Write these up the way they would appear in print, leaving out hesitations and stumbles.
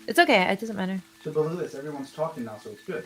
It's okay. It doesn't matter. So, but look at this. Everyone's talking now, so it's good.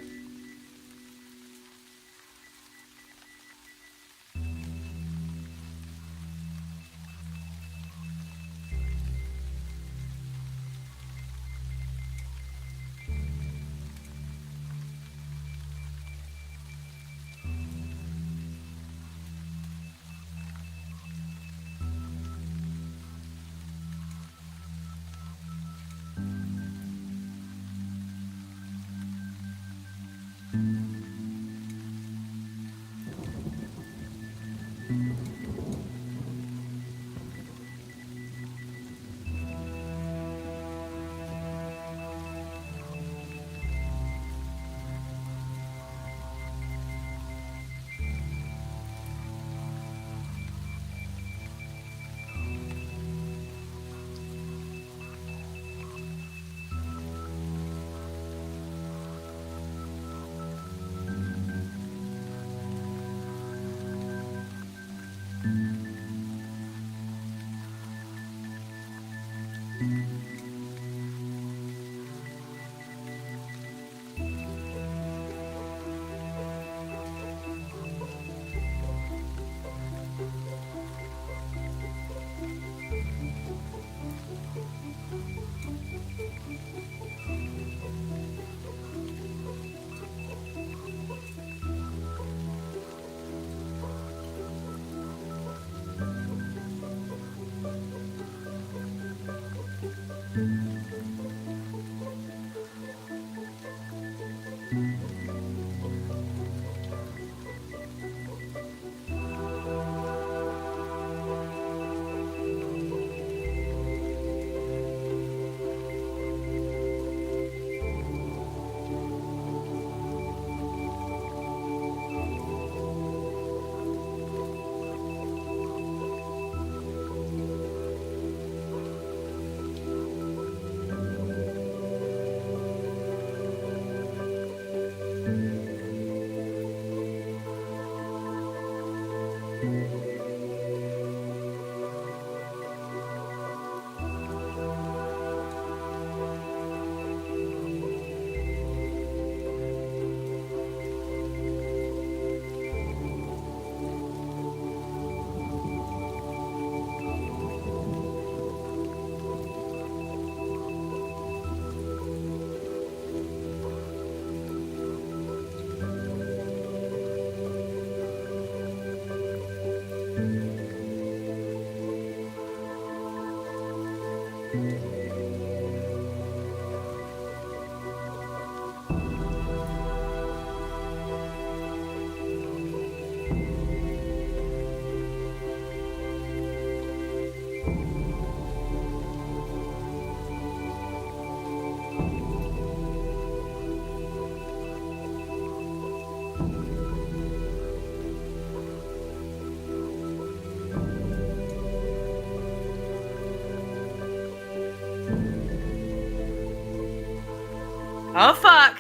Oh, fuck.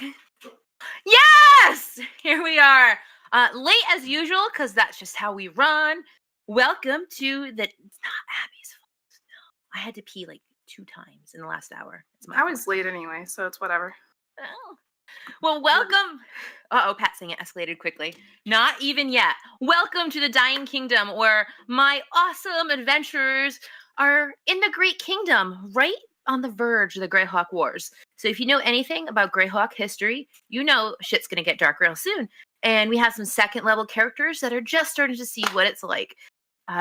Yes! Here we are. Late as usual, because that's just how we run. Welcome to the... It's not Abby's fault. No. I had to pee like 2 times in the last hour. It's my I was fault. late anyway, so it's whatever. Oh. Well, welcome... Uh-oh, Pat saying it escalated quickly. Not even yet. Welcome to the Dying Kingdom, where my awesome adventurers are in the Great Kingdom, right on the verge of the Greyhawk Wars. So if you know anything about Greyhawk history, you know shit's going to get dark real soon. And we have some second-level characters that are just starting to see what it's like.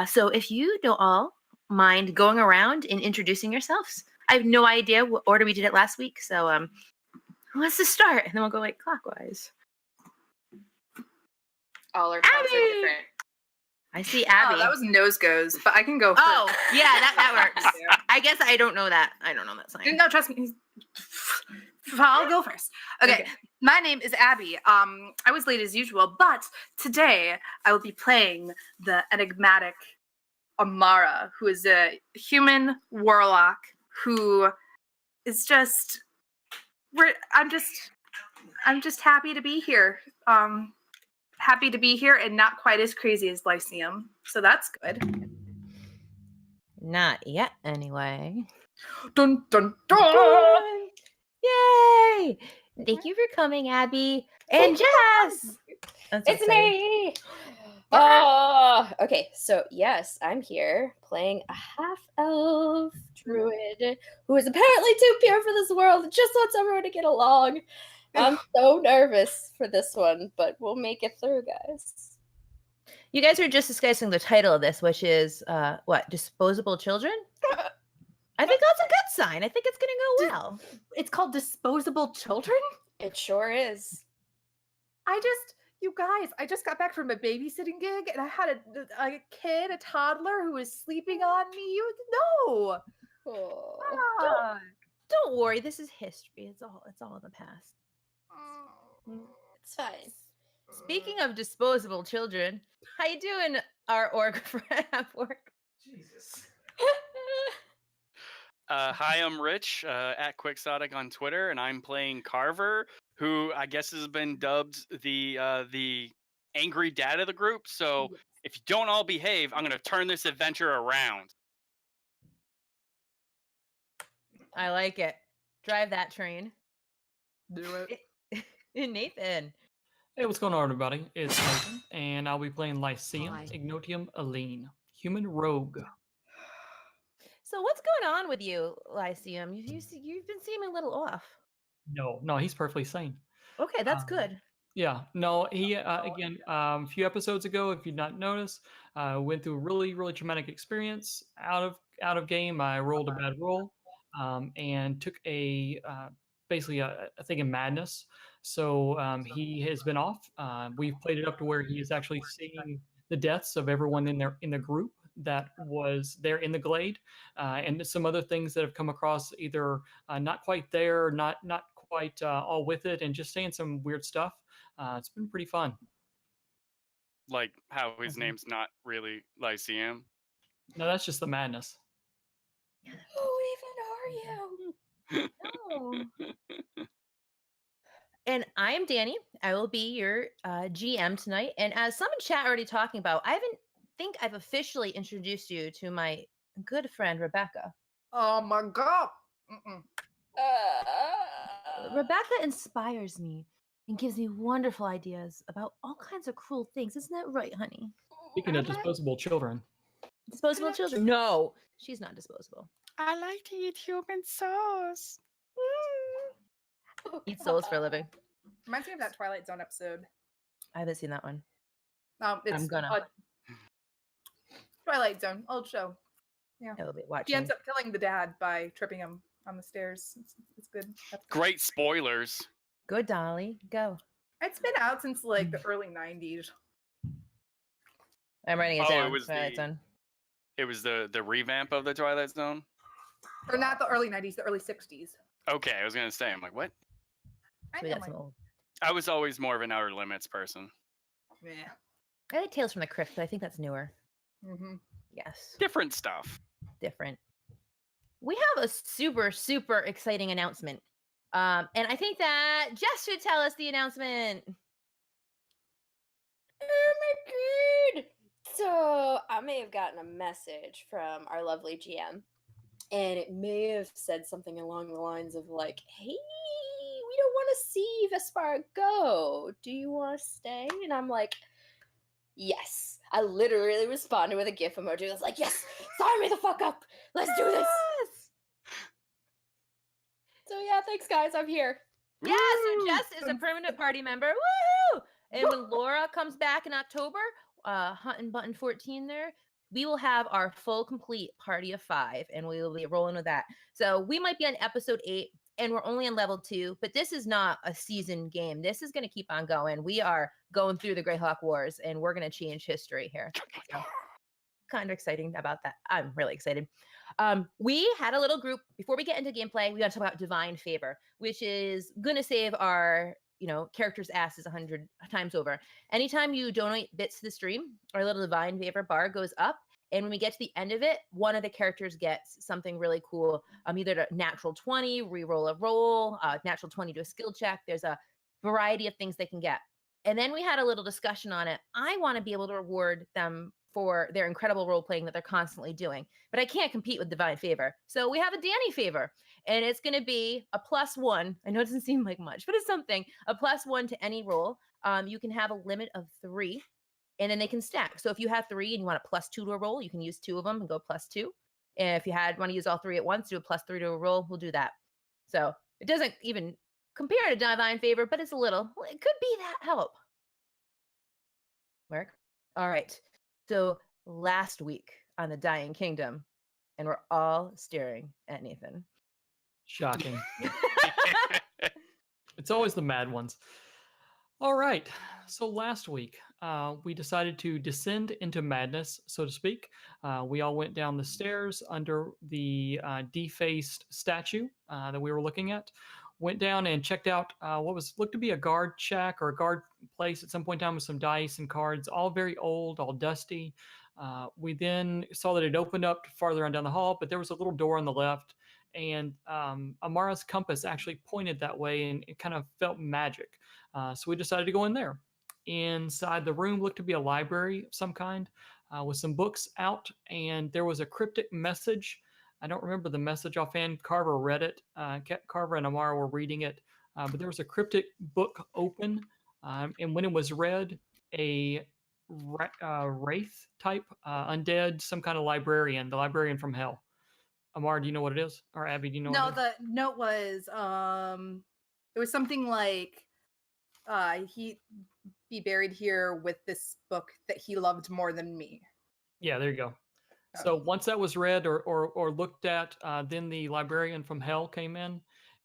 So if you don't all mind going around and introducing yourselves. I have no idea what order we did it last week, so let's just start, and then we'll go like clockwise. All our clocks are different. I see Abby. Oh, that was nose goes, but I can go first. Oh, yeah, that works. I guess I don't know that. I don't know that sign. No, trust me. I'll go first. Okay. My name is Abby. I was late as usual, but today I will be playing the enigmatic Amara, who is a human warlock who is just... I'm just happy to be here. Happy to be here and not quite as crazy as Lyceum. So that's good. Not yet, anyway. Dun, dun, dun! Yay! Thank you for coming, Abby. And Jess! That's It's exciting. me. Oh, okay. So yes, I'm here playing a half-elf druid who is apparently too pure for this world. And just wants everyone to get along. I'm so nervous for this one, but we'll make it through, guys. You guys are just discussing the title of this, which is what? Disposable Children? I think that's a good sign. I think it's gonna go well. It's called Disposable Children? It sure is. You guys, I just got back from a babysitting gig and I had a toddler who was sleeping on me. You know. Oh. Ah. Don't worry, this is history. It's all in the past. It's fine. Speaking of disposable children, how you doing, our org friend at work? Jesus. Hi, I'm Rich at Quixotic on Twitter, and I'm playing Carver, who I guess has been dubbed the angry dad of the group. So if you don't all behave, I'm gonna turn this adventure around. I like it. Drive that train. Do it. Nathan. Hey, what's going on, everybody? It's Nathan, and I'll be playing Lyceum Ignotium Aline, human rogue. So what's going on with you, Lyceum? You've been seeming a little off. No, he's perfectly sane. Okay, that's good. Yeah, no, he again, a few episodes ago, if you'd not noticed, went through a really, really traumatic experience out of game. I rolled a bad roll, and took basically a thing of madness. So he has been off. We've played it up to where he is actually seeing the deaths of everyone in the group that was there in the glade, and some other things that have come across, either not quite there, not quite all with it, and just saying some weird stuff. It's been pretty fun. Like how his name's not really Lyceum. No, that's just the madness. Who even are you? Oh. And I am Danny. I will be your GM tonight. And as some in chat already talking about, I think I've officially introduced you to my good friend Rebecca. Oh my god. Rebecca inspires me and gives me wonderful ideas about all kinds of cruel things. Isn't that right, honey? Speaking of disposable children. Disposable children? No, she's not disposable. I like to eat human sauce. Eat souls for a living. Reminds me of that Twilight Zone episode. I haven't seen that one. It's I'm gonna. Twilight Zone, old show. Yeah. I will be He watching. ends up killing the dad by tripping him on the stairs. It's good. Great spoilers. Good, Dolly. Go. It's been out since like the early 90s. I'm writing it Oh, down. it was Twilight Zone. It was the revamp of the Twilight Zone. Or not the early 90s, the early 60s. Okay, I was gonna say, I'm like, what? So we got some old. I was always more of an Outer Limits person. Yeah. I like Tales from the Crypt, but I think that's newer. Mm-hmm. Yes. Different stuff. Different. We have a super, super exciting announcement. And I think that Jess should tell us the announcement. Oh my god! So I may have gotten a message from our lovely GM, and it may have said something along the lines of like, "Hey, we don't want to see Vespar go. Do you want to stay?" And I'm like, "Yes." I literally responded with a GIF emoji. I was like, "Yes, sign me the fuck up. Let's do this." So yeah, thanks guys. I'm here. Yeah, so Jess is a permanent party member. Woohoo! And when Laura comes back in October, Hunting Button 14 there, we will have our full complete party of 5, and we will be rolling with that. So we might be on episode 8, and we're only on level 2, but this is not a season game. This is going to keep on going. We are going through the Greyhawk Wars, and we're going to change history here. So, kind of exciting about that. I'm really excited. We had a little group before we get into gameplay. We got to talk about Divine Favor, which is going to save our character's asses 100 times over. Anytime you donate bits to the stream, our little Divine Favor bar goes up. And when we get to the end of it, one of the characters gets something really cool. Either a natural 20, re-roll a roll, natural 20 to a skill check. There's a variety of things they can get. And then we had a little discussion on it. I want to be able to reward them for their incredible role playing that they're constantly doing. But I can't compete with Divine Favor. So we have a Danny Favor, and it's going to be a +1. I know it doesn't seem like much, but it's something. A +1 to any roll. You can have a limit of 3, and then they can stack. So if you have 3 and you want a +2 to a roll, you can use 2 of them and go +2. And if you want to use all 3 at once, do a +3 to a roll, we'll do that. So it doesn't even compare to Divine Favor, but it's a little. It could be that help. Mark? All right. So last week on the Dying Kingdom, and we're all staring at Nathan. Shocking. It's always the mad ones. All right. So last week, we decided to descend into madness, so to speak. We all went down the stairs under the defaced statue that we were looking at. Went down and checked out what looked to be a guard shack or a guard place at some point in time with some dice and cards, all very old, all dusty. We then saw that it opened up farther on down the hall, but there was a little door on the left, and Amara's compass actually pointed that way, and it kind of felt magic. So we decided to go in there. Inside the room looked to be a library of some kind with some books out, and there was a cryptic message. I don't remember the message offhand. Carver read it. Carver and Amara were reading it, but there was a cryptic book open, and when it was read, a wraith type undead, some kind of librarian, the librarian from hell. Amara, do you know what it is? Or Abby, do you know? No, what it is? the note was it was something like he be buried here with this book that he loved more than me. Yeah, there you go. So once that was read or looked at, then the librarian from hell came in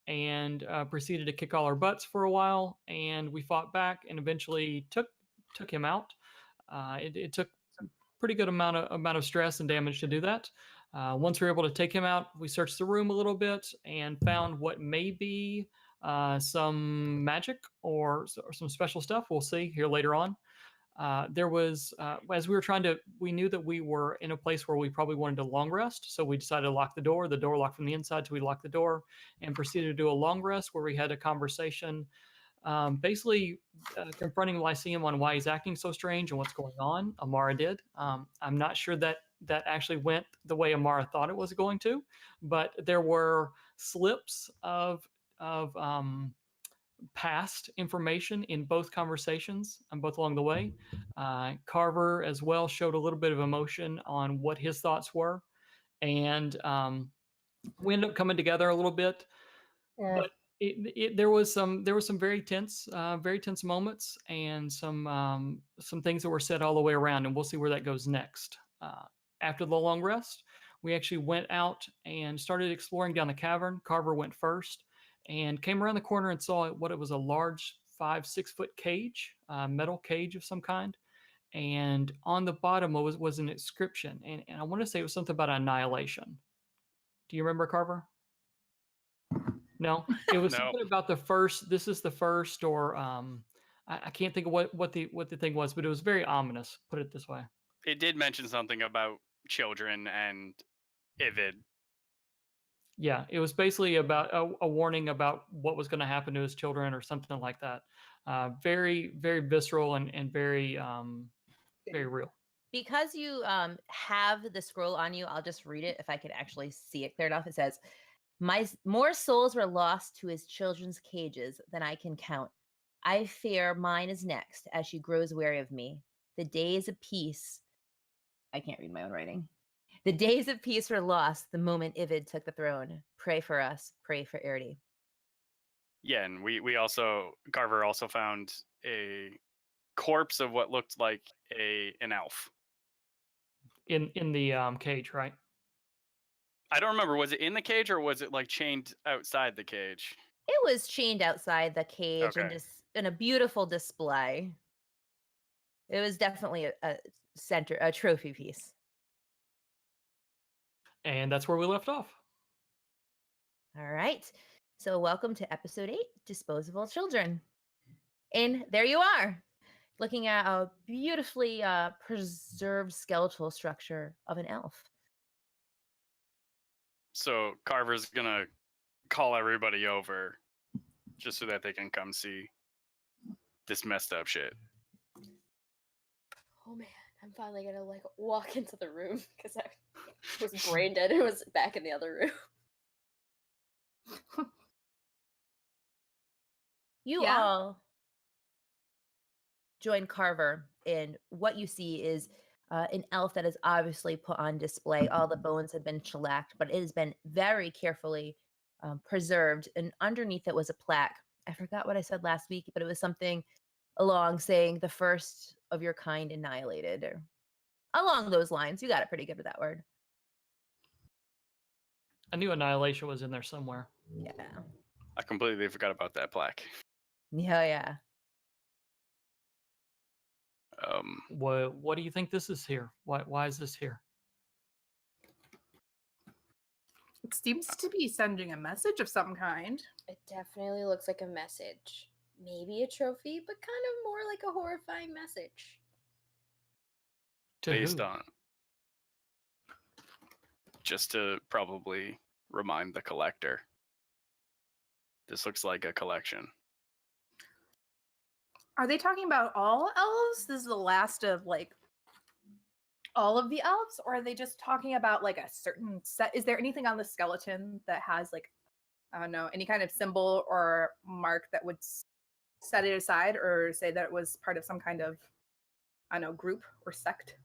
and proceeded to kick all our butts for a while, and we fought back and eventually took him out. It took pretty good amount of stress and damage to do that. Once we were able to take him out, we searched the room a little bit and found what may be some magic or some special stuff. We'll see here later on. There was, as we knew that we were in a place where we probably wanted a long rest. So we decided to lock the door. The door locked from the inside. So we locked the door and proceeded to do a long rest where we had a conversation, basically confronting Lyceum on why he's acting so strange and what's going on. Amara did. I'm not sure that actually went the way Amara thought it was going to, but there were slips of past information in both conversations and both along the way. Carver as well showed a little bit of emotion on what his thoughts were, and we ended up coming together a little bit. But there was some very tense moments and some things that were said all the way around, and we'll see where that goes next. After the long rest, we actually went out and started exploring down the cavern. Carver went first and came around the corner and saw what it was, a large 5-6 foot cage, metal cage of some kind. And on the bottom was an inscription. And I want to say it was something about annihilation. Do you remember, Carver? No, it was something about this is the first, or I can't think of what the thing was, but it was very ominous, put it this way. It did mention something about children and Ivid. Yeah, it was basically about a warning about what was going to happen to his children or something like that. Very, very visceral and very, very real. Because you have the scroll on you, I'll just read it if I could actually see it cleared off. It says, more souls were lost to his children's cages than I can count. I fear mine is next as she grows weary of me. The days of peace. I can't read my own writing. The days of peace were lost the moment Ivid took the throne. Pray for us. Pray for Erdi. Yeah, and Carver also found a corpse of what looked like an elf. In the cage, right? I don't remember. Was it in the cage or was it like chained outside the cage? It was chained outside the cage and just in a beautiful display. It was definitely a trophy piece. And that's where we left off. All right. So welcome to episode 8, Disposable Chlldren. And there you are, looking at a beautifully preserved skeletal structure of an elf. So Carver's gonna call everybody over just so that they can come see this messed up shit. Oh man, I'm finally gonna like walk into the room because I was brain dead and was back in the other room. You Yeah? all join Carver, and what you see is an elf that is obviously put on display. All the bones have been shellacked, but it has been very carefully preserved. And underneath it was a plaque. I forgot what I said last week, but it was something along saying the first of your kind annihilated, or along those lines. You got it pretty good with that word. I knew annihilation was in there somewhere. Yeah. I completely forgot about that plaque. Yeah. What do you think this is here? Why is this here? It seems to be sending a message of some kind. It definitely looks like a message. Maybe a trophy, but kind of more like a horrifying message. To Based who? on just to probably remind the collector. This looks like a collection. Are they talking about all elves? This is the last of like all of the elves, or are they just talking about like a certain set? Is there anything on the skeleton that has like, I don't know, any kind of symbol or mark that would set it aside or say that it was part of some kind of, I don't know, group or sect?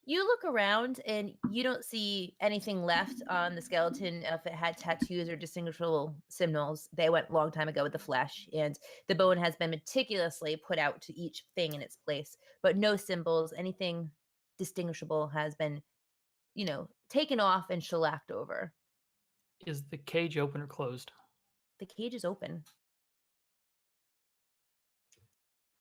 You look around and you don't see anything left on the skeleton. If it had tattoos or distinguishable symbols, they went a long time ago with the flesh, and the bone has been meticulously put out to each thing in its place. But no symbols, anything distinguishable has been, taken off and shellacked over. Is the cage open or closed? The cage is open.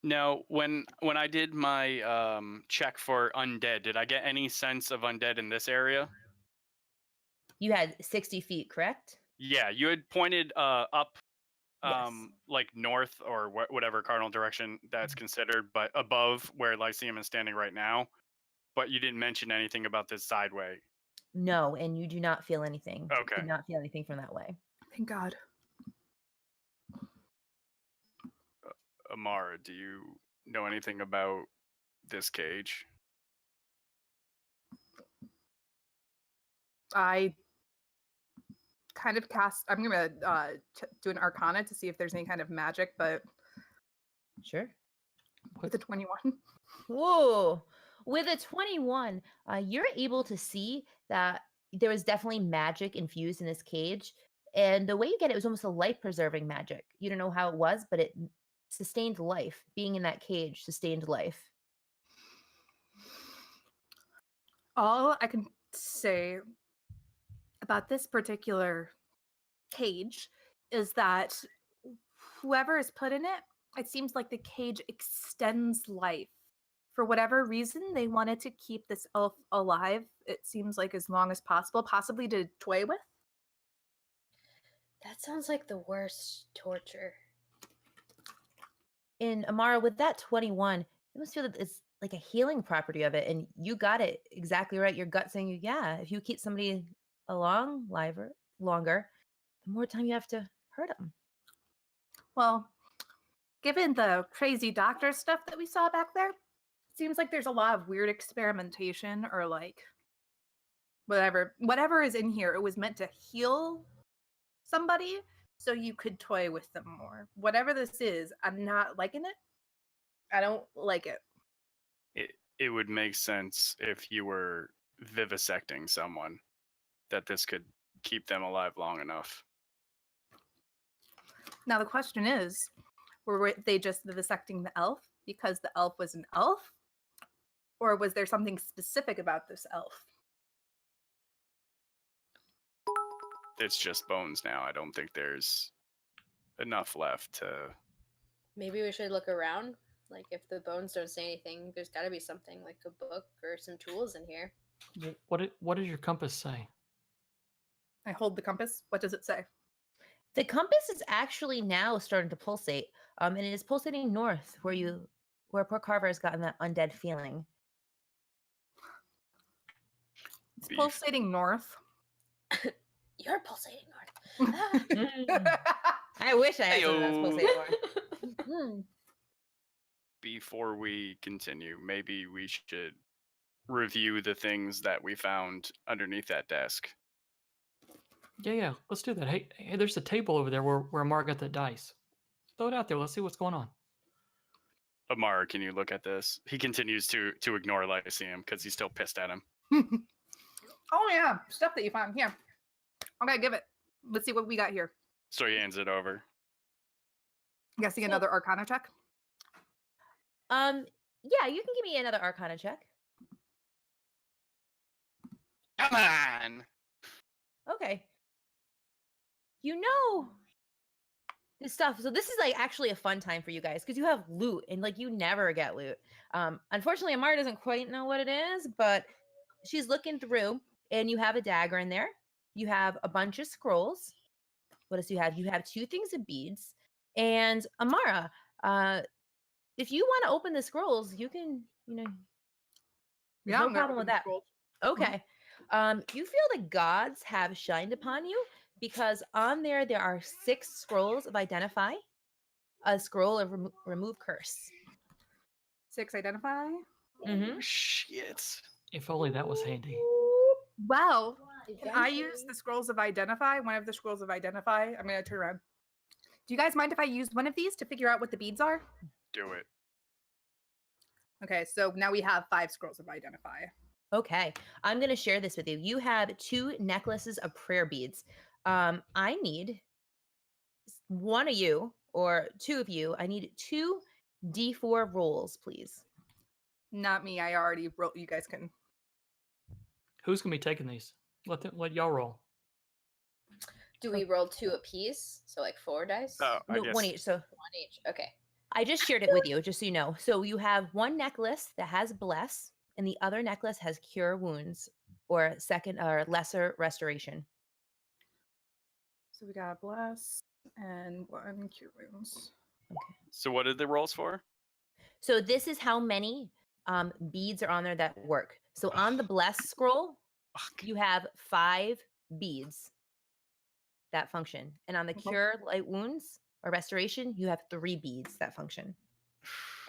Now, when I did my check for undead, did I get any sense of undead in this area? You had 60 feet, correct? Yeah, you had pointed up, Yes. like north or whatever cardinal direction that's considered, but above where Lyceum is standing right now. But you didn't mention anything about this sideway. No, and you do not feel anything. Okay. Did not feel anything from that way. Thank God. Amara, do you know anything about this cage? I kind of I'm gonna do an arcana to see if there's any kind of magic, but Sure. with a 21. Whoa. With a 21, you're able to see that there was definitely magic infused in this cage. And the way you get it was almost a life preserving magic. You don't know how it was, but it sustained life. Being in that cage sustained life. All I can say about this particular cage is that whoever is put in it, it seems like the cage extends life. For whatever reason, they wanted to keep this elf alive, it seems like as long as possible, possibly to toy with. That sounds like the worst torture. And Amara, with that 21, you must feel that it's like a healing property of it. And you got it exactly right. Your gut saying, yeah, if you keep somebody longer, the more time you have to hurt them. Well, given the crazy doctor stuff that we saw back there, it seems like there's a lot of weird experimentation or like whatever is in here. It was meant to heal somebody so you could toy with them more. Whatever this is, I'm not liking it. I don't like it. It would make sense if you were vivisecting someone, that this could keep them alive long enough. Now the question is, were they just vivisecting the elf because the elf was an elf? Or was there something specific about this elf? It's just bones now. I don't think there's enough left to... Maybe we should look around. Like, if the bones don't say anything, there's got to be something like a book or some tools in here. What does your compass say? I hold the compass. What does it say? The compass is actually now starting to pulsate, and it is pulsating north, where poor Carver has gotten that undead feeling. It's pulsating north. You're pulsating north. I wish I had something that's pulsating north. before we continue, maybe we should review the things that we found underneath that desk. Yeah, let's do that. Hey, there's a table over there where Amar got that dice. Throw it out there. Let's see what's going on. Amar, can you look at this? He continues to ignore Lyceum because he's still pissed at him. Oh yeah, stuff that you found here. Okay, give it. Let's see what we got here. So he hands it over. I'm guessing another Arcana check. Yeah, you can give me another Arcana check. Come on! Okay. You know this stuff. So this is like actually a fun time for you guys because you have loot and like you never get loot. Unfortunately, Amara doesn't quite know what it is, but she's looking through and you have a dagger in there. You have a bunch of scrolls. What else do you have? You have 2 things of beads. And Amara, if you want to open the scrolls, you can, there's Yeah, no I'm gonna problem with open the that. scrolls. Okay. You feel the gods have shined upon you because on there are 6 scrolls of identify, a scroll of remove curse. 6 identify. Mm-hmm. Shit. If only that was handy. Well, can I use Eventually. the scrolls of identify? One of the scrolls of identify. I'm gonna turn around. Do you guys mind if I use one of these to figure out what the beads are? Do it. Okay, so now we have 5 scrolls of identify. Okay. I'm going to share this with you. You have 2 necklaces of prayer beads. I need one of you or 2 of you. I need 2 D4 rolls, please. Not me. I already wrote. You guys can. Who's gonna be taking these? Let y'all roll. Do we roll 2 apiece? So like 4 dice? Oh, I No, guess. 1 each. So 1 each. Okay. I just shared it with you, just so you know. So you have one necklace that has bless, and the other necklace has cure wounds or second or lesser restoration. So we got bless and 1 cure wounds. So what are the rolls for? So this is how many beads are on there that work. So on the bless scroll, Fuck. you have 5 beads that function, and on the cure light wounds or restoration, you have 3 beads that function.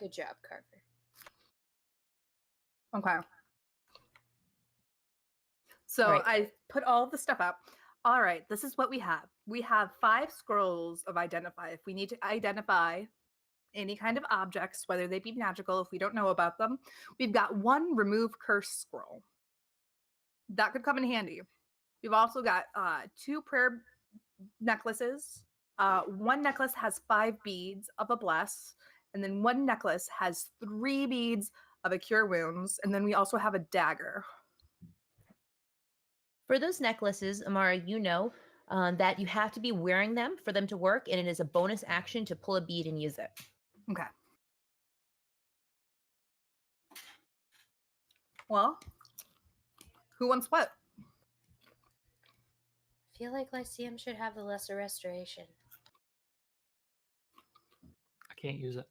Good job, Carver. Okay. So Right. I put all of the stuff up. All right, this is what we have. We have 5 scrolls of identify. If we need to identify any kind of objects, whether they be magical, if we don't know about them, we've got 1 remove curse scroll. That could come in handy. We've also got 2 prayer necklaces. 1 necklace has 5 beads of a bless, and then 1 necklace has 3 beads of a cure wounds, and then we also have a dagger. For those necklaces, Amara, you know that you have to be wearing them for them to work, and it is a bonus action to pull a bead and use it. Okay. Well, who wants what? I feel like Lyceum should have the lesser restoration. I can't use it.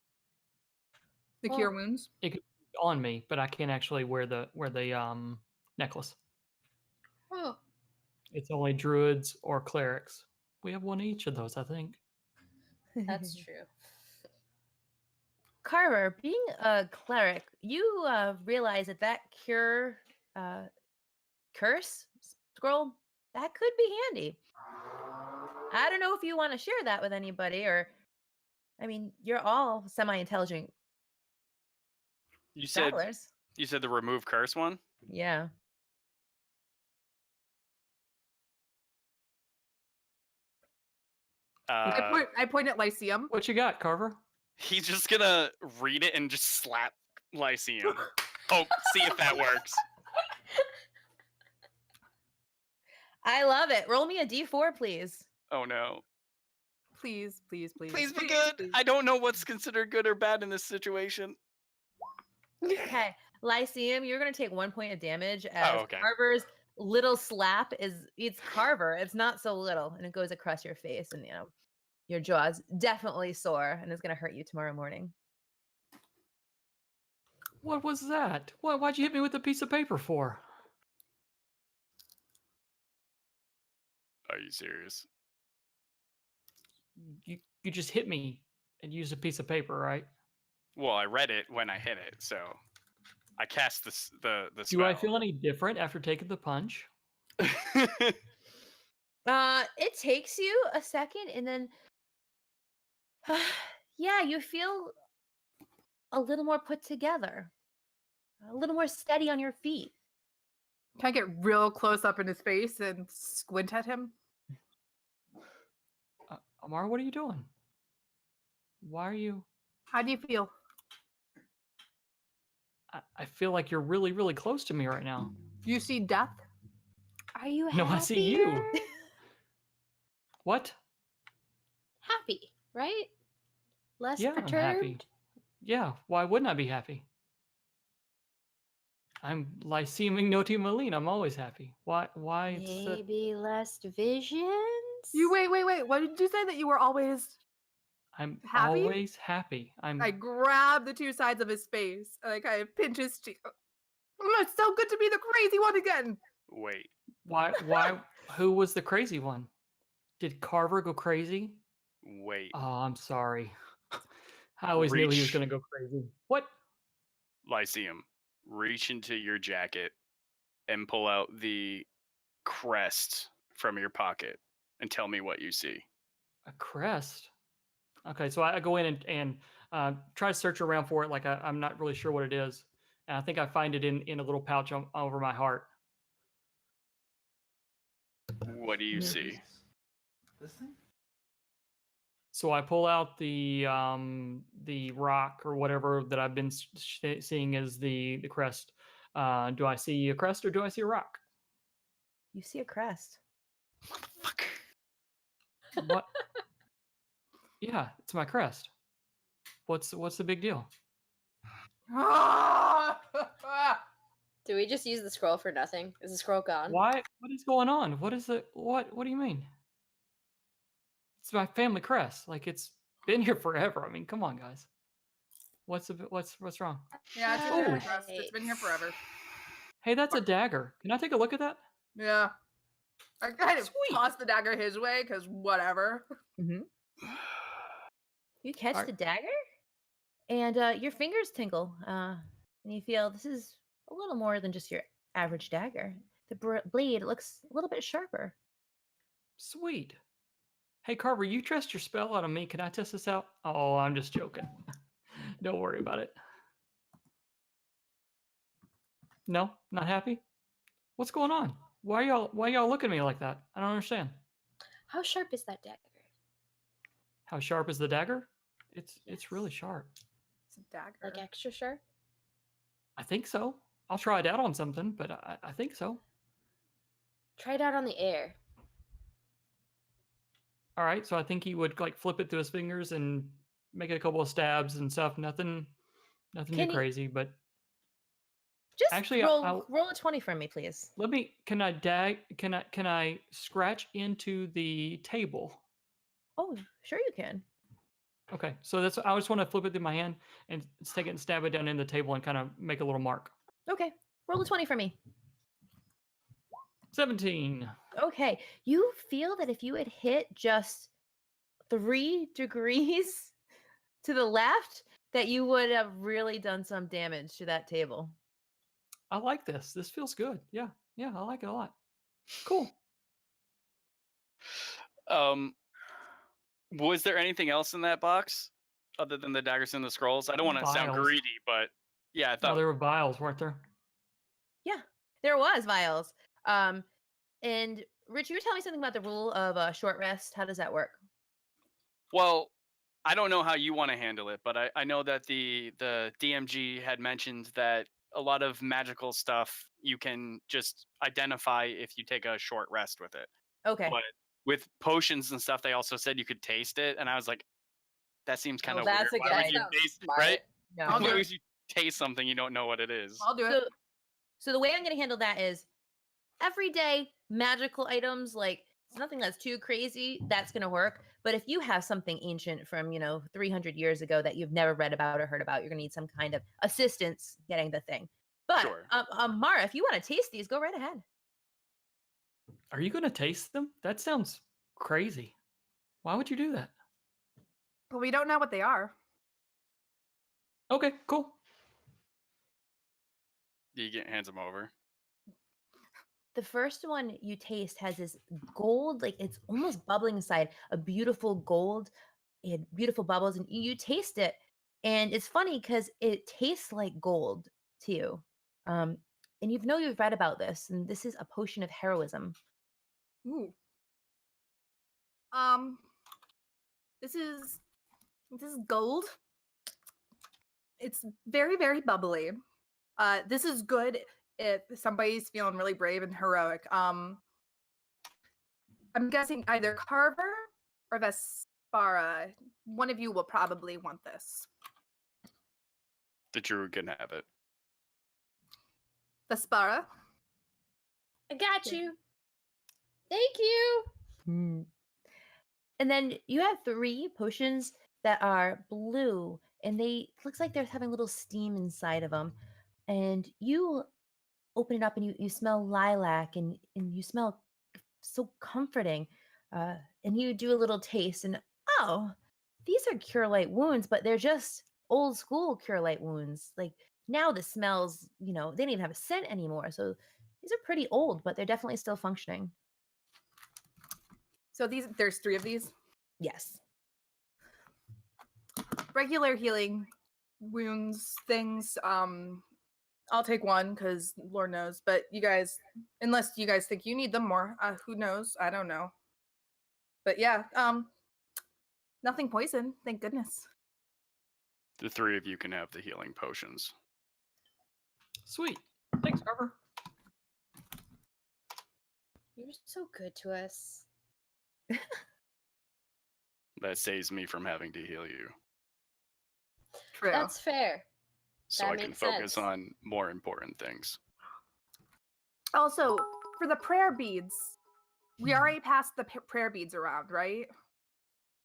The Well- cure wounds? It could be on me, but I can't actually wear the necklace. Oh, It's only druids or clerics. We have 1 each of those, I think. that's true. Carver, being a cleric, you realize that cure curse scroll, that could be handy. I don't know if you want to share that with anybody, or I mean, you're all semi-intelligent You said travelers. the remove curse one? Yeah. I point at Lyceum. What you got, Carver? He's just gonna read it and just slap Lyceum. Oh, see if that works. I love it. Roll me a D4, please. Oh no. Please, please, please. Please be good. please. I don't know what's considered good or bad in this situation. Okay. Lyceum, you're going to take 1 point of damage as okay. Carver's little slap it's Carver. It's not so little, and it goes across your face, and your jaw's definitely sore, and it's going to hurt you tomorrow morning. What was that? Why'd you hit me with a piece of paper for? Are you serious? You just hit me and used a piece of paper, right? Well, I read it when I hit it, so I cast the spell. Do I feel any different after taking the punch? It takes you a second, and then yeah, you feel a little more put together, a little more steady on your feet. Can I get real close up in his face and squint at him? Amara, what are you doing? Why are you? How do you feel? I feel like you're really, really close to me right now. You see death? Are you No, I see you. happier? What? Happy, right? Less Yeah, I'm perturbed? happy. Yeah, why wouldn't I be happy? I'm Lyceum Ignoti Malene. I'm always happy. Why? Maybe less visions? You wait. What did you say that you were always? I'm happy? always happy. I grab the two sides of his face and I kind of pinch his cheek. It's so good to be the crazy one again. Wait. Why? Who was the crazy one? Did Carver go crazy? Wait. Oh, I'm sorry. I always knew he was Reach. going to go crazy. What? Lyceum, reach into your jacket and pull out the crest from your pocket and tell me what you see. A crest? Okay, so I go in and try to search around for it. Like I'm not really sure what it is. And I think I find it in a little pouch over my heart. What do you see? This thing? So I pull out the rock or whatever that I've been seeing as the crest. Do I see a crest or do I see a rock? You see a crest. Fuck. What? Yeah, it's my crest. What's the big deal? Do we just use the scroll for nothing? Is the scroll gone? Why? What is going on? What is it? What do you mean? It's my family crest. Like it's been here forever. I mean, come on, guys. What's wrong? Yeah, it's Oh. your crest. It's been here forever. Hey, that's a dagger. Can I take a look at that? Yeah. I kind of Sweet. tossed the dagger his way because whatever. Mm-hmm. You catch Alright. the dagger, and your fingers tingle, and you feel this is a little more than just your average dagger. The blade looks a little bit sharper. Sweet. Hey, Carver, you trust your spell out on me. Can I test this out? Oh, I'm just joking. Don't worry about it. No, not happy? What's going on? Why y'all looking at me like that? I don't understand. How sharp is that dagger? How sharp is the dagger? It's really sharp. It's a dagger. Like extra sharp? I think so. I'll try it out on something, but I think so. Try it out on the air. All right, so I think he would like flip it through his fingers and make it a couple of stabs and stuff. Nothing Can too he- crazy, but Just Actually, roll a 20 for me, please. let me. Can I scratch into the table? Oh, sure you can. Okay, so that's. I just want to flip it through my hand and take it and stab it down in the table and kind of make a little mark. Okay, roll a 20 for me. 17. Okay, you feel that if you had hit just 3 degrees to the left, that you would have really done some damage to that table. I like this. This feels good. Yeah, I like it a lot. Cool. Was there anything else in that box other than the daggers and the scrolls? I don't want to sound Vials. greedy, but yeah, I Oh, thought there were vials, weren't there? Yeah, there was vials. And Rich, you were telling me something about the rule of short rest. How does that work? Well, I don't know how you want to handle it, but I know that the DMG had mentioned that a lot of magical stuff you can just identify if you take a short rest with it. Okay. But with potions and stuff, they also said you could taste it, and I was like, that seems kind of weird. that's a Why good would you idea. taste, Smart. right? No. I'll do Why it. would you taste something you don't know what it is? I'll do So, it. so the way I'm going to handle that is everyday magical items, like it's nothing that's too crazy, that's going to work. But if you have something ancient from, 300 years ago that you've never read about or heard about, you're going to need some kind of assistance getting the thing. But Sure. Mara, if you want to taste these, go right ahead. Are you going to taste them? That sounds crazy. Why would you do that? But we don't know what they are. Okay, cool. Hands them over. The first one you taste has this gold, like it's almost bubbling inside, a beautiful gold. It had beautiful bubbles, and you taste it, and it's funny because it tastes like gold to you. Um, and you've read about this, and this is a potion of heroism. Ooh. This is gold. It's very, very bubbly. This is good if somebody's feeling really brave and heroic. I'm guessing either Carver or Vespara. One of you will probably want this. The druid can have it. Vespara. I got you. Thank you. And then you have 3 potions that are blue, and they looks like they're having a little steam inside of them. And you open it up, and you smell lilac, and you smell so comforting. And you do a little taste, and oh, these are cure light wounds, but they're just old school cure light wounds. Like now the smells, they don't even have a scent anymore. So these are pretty old, but they're definitely still functioning. So there's 3 of these. Yes. Regular healing wounds things. I'll take one because Lord knows. But you guys, unless you guys think you need them more, who knows? I don't know. But yeah, nothing poison. Thank goodness. The 3 of you can have the healing potions. Sweet. Thanks, Carver. You're so good to us. That saves me from having to heal you. True. That's fair. So That I can makes focus sense. on more important things. Also, for the prayer beads, we already passed the prayer beads around, right?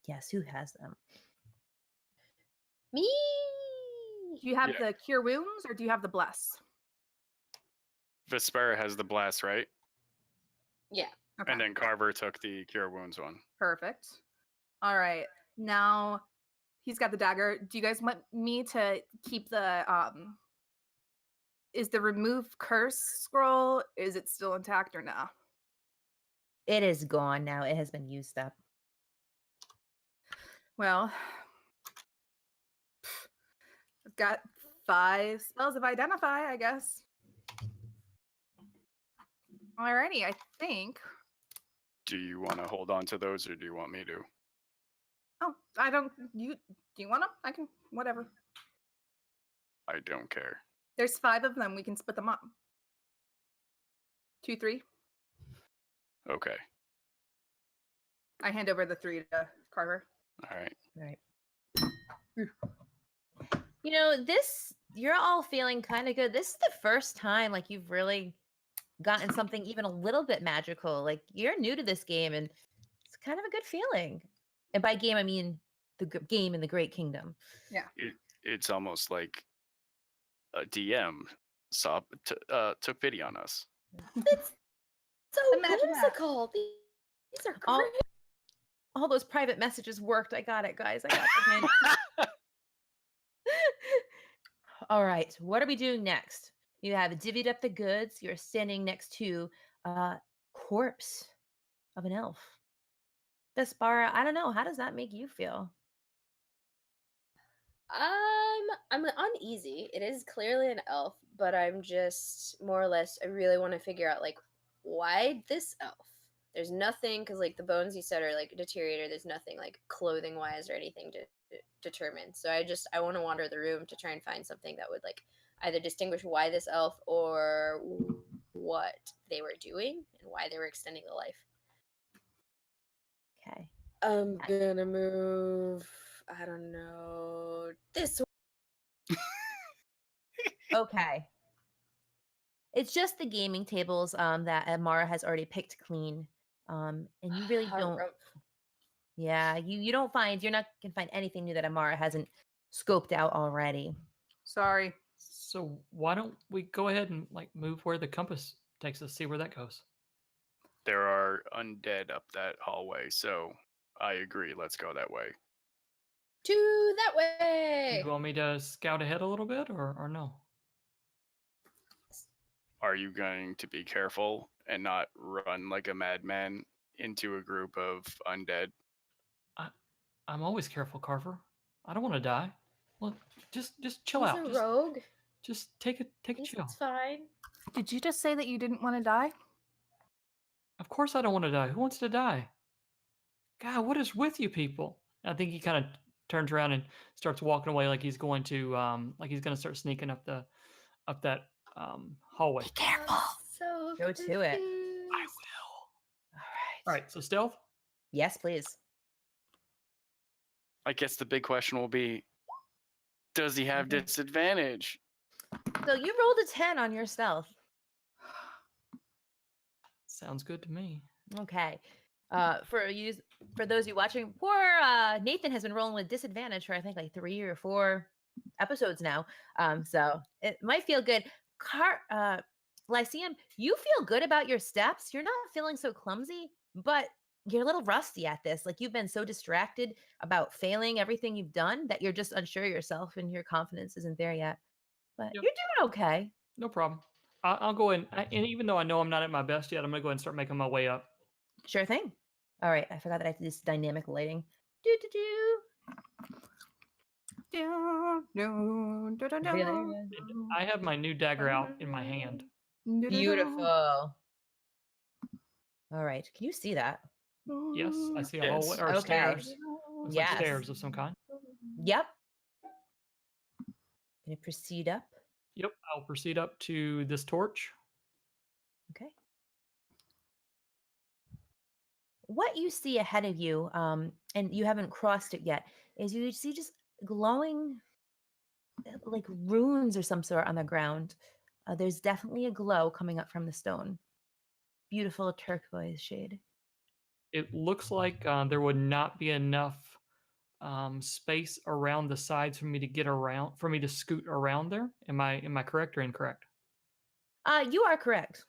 Yes, who has them? Me. Do you have Yeah. the cure wounds or do you have the bless? Vespera has the blast, right? Yeah. Okay. And then Carver took the cure wounds one. Perfect. All right. Now he's got the dagger. Do you guys want me to keep the is the remove curse scroll, is it still intact or no? It is gone now. It has been used up. Well, I've got 5 spells of identify, I guess. Alrighty, I think. Do you want to hold on to those or do you want me to? Oh, I don't. Do you want them? I can. Whatever. I don't care. There's 5 of them. We can split them up. 2, 3. Okay. I hand over the 3 to Carver. All right. Right. You're all feeling kind of good. This is the first time like you've really gotten something even a little bit magical. Like you're new to this game, and it's kind of a good feeling. And by game, I mean the game in the Great Kingdom. Yeah. It's almost like a DM took pity on us. It's so Imagine that. whimsical. These are All- great. All those private messages worked. I got it, guys. I got the hint. All right. What are we doing next? You have divvied up the goods. You're standing next to a corpse of an elf. Vespara, I don't know. How does that make you feel? I'm uneasy. It is clearly an elf, but I'm just more or less. I really want to figure out like why this elf. There's nothing because like the bones you said are like deteriorated. There's nothing like clothing wise or anything to determine. So I want to wander the room to try and find something that would like either distinguish why this elf or what they were doing and why they were extending the life. Okay. I'm gonna move. I don't know this. Okay. It's just the gaming tables that Amara has already picked clean. And you really don't. Yeah, you don't find, you're not gonna find anything new that Amara hasn't scoped out already. Sorry. So why don't we go ahead and like move where the compass takes us, see where that goes? There are undead up that hallway, so I agree. Let's go that way. To that way. You want me to scout ahead a little bit, or no? Are you going to be careful and not run like a madman into a group of undead? I'm always careful, Carver. I don't want to die. Look, just chill He's out. a rogue. Just take a chill. It's fine. Did you just say that you didn't want to die? Of course I don't want to die. Who wants to die? God, what is with you people? I think he kind of turns around and starts walking away like he's going to start sneaking up that hallway. Be careful. So Go to it. I confused. will. All All right, so stealth. Yes, please. I guess the big question will be, does he have Mhm. disadvantage? So you rolled a 10 on your stealth. Sounds good to me. Okay. For those of you watching, poor Nathan has been rolling with disadvantage for I think like 3 or 4 episodes now. So it might feel good. Lyceum, you feel good about your steps. You're not feeling so clumsy, but you're a little rusty at this. Like you've been so distracted about failing everything you've done that you're just unsure of yourself and your confidence isn't there yet. But Yep. you're doing okay. No problem. I'll go in, and even though I know I'm not at my best yet, I'm gonna go ahead and start making my way up. Sure thing. All right, I forgot that I have this dynamic lighting. Do do do. I have my new dagger out in my hand. Beautiful. All right, can you see that? Yes, I see a Yes. hallway or Okay. stairs. Looks Yes. like stairs of some kind. Yep. Gonna proceed up. Yep, I'll proceed up to this torch. Okay. What you see ahead of you, and you haven't crossed it yet, is you see just glowing like runes or some sort on the ground. There's definitely a glow coming up from the stone. Beautiful turquoise shade. It looks like there would not be enough space around the sides for me to get around, for me to scoot around there. Am I correct or incorrect? You are correct.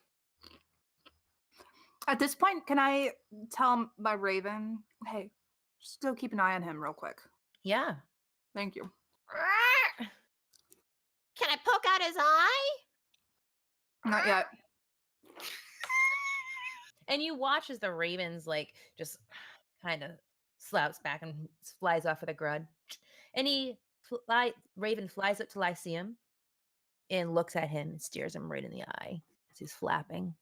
At this point, can I tell my raven, hey, just go keep an eye on him real quick? Yeah. Thank you. Can I poke out his eye? Not yet. And you watch as the ravens like just kind of slouts back and flies off with a grud. And Raven flies up to Lyceum and looks at him and stares him right in the eye as he's flapping.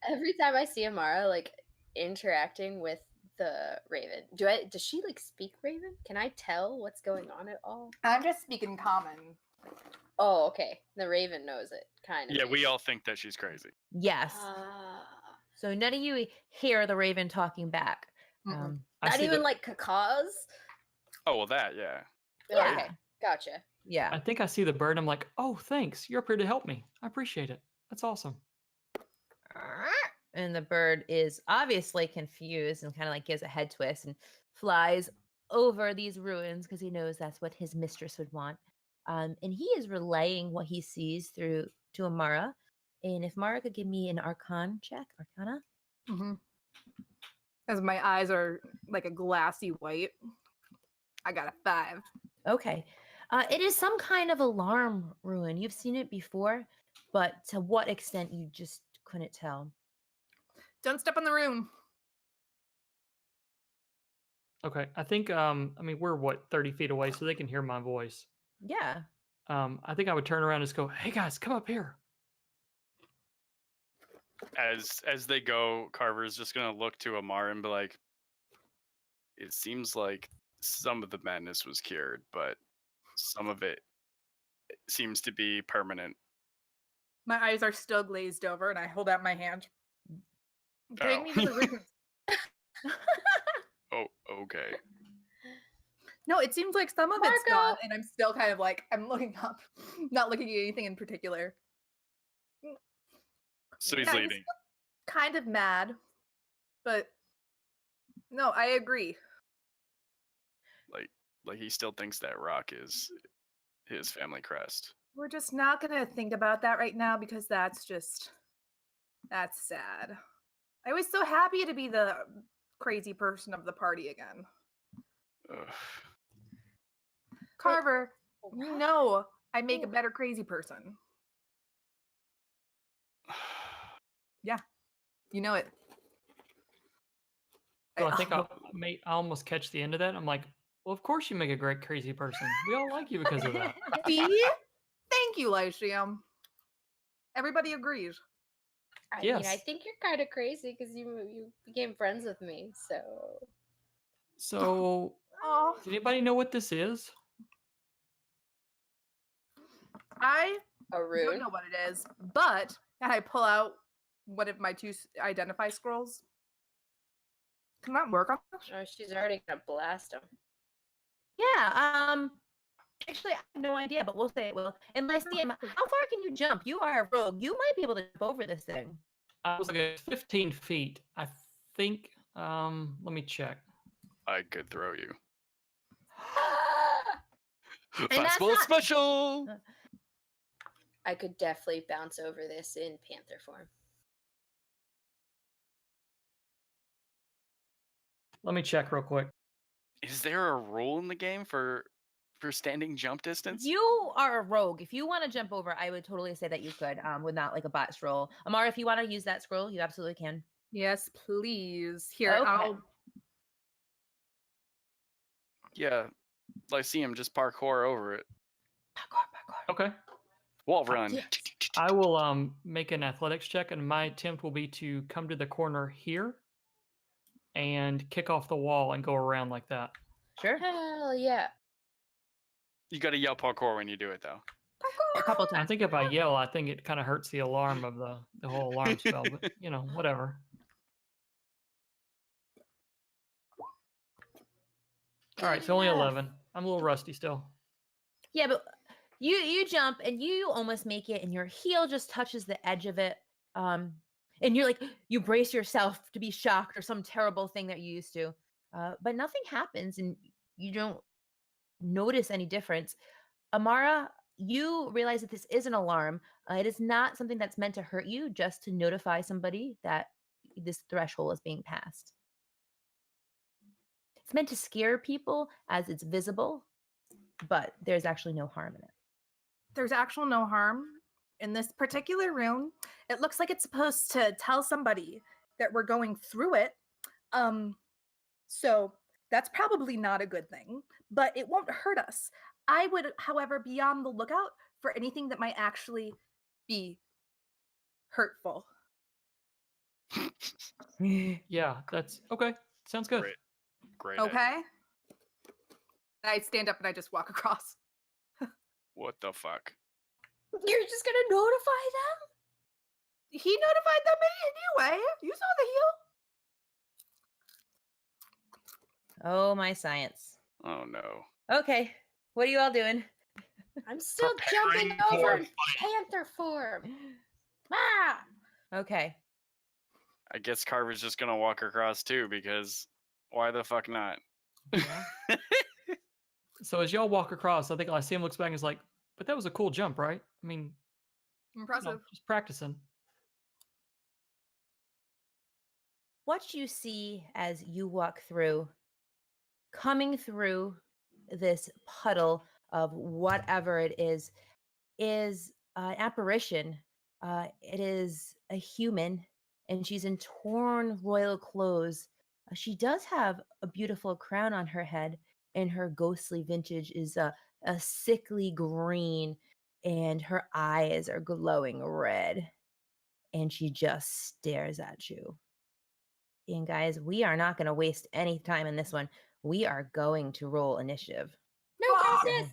Every time I see Amara like interacting with the Raven, does she like speak Raven? Can I tell what's going on at all? I'm just speaking common. Oh, okay. The Raven knows it, kind of. Yeah, we all think that she's crazy. Yes. So none of you hear the raven talking back. Mm-mm. I Not see even the- like cacaws. Oh, well, that, yeah. Yeah. Okay, gotcha. Yeah. I think I see the bird. I'm like, oh, thanks. You're up here to help me. I appreciate it. That's awesome. And the bird is obviously confused and kind of like gives a head twist and flies over these ruins because he knows that's what his mistress would want. And he is relaying what he sees through to Amara. And if Mara could give me an Arcana. Mm-hmm. As my eyes are like a glassy white, I got a 5. Okay. It is some kind of alarm ruin. You've seen it before, but to what extent you just couldn't tell. Don't step on the rune. Okay. I think I mean we're what 30 feet away, so they can hear my voice. Yeah. I think I would turn around and just go, hey guys, come up here. As they go, Carver's just gonna look to Amar and be like, it seems like some of the madness was cured, but some of it seems to be permanent. My eyes are still glazed over, and I hold out my hand. Take me to the rune. Oh, okay. No, it seems like some of it's Marco! gone, and I'm still kind of like, I'm looking up, not looking at anything in particular. So he's Yeah, leading. still kind of mad, but no, I agree. Like he still thinks that rock is his family crest. We're just not going to think about that right now because that's sad. I was so happy to be the crazy person of the party again. Ugh. Carver, Oh, you wow. know I make a better crazy person. You know it. So I think I almost catch the end of that. I'm like, well, of course you make a great crazy person. We all like you because of that. See? Thank you, Lycium. Everybody agrees. I mean, I Yes. think you're kind of crazy because you became friends with me. So So, Oh, does anybody know what this is? I a don't rune. know what it is, but I pull out one of my two identify scrolls. Can that work on this? Oh, she's already gonna blast him. Yeah. Actually, I have no idea, but we'll say it will. And Lycium, how far can you jump? You are a rogue. You might be able to jump over this thing. I was like at 15 feet. I think. Let me check. I could throw you. And that's Fastball not- special. I could definitely bounce over this in panther form. Let me check real quick. Is there a rule in the game for standing jump distance? You are a rogue. If you want to jump over, I would totally say that you could, with not like a bot scroll. Amara, if you want to use that scroll, you absolutely can. Yes, please. Here, Okay. I'll. Yeah, Lyceum, just parkour over it. Parkour. Okay. Wall run. Yes. I will make an athletics check, and my attempt will be to come to the corner here and kick off the wall and go around like that. Sure. Hell yeah. You got to yell parkour when you do it, though. A couple I times. think if I yell, I think it kind of hurts the alarm of the whole alarm spell, but you know, whatever. All right, so only 11. I'm a little rusty still. Yeah, but you jump and you almost make it, and your heel just touches the edge of it. And you're like, you brace yourself to be shocked or some terrible thing that you used to. But nothing happens, and you don't notice any difference. Amara, you realize that this is an alarm. It is not something that's meant to hurt you, just to notify somebody that this threshold is being passed. It's meant to scare people as it's visible, but there's actually no harm in it. There's actual no harm in this particular room. It looks like it's supposed to tell somebody that we're going through it. So that's probably not a good thing, but it won't hurt us. I would, however, be on the lookout for anything that might actually be hurtful. Yeah, that's okay. Sounds good. Great. idea. Okay? I stand up and I just walk across. What the fuck? You're just gonna notify them? He notified them anyway. You saw the heel. Oh, my science. Oh no. Okay, what are you all doing? I'm still Preparing jumping over for in panther form. Ah! Okay. I guess Carver's just gonna walk across too, because why the fuck not? So as y'all walk across, I think Lyceum looks back and is like, but that was a cool jump, right? I mean, you know, Impressive. just practicing. What you see as you walk through, coming through this puddle of whatever it is an apparition. It is a human, and she's in torn royal clothes. She does have a beautiful crown on her head, and her ghostly vintage is a sickly green, and her eyes are glowing red, and she just stares at you. And guys, we are not going to waste any time in this one. We are going to roll initiative. No crisis!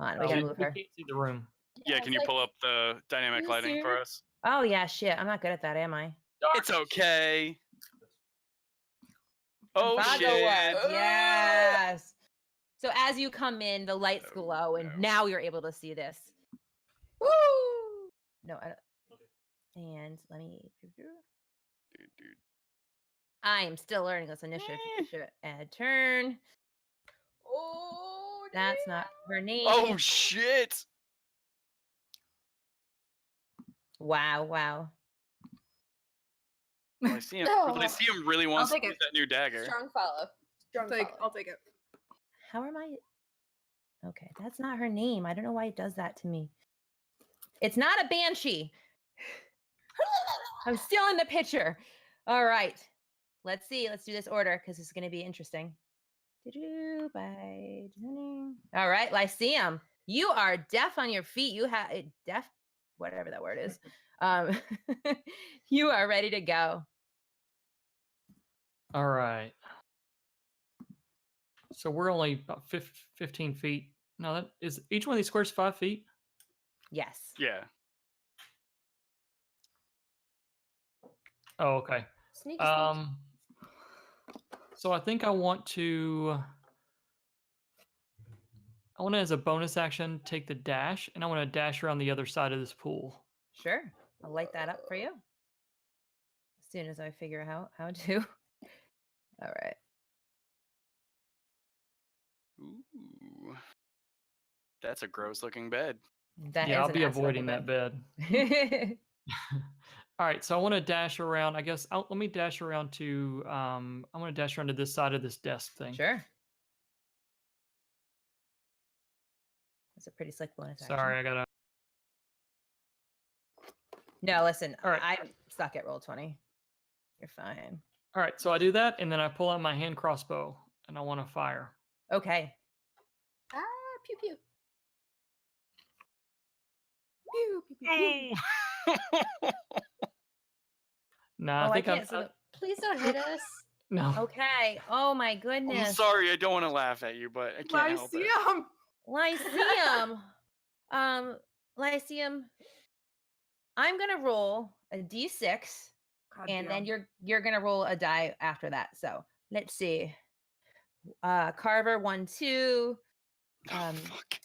Hold on, we got to We move her. can't see the room. Yeah, can you pull up the dynamic you lighting see for her? us? Oh, yeah, shit. I'm not good at that, am I? It's okay. Oh Fago shit. was, yes. So as you come in, the lights Oh, glow, and no. now you're able to see this. Woo! No, I don't. And let me. Dude. I am still learning this initiative. Add turn. Oh, That's not her name. Oh shit. Wow. Lyceum Oh. Lyceum really wants to take use it. that new dagger. strong follow. Strong follow. I'll take it. How am I? Okay, that's not her name. I don't know why it does that to me. It's not a banshee. I'm still in the picture. All right. Let's see. Let's do this order because it's going to be interesting. All right, Lyceum. You are deaf on your feet. You have deaf, whatever that word is. You are ready to go. All right. So we're only about 15 feet. No, that is each one of these squares 5 feet. Yes. Yeah. Oh, okay. Sneaky, sneaky. So I think I want to as a bonus action take the dash, and I want to dash around the other side of this pool. Sure. I'll light that up for you as soon as I figure out how to. All right. Ooh. That's a gross looking bed. That Yeah, is I'll an be ass avoiding looking that bed. All right, so I want to dash around. I guess let me dash around to. I want to dash around to this side of this desk thing. Sure. That's a pretty slick bonus action. Sorry, I gotta. No, listen. All right. I suck at Roll20. You're fine. All right, so I do that, and then I pull out my hand crossbow, and I want to fire. Okay. Ah, pew pew. Pew, pew, pew, pew. Nah, I think can't see Please don't hit us. no. Okay. Oh my goodness. I'm sorry, I don't want to laugh at you, but I can't help it. Lyceum. Lyceum. Lyceum. I'm gonna roll a d6, God and damn. then you're gonna roll a die after that. So let's see. Carver 1, 2. Oh, fuck.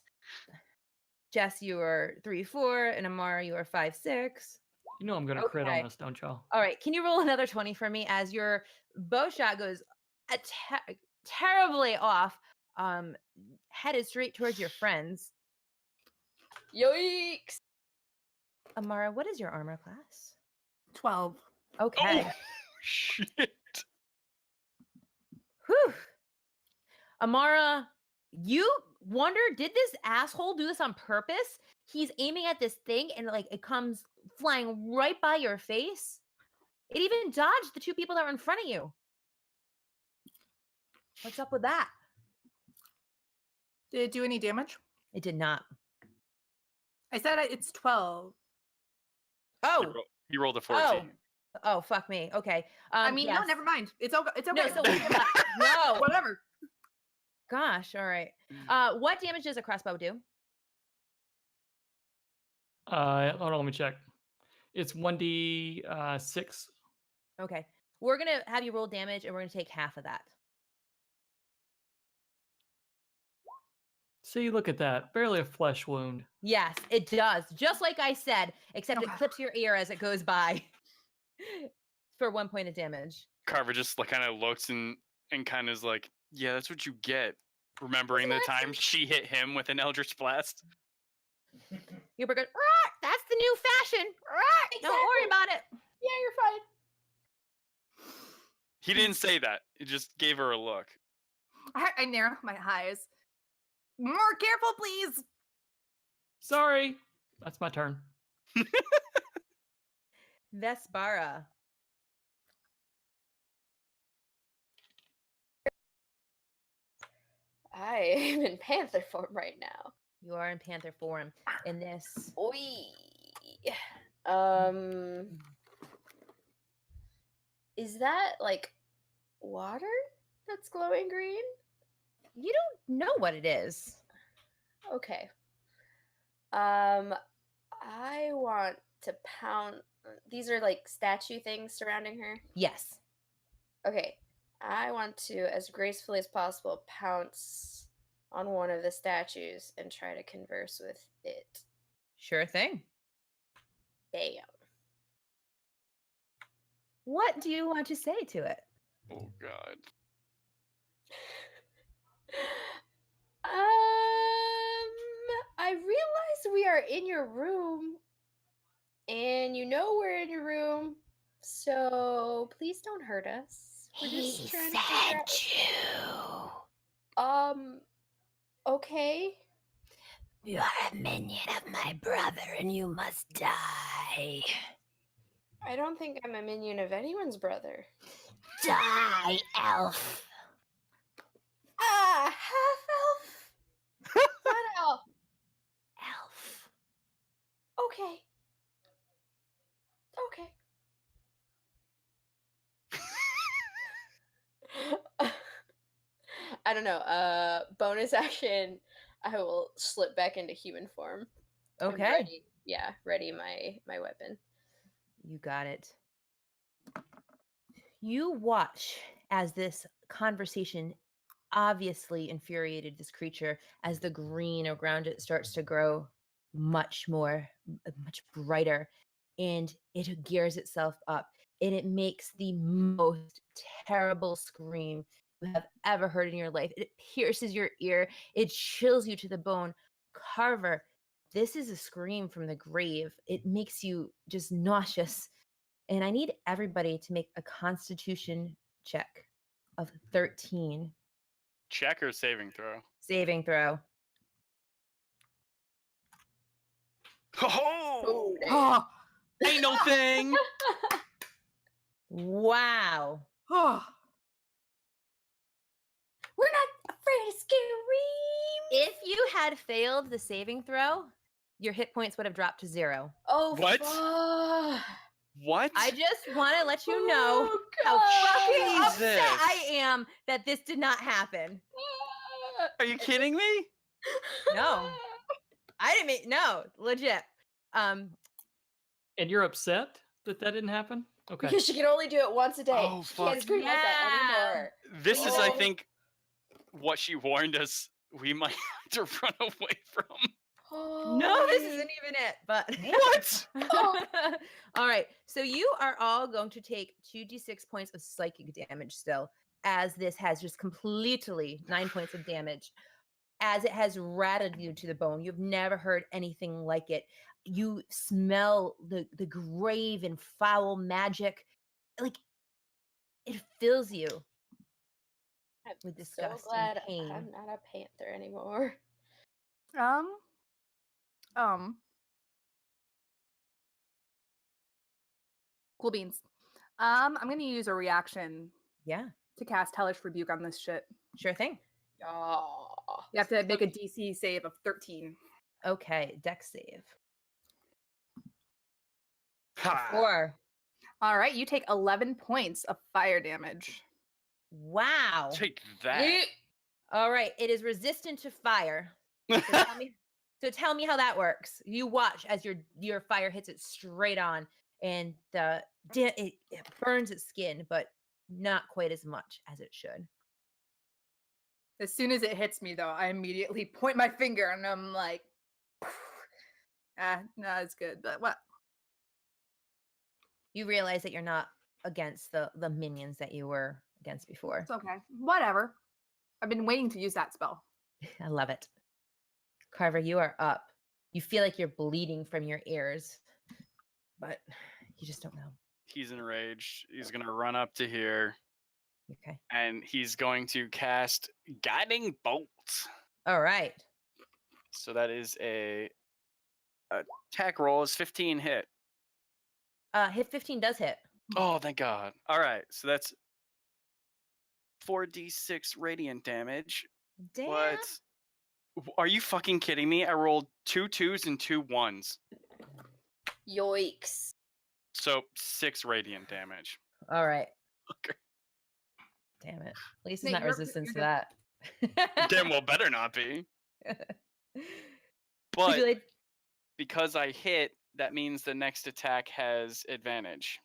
Jess, you are 3, 4, and Amara, you are 5, 6. You know I'm gonna crit on Okay. this, don't y'all? All right, can you roll another 20 for me as your bow shot goes terribly off, headed straight towards your friends. Yikes. Amara, what is your armor class? 12. Okay. Oh, shit. Whew. Amara, you wonder, did this asshole do this on purpose? He's aiming at this thing and like it comes flying right by your face. It even dodged the 2 people that were in front of you. What's up with that? Did it do any damage? It did not. I said it's 12. Oh, He rolled a 14. oh, fuck me. Okay. I mean, no, yes. never mind. It's okay. It's okay. No, so no. Whatever. Gosh, all right. What damage does a crossbow do? Hold on, let me check. It's 1d6. Okay. We're going to have you roll damage, and we're going to take half of that. See, look at that. Barely a flesh wound. Yes, it does. Just like I said, except it Okay. clips your ear as it goes by for 1 point of damage. Carver just like kind of looks and kind of is like, yeah, that's what you get. Remembering the time she hit him with an Eldritch Blast. You're goes, that's the new fashion. Don't worry about it. Yeah, you're fine. He didn't say that. He just gave her a look. I narrow my eyes. More careful, please. Sorry. That's my turn. Vespara. I am in panther form right now. You are in panther form in this. Oi. Is that like water that's glowing green? You don't know what it is. Okay. I want to pound. These are like statue things surrounding her. Yes. Okay. I want to, as gracefully as possible, pounce on one of the statues and try to converse with it. Sure thing. Bam. What do you want to say to it? Oh, God. I realize we are in your room, and you know we're in your room, so please don't hurt us. We're just trying to figure out. Okay. You are a minion of my brother, and you must die. I don't think I'm a minion of anyone's brother. Die, elf. Ah, half elf. Not elf. Elf. Okay. Okay. I don't know. Bonus action. I will slip back into human form. I'm Okay. ready. Yeah, ready my weapon. You got it. You watch as this conversation obviously infuriated this creature as the green around it starts to grow much brighter, and it gears itself up, and it makes the most terrible scream you have ever heard in your life. It pierces your ear, it chills you to the bone. Carver, this is a scream from the grave. It makes you just nauseous. And I need everybody to make a constitution check of 13. Check or saving throw? Saving throw. Oh, damn. Oh, ain't no thing. Wow. oh. We're not afraid to scream. If you had failed the saving throw, your hit points would have dropped to 0. Oh, What? fuck. What? I just want to let you know Oh, how fucking God. upset Jesus. I am that this did not happen. Are you kidding me? No. I didn't mean, no, legit. And you're upset that didn't happen? Okay. Because she can only do it once a day. Oh, She can't fuck. scream like that Yeah. anymore. This is, I Oh. think, what she warned us we might have to run away from. No, this isn't even it, but What? all right. So you are all going to take 2d6 points of psychic damage still, as this has just completely 9 points of damage, as it has rattled you to the bone. You've never heard anything like it. You smell the grave and foul magic. Like, it fills you I'm with so disgust glad and pain. I'm not a panther anymore. Cool beans. I'm gonna use a reaction Yeah, to cast Hellish Rebuke on this shit. sure thing. Oh. You have to make a DC save of 13. Okay, dex save. Ha. 4. All right, you take 11 points of fire damage. Wow. Take that. All right, it is resistant to fire. So tell me how that works. You watch as your fire hits it straight on, and it burns its skin, but not quite as much as it should. As soon as it hits me, though, I immediately point my finger and I'm like, no, it's good. But what? You realize that you're not against the minions that you were against before. It's okay. Whatever. I've been waiting to use that spell. I love it. Carver, you are up. You feel like you're bleeding from your ears, but you just don't know. He's enraged. He's going to run up to here. Okay. And he's going to cast Guiding Bolt. All right. So that is a attack roll is 15 hit. Hit 15 does hit. Oh, thank God. All right. So that's 4d6 radiant damage. Damn. What? Are you fucking kidding me? I rolled 2 2s and 2 1s. Yoicks. So 6 radiant damage. All right. Okay. Damn it. At least it's Nate, not you're resistance to good. that. Damn well better not be. But Stipulate- because I hit, that means the next attack has advantage.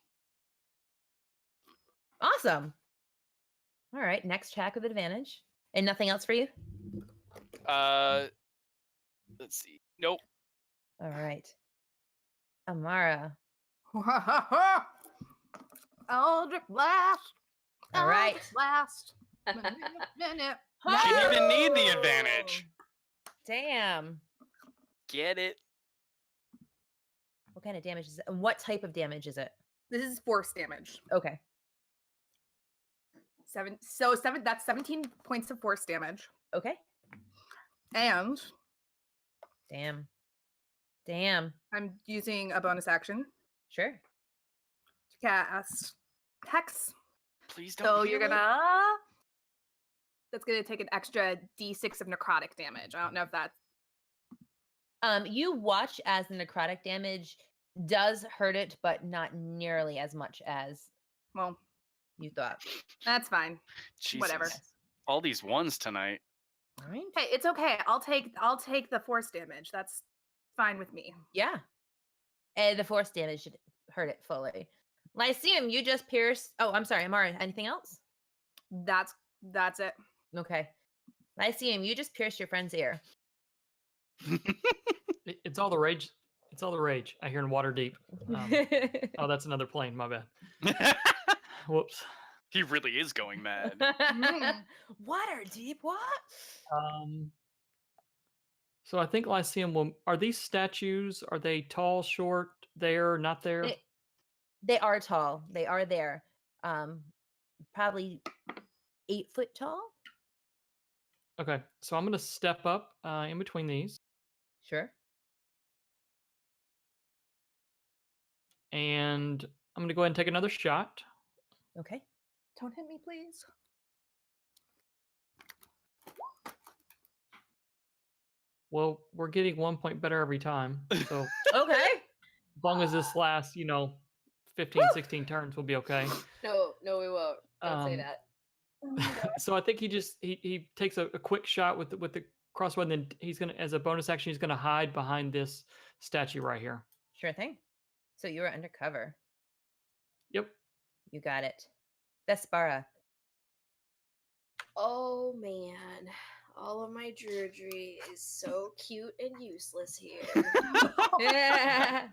Awesome. All right. Next check with advantage. And nothing else for you? Let's see. Nope. All right. Amara. Eldritch Blast. All right. Eldritch Blast. Didn't even need the advantage. Damn. Get it? What kind of damage is it? And what type of damage is it? This is force damage. Okay. 7. So 7. That's 17 points of force damage. Okay. And Damn. Damn. I'm using a bonus action Sure. to cast Hex. Please don't. So heal you're it. gonna. That's gonna take an extra d6 of necrotic damage. I don't know if that's. You watch as the necrotic damage does hurt it, but not nearly as much as Well, you thought. that's fine. Jesus. Whatever. All these ones tonight. All right. Hey, it's okay. I'll take the force damage. That's fine with me. Yeah. And the force damage should hurt it fully. Lyceum, you just pierced. Oh, I'm sorry, Amara. Anything else? That's it. Okay. Lyceum, you just pierced your friend's ear. It's all the rage. It's all the rage. I hear in Waterdeep. Oh, that's another plane. My bad. Whoops. He really is going mad. Water deep, what? So I think Lyceum will. Are these statues? Are they tall, short? There, not there? They are tall. They are there. Probably 8 foot tall. Okay, so I'm gonna step up in between these, Sure. and I'm gonna go ahead and take another shot. Okay. Don't hit me, please. Well, we're getting 1 point better every time. So Okay. as long as this lasts, 15, 16 turns, we'll be okay. No, we won't. Don't say Um, that. So I think he takes a quick shot with the crossbow, and then he's gonna, as a bonus action, he's gonna hide behind this statue right here. Sure thing. So you were undercover. Yep. You got it. Vespara. Oh man, all of my druidry is so cute and useless here. Yeah.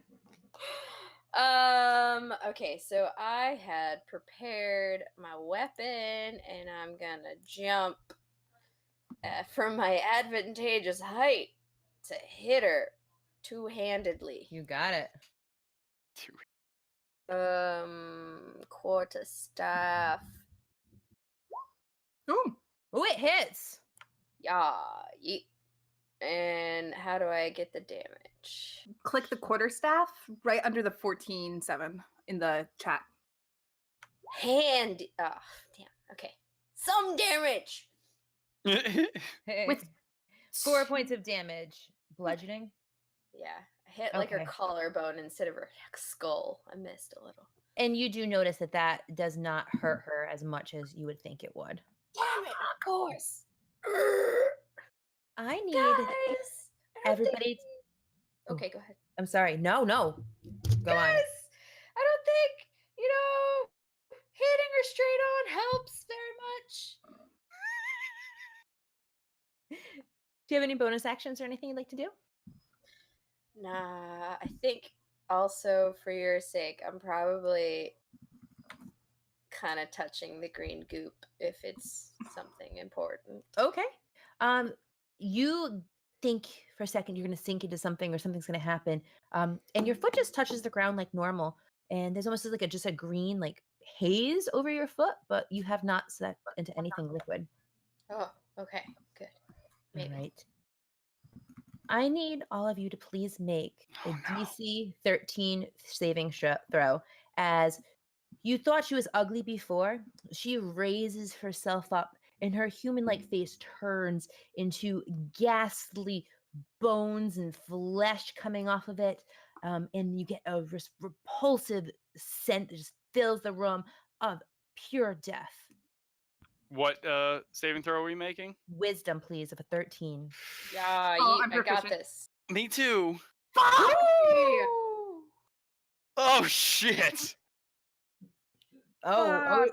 Okay, so I had prepared my weapon and I'm gonna jump from my advantageous height to hit her two-handedly. You got it. Quarterstaff. Ooh. Oh, it hits. Yeah. Yeet. And how do I get the damage? Click the quarterstaff right under the 14-7 in the chat. Hand. Oh, damn. Okay. Some damage. With 4 points of damage. Bludgeoning. Yeah. I hit like her Okay. collarbone instead of her skull. I missed a little. And you do notice that does not hurt her as much as you would think it would. Damn it. Of course. I need Guys. I don't think- everybody. Okay, go ahead. I'm sorry. No. Go on. Guys, I don't think, hitting her straight on helps very much. Do you have any bonus actions or anything you'd like to do? Nah, I think also for your sake, I'm probably kind of touching the green goop if it's something important. Okay. You think for a second you're going to sink into something or something's going to happen, and your foot just touches the ground like normal, and there's almost like just a green like haze over your foot, but you have not stepped into anything liquid. Oh, okay, good. Maybe. All right. I need all of you to please make a DC 13 saving throw. As you thought she was ugly before, she raises herself up and her human-like face turns into ghastly bones and flesh coming off of it. And you get a repulsive scent that just fills the room of pure death. What saving throw are we making? Wisdom, please, of a 13. Yeah, Oh, I'm I got proficient. this. Me too. Woo! Oh shit. Oh,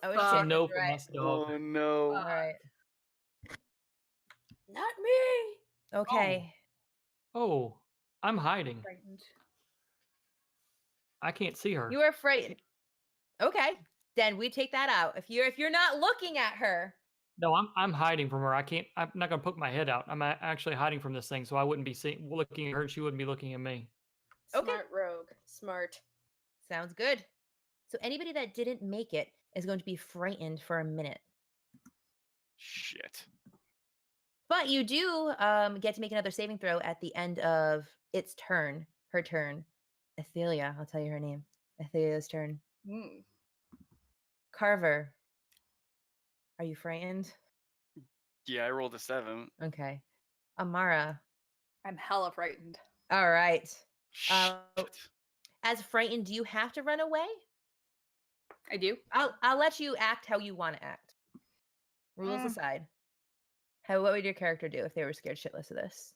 I was Fuck. So saying no that's from right. us, dog. Oh no. All right. Not me. Okay. Oh, I'm hiding. Frightened. I can't see her. You were frightened. Okay. Then we take that out. If you're not looking at her. No, I'm hiding from her. I'm not gonna poke my head out. I'm actually hiding from this thing, so I wouldn't be looking at her, and she wouldn't be looking at me. Smart Okay. rogue. Smart. Sounds good. So anybody that didn't make it is going to be frightened for a minute. Shit. But you do get to make another saving throw at the end of its turn. Her turn. Athelia, I'll tell you her name. Athelia's turn. Hmm. Carver, are you frightened? Yeah, I rolled a 7. Okay. Amara, I'm hella frightened. all right. Shit. As frightened, do you have to run away? I do. I'll let you act how you want to act. Rules aside. What would your character do if they were scared shitless of this?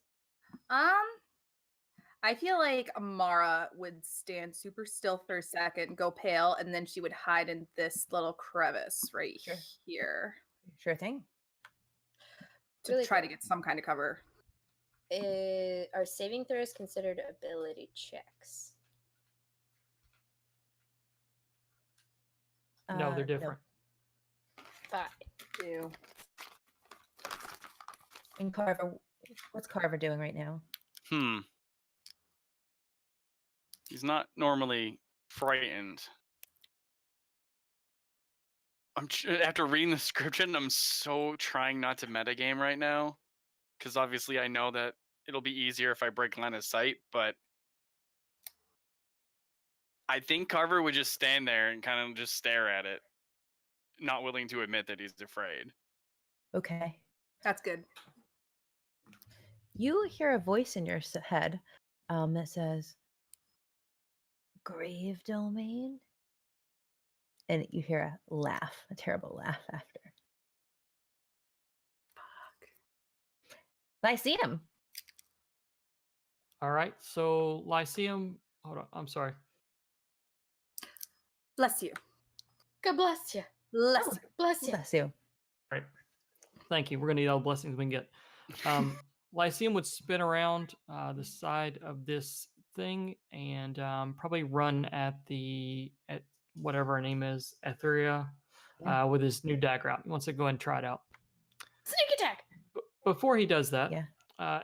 I feel like Amara would stand super still for a second, go pale, and then she would hide in this little crevice right Sure. here Sure thing. to Really try quick. to get some kind of cover. Are saving throws considered ability checks? No, they're different. Fine. Ew. And Carver, what's Carver doing right now? He's not normally frightened. After reading the description, I'm so trying not to metagame right now. Because obviously I know that it'll be easier if I break line of sight, but I think Carver would just stand there and kind of just stare at it, not willing to admit that he's afraid. Okay. That's good. You hear a voice in your head that says, Grave Domain? And you hear a laugh, a terrible laugh after. Lyceum. All right. So Lyceum. Hold on. I'm sorry. Bless you. God bless you. Bless Oh, you. bless you. Bless you. All right. Thank you. We're gonna need all the blessings we can get. Lyceum would spin around the side of this thing and probably run at whatever her name is, Etheria, with his new dagger out. He wants to go ahead and try it out. Sneak attack. Before he does that, Yeah.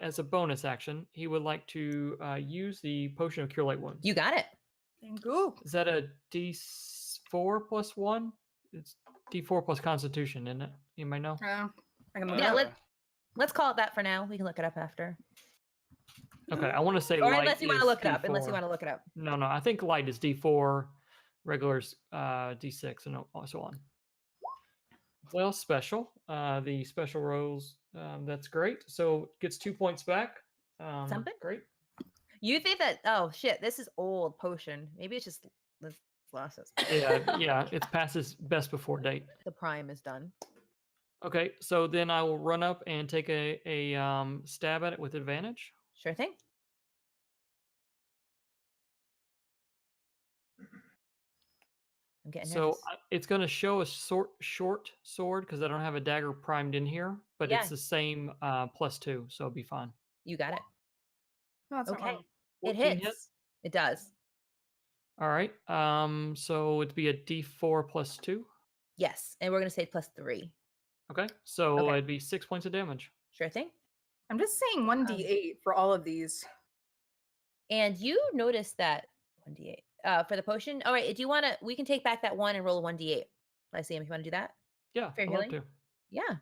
as a bonus action, he would like to use the potion of Cure Light Wounds. You got it. Thank you. Is that a D4 plus 1? It's D4 plus Constitution, isn't it? You might know. I can look Yeah, it up. let's call it that for now. We can look it up after. Okay, I want to say Or light unless you want to is look it up. Unless you D4. want to look it up. No, I think light is D4, regular's D6, and so on. Well, special. The special rolls, that's great. So gets 2 points back. Something? Great. You think that, oh shit, this is old potion. Maybe it's just the losses. Yeah, it's past its best before date. The prime is done. Okay, so then I will run up and take a stab at it with advantage. Sure thing. I'm getting So nervous. it's going to show a short sword because I don't have a dagger primed in here, but Yeah. it's the same +2, so it'll be fine. You got it. No, that's not Okay. wrong. It 14 hits. hit? It does. All right. So it'd be a D4 plus 2. Yes. And we're going to say +3. Okay. So Okay. it'd be 6 points of damage. Sure thing. I'm just saying 1d8 for all of these. And you notice that 1d8 for the potion. All right. Do you want to? We can take back that 1 and roll a 1d8. Lyceum, if you want to do that. Yeah, Fair I'd love healing? to. Yeah.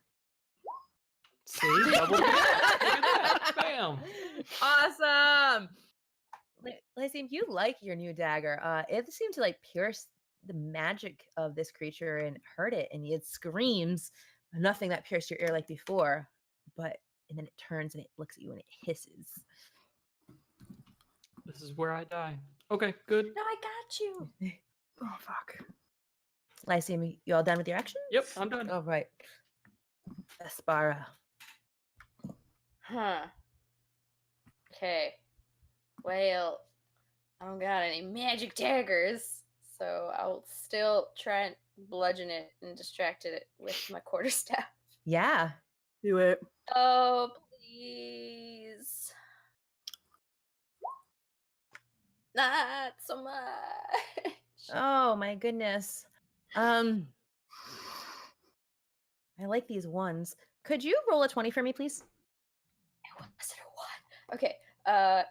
See? Double hit. Look at that. Bam. Awesome. Lyceum, you like your new dagger. It seemed to like pierce the magic of this creature and hurt it, and it screams. Nothing that pierced your ear like before, and then it turns and it looks at you and it hisses. This is where I die. Okay, good. No, I got you. Oh, fuck. Lyceum, you all done with your actions? Yep, I'm done. All right. Aspara. Huh. Okay. Well, I don't got any magic daggers, so I'll still try and bludgeon it and distract it with my quarterstaff. Yeah. Do it. Oh, please. Not so much. Oh my goodness. I like these ones. Could you roll a 20 for me, please? Was it a one? Okay.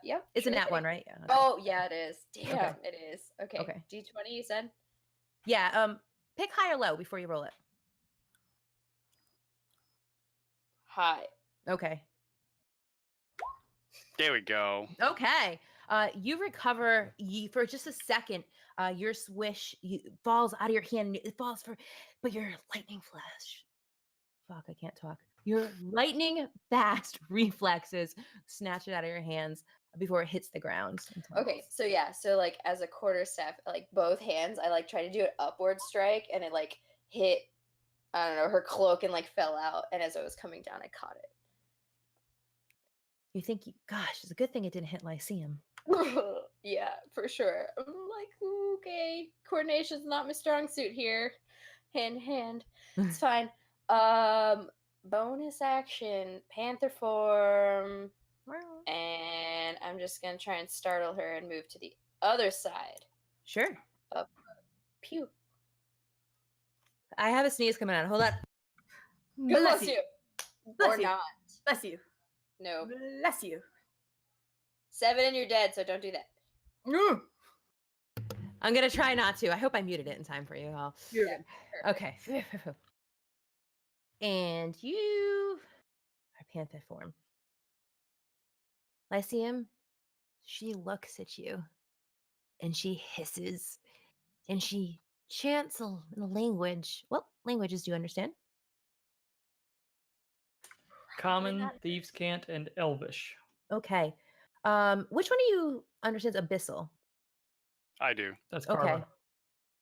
Yep. It's sure a nat thing. one, right? Yeah. okay. Oh, yeah, it is. Damn, Okay. it is. Okay. Okay. D20, you said? Yeah. Pick high or low before you roll it. Hi. Okay. There we go. Okay. You recover for just a second. Your swish falls out of your hand. It falls but your lightning flash. Fuck, I can't talk. Your lightning fast reflexes snatch it out of your hands before it hits the ground. Okay, so yeah, so like as a quarterstaff, like both hands, I like try to do an upward strike, and it like hit, I don't know, her cloak and like fell out. And as I was coming down, I caught You think, gosh, it's a good thing it didn't hit Lyceum. it. Yeah, for sure. I'm like, okay, coordination's not my strong suit here. Hand in hand, it's fine. Bonus action, panther form, and I'm just gonna try and startle her and move to the other side. Sure. Up, pew. I have a sneeze coming out. Hold on. Bless you. Bless Or you. not. Bless you. No. Bless you. 7 and you're dead, so don't do that. Mm. I'm gonna try not to. I hope I muted it in time for you all. You're Yeah. good. Okay. And you are panther form. Lyceum, she looks at you and she hisses and she chants in a language. What languages do you understand? Common, Thieves' Cant, and Elvish. Okay. Which one of you understands abyssal? I do. That's Carver. Okay.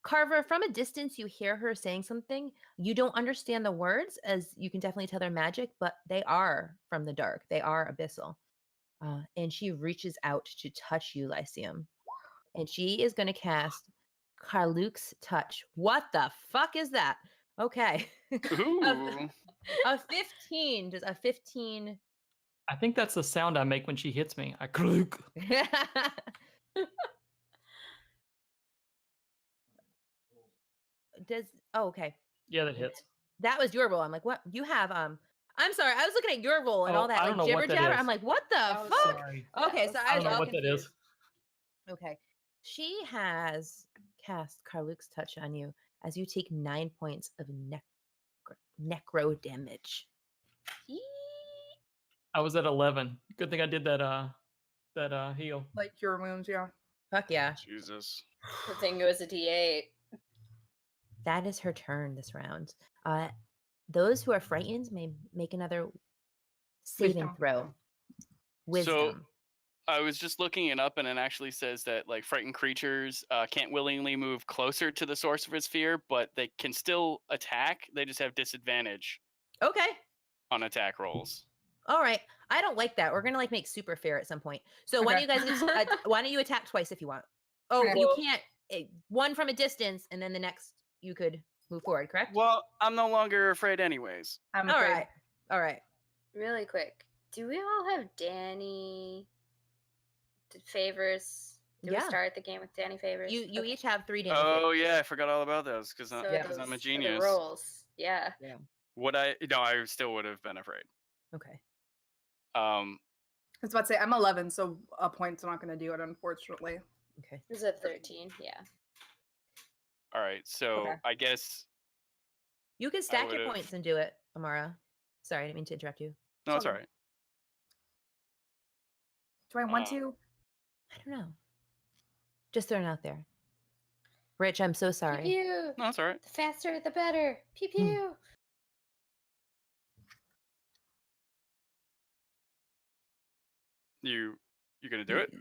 Carver, from a distance, you hear her saying something. You don't understand the words, as you can definitely tell they're magic, but they are from the dark. They are abyssal. And she reaches out to touch you, Lyceum. And she is going to cast Karluk's Touch. What the fuck is that? Okay. Ooh. A 15. Does a 15... I think that's the sound I make when she hits me. I kluk. Okay. Yeah, that hits. That was your roll. I'm like, what? You have I'm sorry. I was looking at your roll and Oh, all that I like don't know jibber what that jabber. is. I'm like, what the Oh, fuck? Sorry. Okay, so I don't know was what that is. Okay. She has cast Karluk's Touch on you as you take 9 points of necro damage. I was at 11. Good thing I did that heal. Like your wounds, yeah. Fuck yeah. Jesus. The thing was a D8. That is her turn this round. Those who are frightened may make another saving Wisdom. throw. Wisdom. I was just looking it up, and it actually says that like frightened creatures can't willingly move closer to the source of its fear, but they can still attack. They just have disadvantage Okay. on attack rolls. All right. I don't like that. We're gonna like make super fair at some point. So why don't you guys? Why don't you attack twice if you want? Oh, Okay. you can't. One from a distance, and then the next you could move forward. Correct? Well, I'm no longer afraid, anyways. I'm All afraid. right. All right. Really quick. Do we all have Danny favors? Do we Yeah. start the game with Danny favors? You Okay. each have 3 damage. Oh yeah, I forgot all about those because So I'm those a are the genius. rolls. Yeah. I still would have been afraid. Okay. I was about to say I'm 11, so a point's not going to do it, unfortunately. Okay. It was at 13. Yeah. All right, so Okay. I guess You can stack your would've- points and do it, Amara. Sorry, I didn't mean to interrupt you. no, it's all Okay. right. Do I want to? I don't know. Just throwing it out there. Rich, I'm so Pew sorry. pew. No, it's all right. The faster, the better. Pew Hmm. pew. You gonna do it?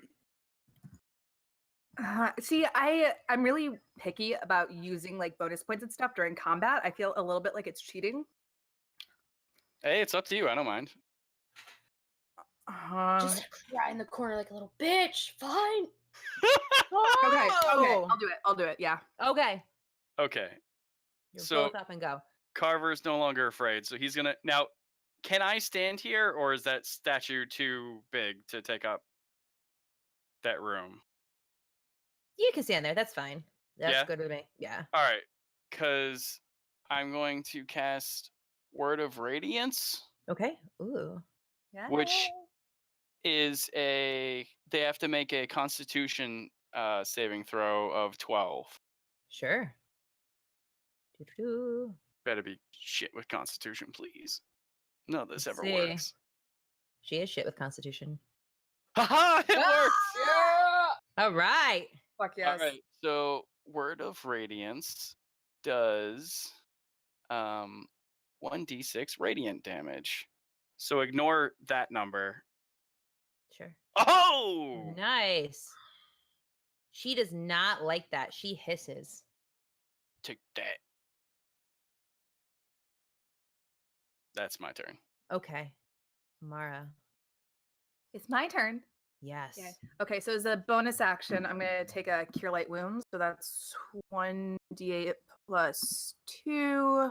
See, I'm really picky about using like bonus points and stuff during combat. I feel a little bit like it's cheating. Hey, it's up to you. I don't mind. Just cry in the corner like a little bitch. Fine. Okay, Oh! I'll do it. Yeah. Okay. Okay. You're So- both up and go. Carver's no longer afraid, so he's gonna now. Can I stand here, or is that statue too big to take up that room? You can stand there. That's fine. That's Yeah? good with me. Yeah. All right, because I'm going to cast Word of Radiance, Okay. Ooh. Yeah. which is they have to make a Constitution saving throw of 12. Sure. Doo-doo-doo. Better be shit with Constitution, please. No, this Let's ever see. works. She is shit with Constitution. Haha, it worked. Yeah. All right. Fuck yes. All right. So Word of Radiance does 1d6 radiant damage. So ignore that number. Sure. Oh! Nice. She does not like that. She hisses. Take that. That's my turn. Okay. Amara. It's my turn. Yes. Yeah. Okay, so as a bonus action, I'm gonna take a Cure Light Wounds. So that's 1d8 plus 2.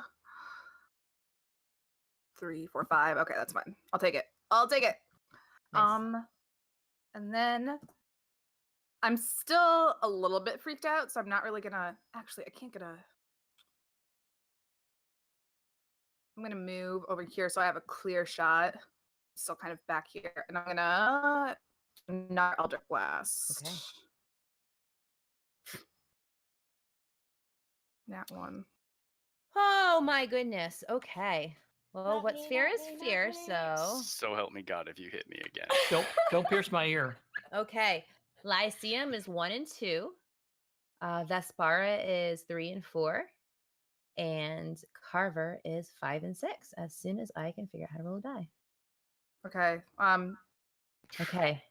3, 4, 5. Okay, that's fine. I'll take it. Nice. And then I'm still a little bit freaked out, so I'm not really gonna actually I can't get a I'm gonna move over here so I have a clear shot. Still kind of back here. And I'm gonna not Eldritch Blast. Okay. That one. Oh my goodness. Okay. Well, Not what's me, fear not is me, not fear, me. so So help me God if you hit me again. Don't pierce my ear. okay. Lyceum is 1 and 2. Vespara is 3 and 4. And Carver is 5 and 6. As soon as I can figure out how to roll a die. Okay. Okay.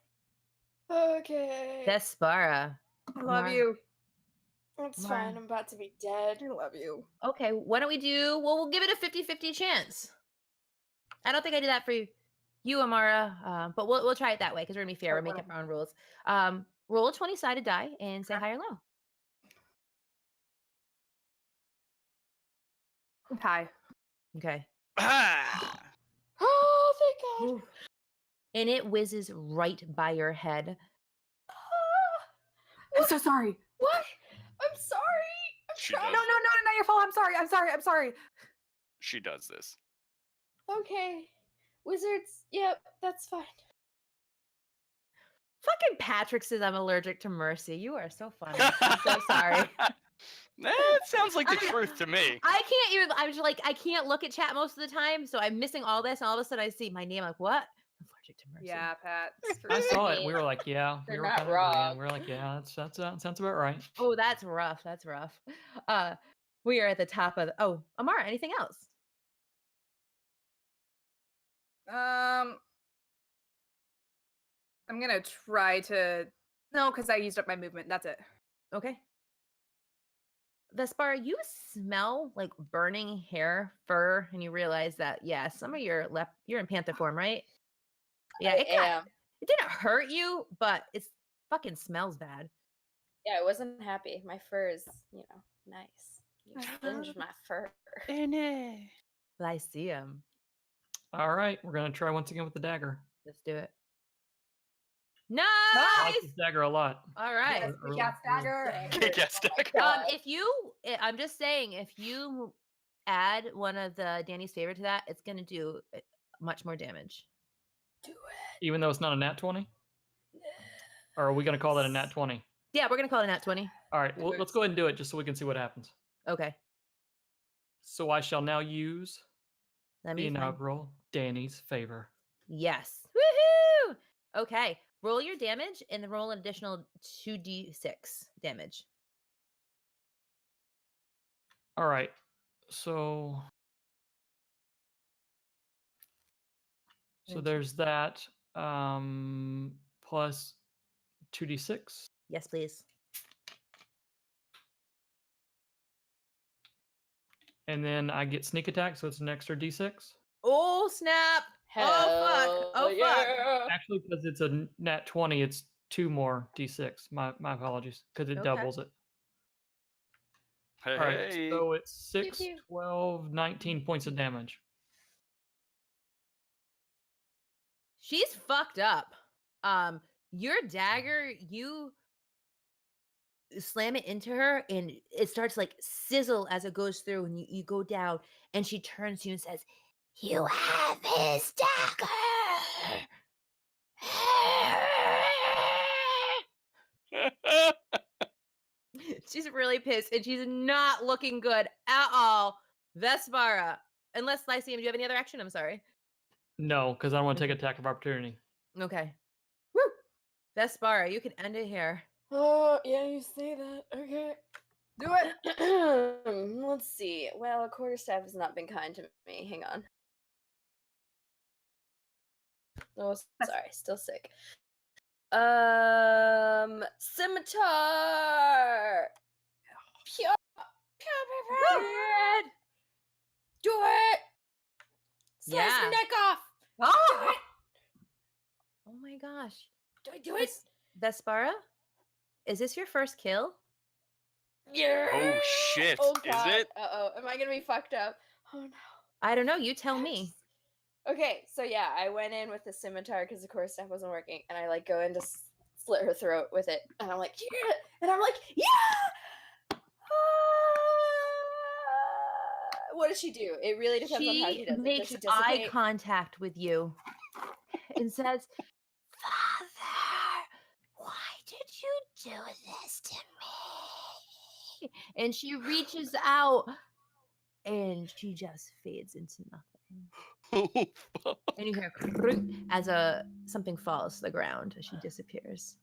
Okay. Vespara. I love Mar- you. It's Mara. fine. I'm about to be dead. I love you. Okay, why don't we do, well, we'll give it a 50-50 chance. I don't think I did that for you, Amara, but we'll try it that way because we're going to be fair. Sure, We're making whatever. our own rules. Roll a 20-sided die and say Okay. high or low. Hi. Okay. Ah! Oh, thank God. Ooh. And it whizzes right by your head. I'm so sorry. What? I'm sorry. I'm She trying. does. No, not your fault. I'm sorry. She does this. Okay. Wizards. Yep, that's fine. Fucking Patrick says I'm allergic to mercy. You are so funny. I'm so sorry. That sounds like the truth to me. I can't even, I'm just like, I can't look at chat most of the time, so I'm missing all this, and all of a sudden I see my name, like, what? I'm allergic to mercy. Yeah, Pat. I saw it. mean, We were like, yeah. We they're were not kind of agreeing. wrong. We were like, yeah, that sounds about right. Oh, that's rough. That's rough. We are at the top of oh, Amara, anything else? I'm gonna try to no, because I used up my movement. That's it. Okay. Vespar, you smell like burning hair, fur, and you realize that, yeah, some of your you're in panther form, right? Yeah, I am. it didn't hurt you, but it's fucking smells bad. Yeah, I wasn't happy. My fur is, nice. You singed my fur. Lyceum. All right, we're gonna try once again with the dagger. Let's do it. Nice! I like this dagger a lot. All right. Yes, we got stagger. Kick-ass dagger. I'm just saying, if you add one of the Danny's favorite to that, it's gonna do much more damage. Do it. Even though it's not a nat 20? Or are we gonna call that a nat 20? Yeah, we're gonna call it a nat 20. All right, well, let's go ahead and do it just so we can see what happens. Okay. So I shall now use Let the me find. inaugural Danny's favor. Yes. Woohoo! Okay. Roll your damage and then roll an additional 2d6 damage. All right, so there's that plus 2d6. Yes, please. And then I get sneak attack, so it's an extra d6. Oh, snap. Oh, fuck. Oh, fuck. Yeah. Actually, because it's a nat 20, it's 2 more d6. My apologies, because it Okay. doubles it. Hey, All right, hey. so it's 6, pew. 12, 19 points of damage. She's fucked up. Your dagger, you slam it into her and it starts like sizzle as it goes through, and you go down, and she turns to you and says, You have his dagger. she's really pissed, and she's not looking good at all. Vespara. Unless, Lyceum, do you have any other action? I'm sorry. No, because I don't want to take attack of opportunity. Okay. Woo! Vespara, you can end it here. Oh, yeah, you say that. Okay. Do it. Let's see. Well, a quarterstaff has not been kind to me. Hang on. Oh, sorry. Still sick. Scimitar. Pew, pew, pew, pew. Do it. Slice Yeah. your neck off. Oh! Oh my gosh. Do I do it? Vespara, is this your first kill? Yeah. Oh shit! Oh Is god. it? Uh-oh. Am I gonna be fucked up? Oh no. I don't know. You tell me. Okay, so yeah, I went in with the scimitar because the quarterstaff wasn't working, and I like go in to slit her throat with it, and I'm like, yeah, and I'm like, yeah. What does she do? It really depends on how she She does it. Does makes she eye dissipate? contact with you and says, Father, why did you do this to me? And she reaches out and she just fades into nothing. Oh fuck! And you hear as something falls to the ground as she disappears.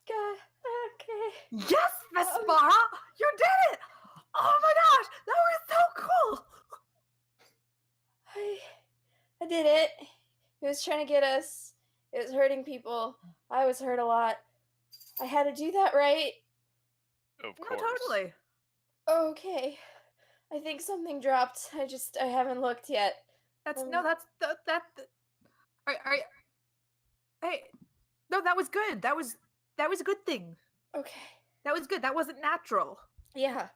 God, okay. Yes, Vespara! You did it! Oh my gosh, that was so cool! I did it. It was trying to get us. It was hurting people. I was hurt a lot. I had to do that, right? Of No, course. totally. Okay. I think something dropped. I haven't looked yet. That's Um, no, that's that. Hey, no, that was good. That was a good thing. Okay. That was good. That wasn't natural. Yeah.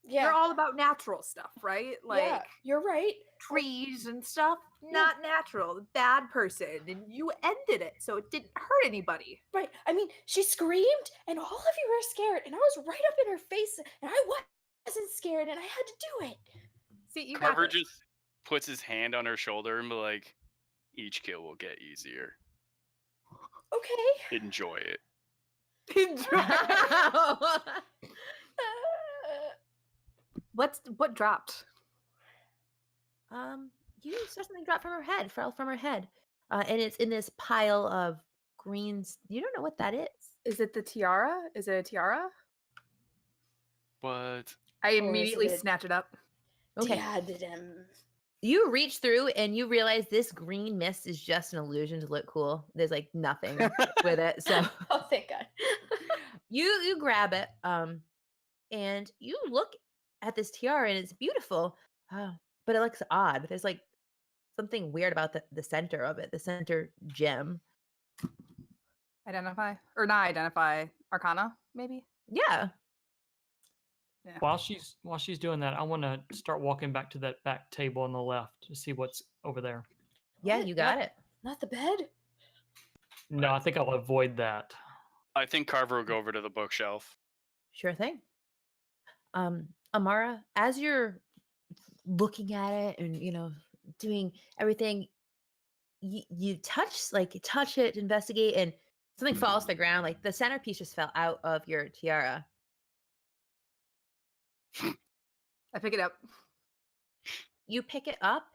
Yeah. You're all about natural stuff, right? Like yeah, you're right. trees and stuff. Not natural. Bad person, and you ended it, so it didn't hurt anybody. Right. I mean, she screamed, and all of you were scared, and I was right up in her face, and I wasn't scared, and I had to do it. See, you got Carver this. just puts his hand on her shoulder and be like, "Each kill will get easier. Okay. Enjoy it." What dropped? You saw something drop from her head, fell from her head, and it's in this pile of greens. You don't know what that is. Is it the tiara? Is it a tiara? What? I is immediately it- snatch it up. Okay. Diadem. You reach through and you realize this green mist is just an illusion to look cool. There's like nothing with it. So Oh, thank God. you grab it, and you look at this tiara and it's beautiful, but it looks odd. There's like something weird about the center of it, the center gem. Identify or not identify? Arcana, maybe. Yeah. Yeah. While she's doing that, I want to start walking back to that back table on the left to see what's over there. Yeah, What? you got it. Not the bed? No, I think I'll avoid that. I think Carver will go over to the bookshelf. Sure thing. Amara, as you're looking at it and doing everything, you touch it, investigate, and something falls to the ground. Like the centerpiece just fell out of your tiara. I pick it up. You pick it up,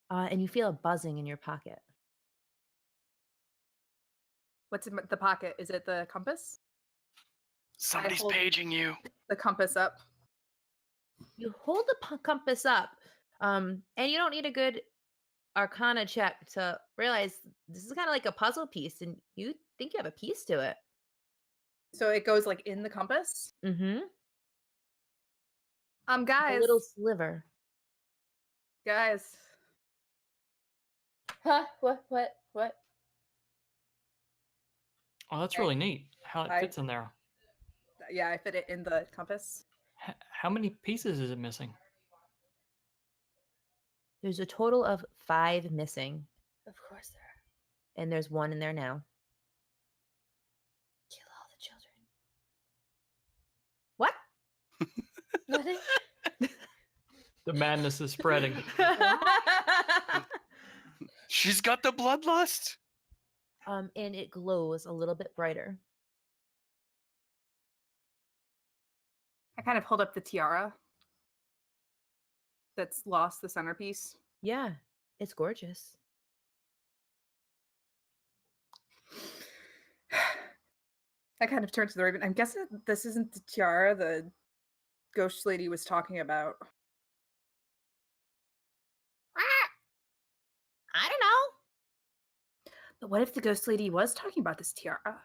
and you feel a buzzing in your pocket. What's in the pocket? Is it the compass? Somebody's hold- paging you. The compass up. You hold the compass up, and you don't need a good Arcana check to realize this is kind of like a puzzle piece, and you think you have a piece to it. So it goes like in the compass. Mm-hmm. Guys, A little sliver. guys. Huh? What? Oh, that's really neat how it I- fits in there. Yeah, I fit it in the compass. How many pieces is it missing? There's a total of 5 missing, Of course there are. and there's 1 in there now. Kill all the children. What? Nothing? The madness is spreading. She's got the bloodlust. And it glows a little bit brighter. I kind of hold up the tiara that's lost the centerpiece. Yeah, it's gorgeous. I kind of turned to the raven. I'm guessing this isn't the tiara the ghost lady was talking about. I don't know. But what if the ghost lady was talking about this tiara?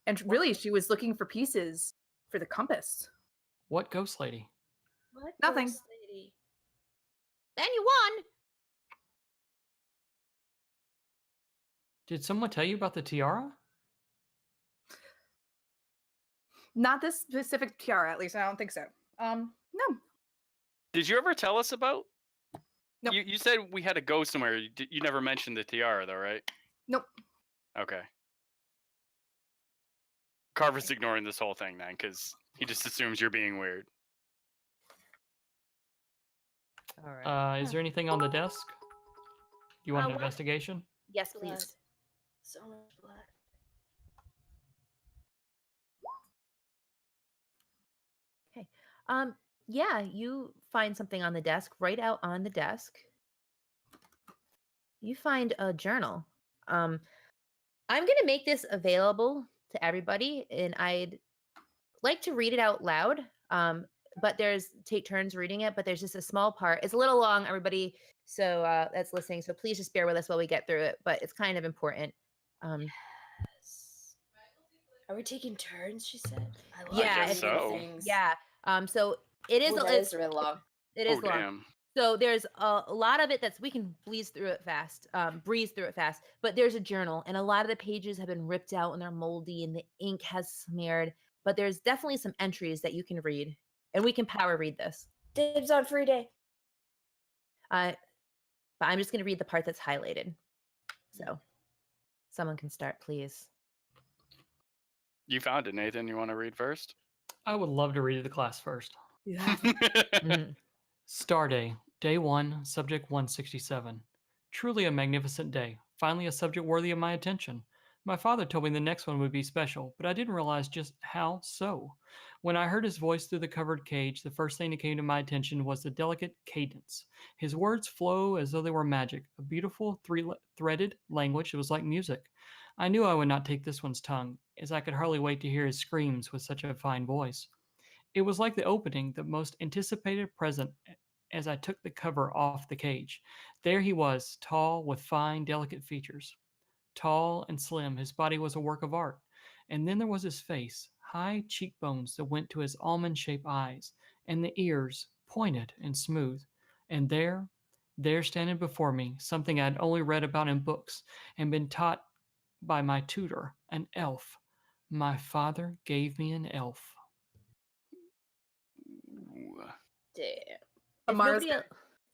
And really, she was looking for pieces for the compass. What ghost lady? What Nothing. ghost lady? Then you won. Did someone tell you about the tiara? Not this specific tiara, at least I don't think so. No. Did you ever tell us about? Nope. You said we had to go somewhere. You never mentioned the tiara, though, right? Nope. Okay. Carver's ignoring this whole thing then, because he just assumes you're being weird. All right. Is there anything on the desk? You want an what? investigation? Yes, Blood. please. So much blood. Okay. Yeah, you find something on the desk, right out on the desk. You find a journal. I'm gonna make this available to everybody, and I'd like to read it out loud. But take turns reading it, but there's just a small part. It's a little long, everybody. So that's listening. So please just bear with us while we get through it. But it's kind of important. Yes. Are we taking turns? She said. I love Yeah, guess reading so. things. Yeah. So it is. Ooh, that is really long. It is Oh, long. damn. So there's a lot of it we can breeze through it fast. But there's a journal, and a lot of the pages have been ripped out and they're moldy, and the ink has smeared. But there's definitely some entries that you can read, and we can power read this. Dibs on free day. But I'm just going to read the part that's highlighted. So someone can start, please. You found it, Nathan. You want to read first? I would love to read to the class first. Yeah. Mhm. Star Day, Day 1, Subject 167. Truly a magnificent day. Finally, a subject worthy of my attention. My father told me the next one would be special, but I didn't realize just how so. When I heard his voice through the covered cage, the first thing that came to my attention was the delicate cadence. His words flow as though they were magic, a beautiful threaded language that was like music. I knew I would not take this one's tongue, as I could hardly wait to hear his screams with such a fine voice. It was like the opening, the most anticipated present as I took the cover off the cage. There he was, tall, with fine, delicate features. Tall and slim, his body was a work of art. And then there was his face, high cheekbones that went to his almond-shaped eyes, and the ears, pointed and smooth. And there standing before me, something I had only read about in books and been taught by my tutor, an elf. My father gave me an elf. Ooh. Damn. If Amara's nobody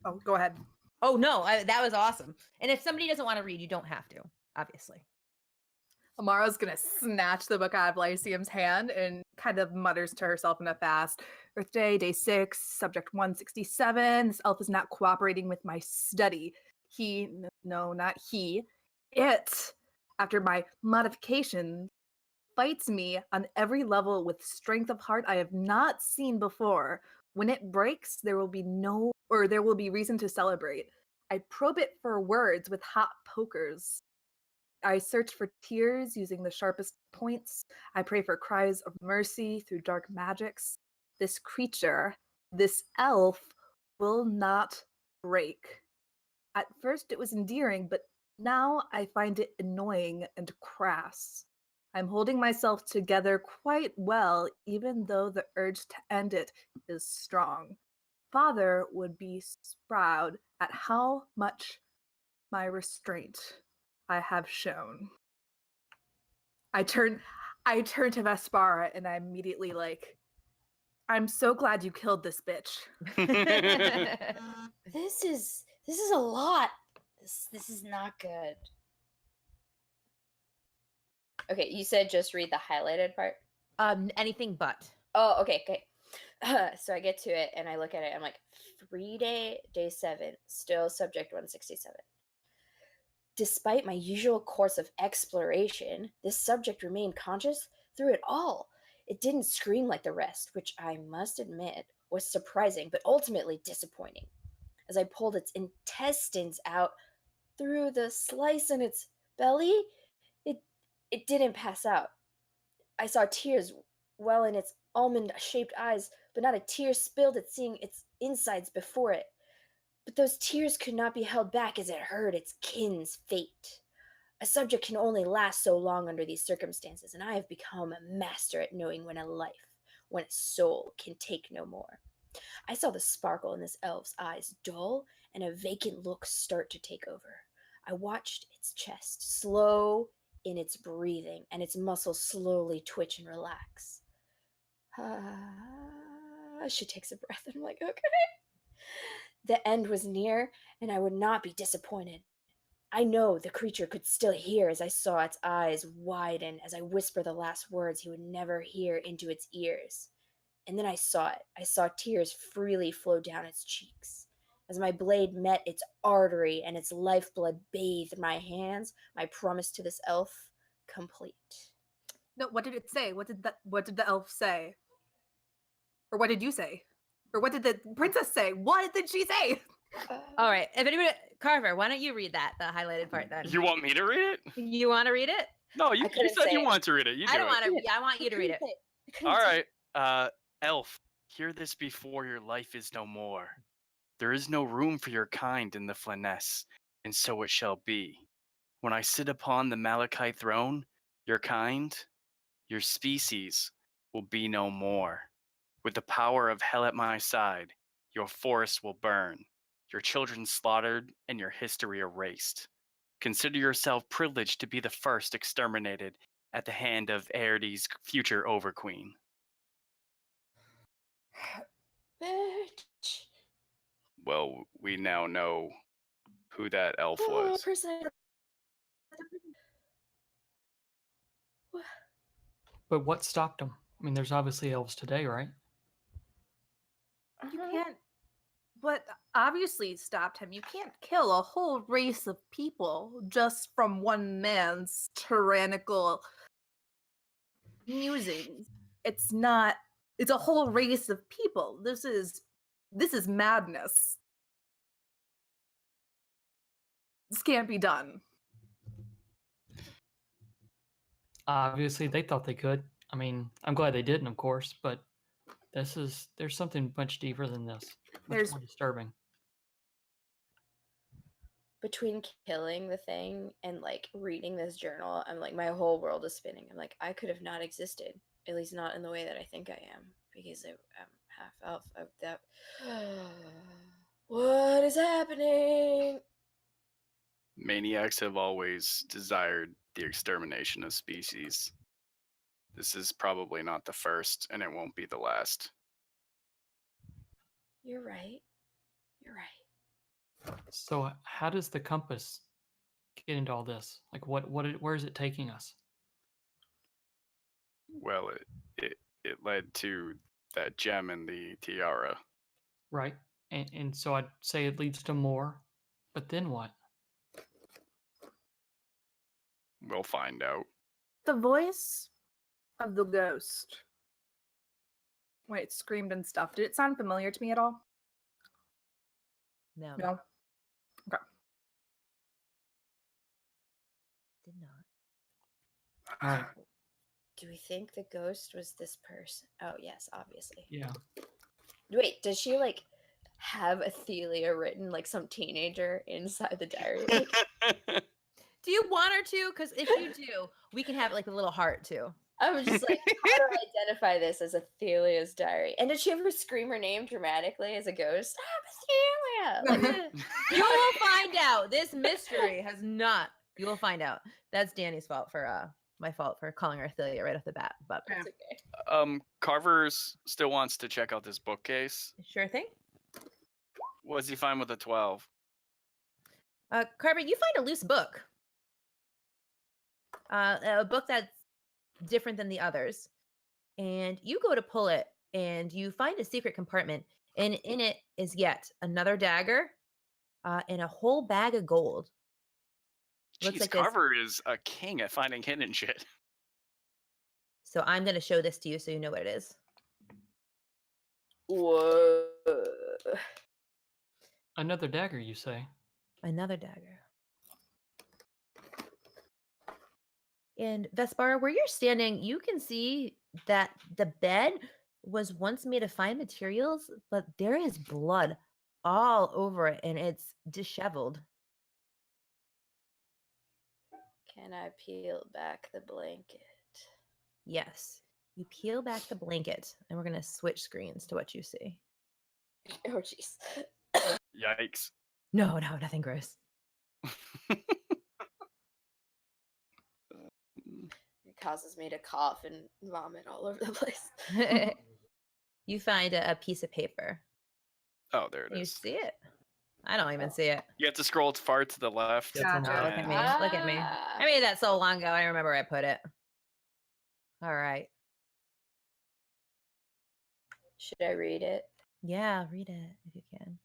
Oh, go ahead. Oh no, that was awesome. And if somebody doesn't want to read, you don't have to, obviously. Amara's gonna snatch the book out of Lyceum's hand and kind of mutters to herself in a fast. Earth Day, Day 6, Subject 167. This elf is not cooperating with my study. No, not he. It, after my modifications, fights me on every level with strength of heart I have not seen before. When it breaks, there will be reason to celebrate. I probe it for words with hot pokers. I search for tears using the sharpest points. I pray for cries of mercy through dark magics. This creature, this elf, will not break. At first it was endearing, but now I find it annoying and crass. I'm holding myself together quite well, even though the urge to end it is strong. Father would be proud at how much my restraint I have shown. I turn to Vespara and I'm immediately like, I'm so glad you killed this bitch. This is a lot. This is not good. Okay, you said just read the highlighted part. Anything but. Oh, okay. So I get to it and I look at it. I'm like, 3 day, Day 7, still Subject 167. Despite my usual course of exploration, this subject remained conscious through it all. It didn't scream like the rest, which I must admit was surprising, but ultimately disappointing. as I pulled its intestines out through the slice in its belly. It it didn't pass out. I saw tears well in its almond-shaped eyes, but not a tear spilled at seeing its insides before it. But those tears could not be held back as it heard its kin's fate. A subject can only last so long under these circumstances, and I have become a master at knowing when a life, when a soul can take no more. I saw the sparkle in this elf's eyes dull and a vacant look start to take over. I watched its chest slow in its breathing and its muscles slowly twitch and relax. She takes a breath and I'm like, okay. The end was near, and I would not be disappointed. I know the creature could still hear as I saw its eyes widen as I whisper the last words he would never hear into its ears. And then I saw it. I saw tears freely flow down its cheeks. As my blade met its artery and its lifeblood bathed my hands, my promise to this elf complete. No, what did it say? What did the elf say? Or what did you say? Or what did the princess say? What did she say? All right. If anybody, Carver, why don't you read that, the highlighted part then? You want me to read it? You want to read it? No, you couldn't said say you it. want to read it. You do I don't it. want to. Yeah, I want you to read it. All right. Elf, hear this before your life is no more. There is no room for your kind in the Flanness, and so it shall be. When I sit upon the Malachite throne, your kind, your species, will be no more. With the power of hell at my side, your forest will burn, your children slaughtered, and your history erased. Consider yourself privileged to be the first exterminated at the hand of Aerdes' future overqueen. Bitch. Well, we now know who that elf Oh, was. But what stopped him? I mean, there's obviously elves today, right? You can't. What obviously stopped him, you can't kill a whole race of people just from one man's tyrannical musings. It's not. It's a whole race of people. This is madness. This can't be done. Obviously, they thought they could. I mean, I'm glad they didn't, of course, but there's something much deeper than this. Much There's- more disturbing. Between killing the thing and like reading this journal, I'm like, my whole world is spinning. I'm like, I could have not existed, at least not in the way that I think I am, because I'm half elf of that. What is happening? Maniacs have always desired the extermination of species. This is probably not the first, and it won't be the last. You're right. You're right. So, how does the compass get into all this? Like, where is it taking us? Well, it led to that gem in the tiara. Right? And so I'd say it leads to more. But then what? We'll find out. The voice of the ghost. When it screamed and stuff. Did it sound familiar to me at all? No, No. Okay. did not. All right. Do we think the ghost was this person? Oh, yes, obviously. Yeah. Wait, does she like have Athelia written like some teenager inside the diary? Like, Do you want her to? Because if you do, we can have like a little heart too. I was just like, how do I identify this as Athelia's diary? And did she ever scream her name dramatically as a ghost? I'm Athelia! Like, You will find out. This mystery has not. You will find out. That's Danny's fault for my fault for calling her Athelia right off the bat. But it's okay. Carver's still wants to check out this bookcase. sure thing. What does he find with a 12? Carver, you find a loose book. A book that's different than the others. And you go to pull it and you find a secret compartment. And in it is yet another dagger and a whole bag of gold. Looks Jeez, like this. Carver is a king at finding hidden shit. So I'm going to show this to you so you know what it is. Whoa. Another dagger, you say? Another dagger. And Vespar, where you're standing, you can see that the bed was once made of fine materials, but there is blood all over it and it's disheveled. Can I peel back the blanket? Yes. You peel back the blanket and we're going to switch screens to what you see. Oh, jeez. Yikes. No, nothing gross. It causes me to cough and vomit all over the place. You find a piece of paper. Oh, there it You is. see it? I don't even see it. You have to scroll far to the left. Yeah, it's on the Oh, left. look at me. Look at me. I made that so long ago. I remember where I put it. All right. Should I read it? Yeah, read it if you can.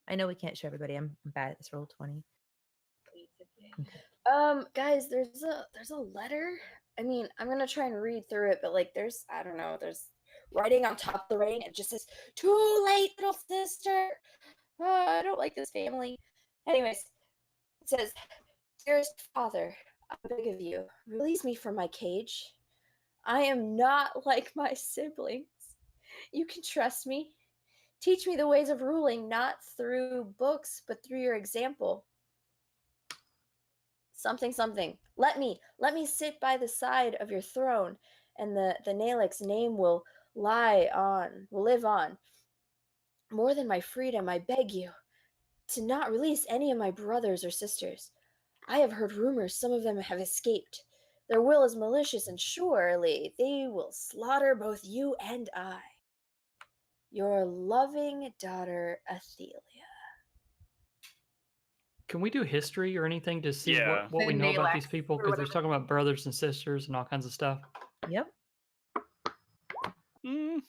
I know we can't show everybody. I'm bad at this roll 20. Guys, there's a letter. I mean, I'm gonna try and read through it, but like there's writing on top of the writing. It just says, "Too late, little sister." I don't like this family. Anyways, it says, "Dearest father, I beg of you, release me from my cage. I am not like my siblings. You can trust me. Teach me the ways of ruling, not through books, but through your example. Something. Let me sit by the side of your throne, and the Nalek's name will live on. More than my freedom, I beg you to not release any of my brothers or sisters. I have heard rumors some of them have escaped. Their will is malicious, and surely they will slaughter both you and I. Your loving daughter, Athelia." Can we do history or anything to see Yeah. what we The know about these Nalex people? or Because they're whatever. talking about brothers and sisters and all kinds of stuff. Yep. Mm,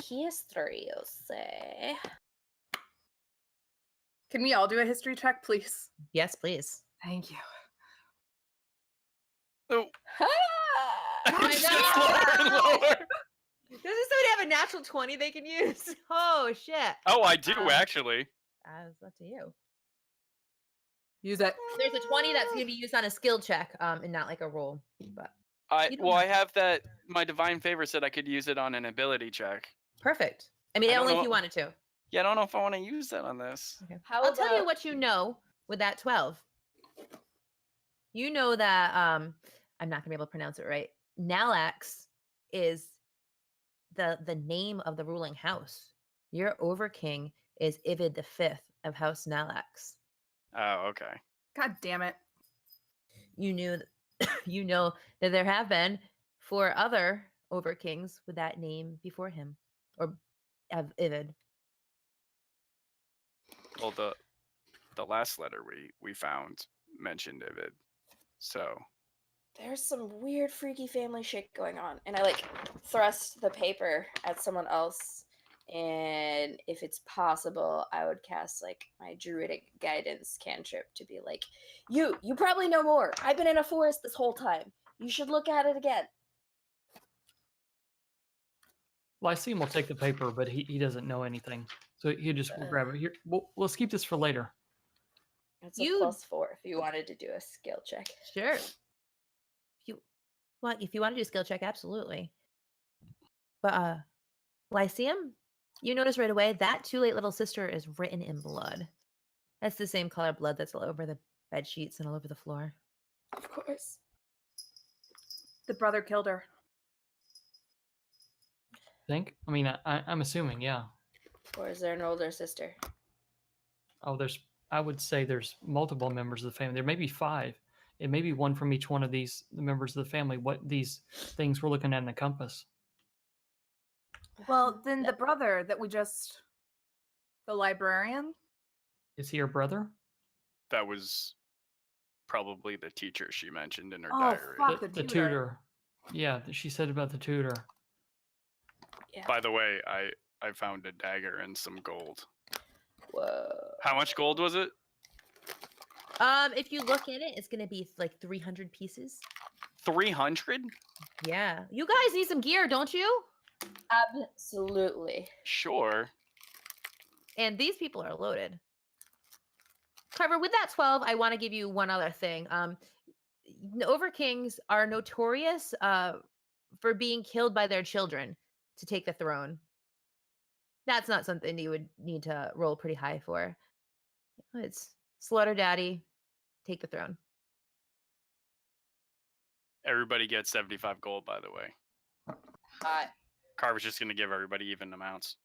History, you say? Can we all do a history check, please? Yes, please. Thank you. oh, my it's God. just lower and lower. Doesn't somebody have a natural 20 they can use? Oh, shit. Oh, I do actually. It's up to you. Use it. There's a 20 that's going to be used on a skill check and not like a roll. But you don't I have- have that. My divine favor said I could use it on an ability check. Perfect. I mean, I don't only if know- you wanted to. Yeah, I don't know if I want to use that on this. Okay. How I'll tell you about- what you know with that 12. You know that I'm not going to be able to pronounce it right. Nalax is the name of the ruling house. Your overking is Ivid the Fifth of House Nalax. Oh, okay. God damn it. You knew you know that there have been 4 other overkings with that name before him, or of Ivid. Well, the last letter we found mentioned Ivid, so There's some weird, freaky family shit going on. And I like thrust the paper at someone else. And if it's possible, I would cast like my druidic guidance cantrip to be like, you probably know more. I've been in a forest this whole time. You should look at it again. Lyceum will take the paper, but he doesn't know anything. So he just grab it. Here, let's keep this for later. It's a You- +4 if you wanted to do a skill check. Sure. If you want to do a skill check, absolutely. But Lyceum, you notice right away that too late little sister is written in blood. That's the same color blood that's all over the bed sheets and all over the floor. Of course. The brother killed her. Think? I mean, I'm assuming, yeah. Or is there an older sister? Oh, I would say there's multiple members of the family. There may be 5. It may be one from each one of the members of the family. What these things we're looking at in the compass. Well, then the brother that the librarian? Is he her brother? that was probably the teacher she mentioned in her Oh, diary. fuck. The the tutor. tutor. Yeah, she said about the tutor. Yeah. By the way, I found a dagger and some gold. Whoa. How much gold was it? If you look in it, it's gonna be like 300 pieces. 300? Yeah. You guys need some gear, don't you? Absolutely. Sure. and these people are loaded. Carver, with that 12, I want to give you one other thing. Overkings are notorious for being killed by their children to take the throne. That's not something you would need to roll pretty high for. It's slaughter daddy, take the throne. Everybody gets 75 gold, by the way. Hot, Carver's just going to give everybody even amounts.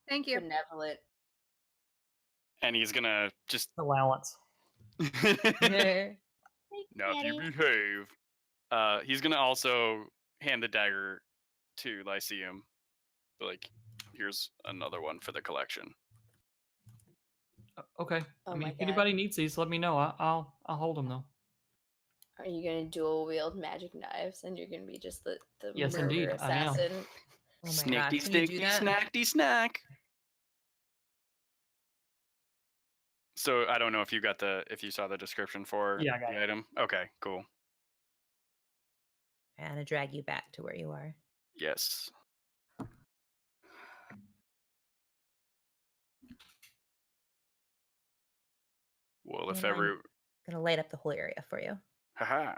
Thank you. benevolent. And he's going to just... Allowance. Now, if you behave... he's going to also hand the dagger to Lyceum. Like, here's another one for the collection. Okay. Oh I mean, my if God. anybody needs these, let me know. I'll hold them though. Are you gonna dual wield magic knives, and you're gonna be just the Yes, murder indeed, I am. assassin? Oh my Snickety, god, can you do sticky, that? snackety, snack. So I don't know if you got if you saw the description for Yeah, I got the it. item. Okay, cool. I'm gonna drag you back to where you are. Yes. Well, if And ever... I'm gonna light up the whole area for you. Haha.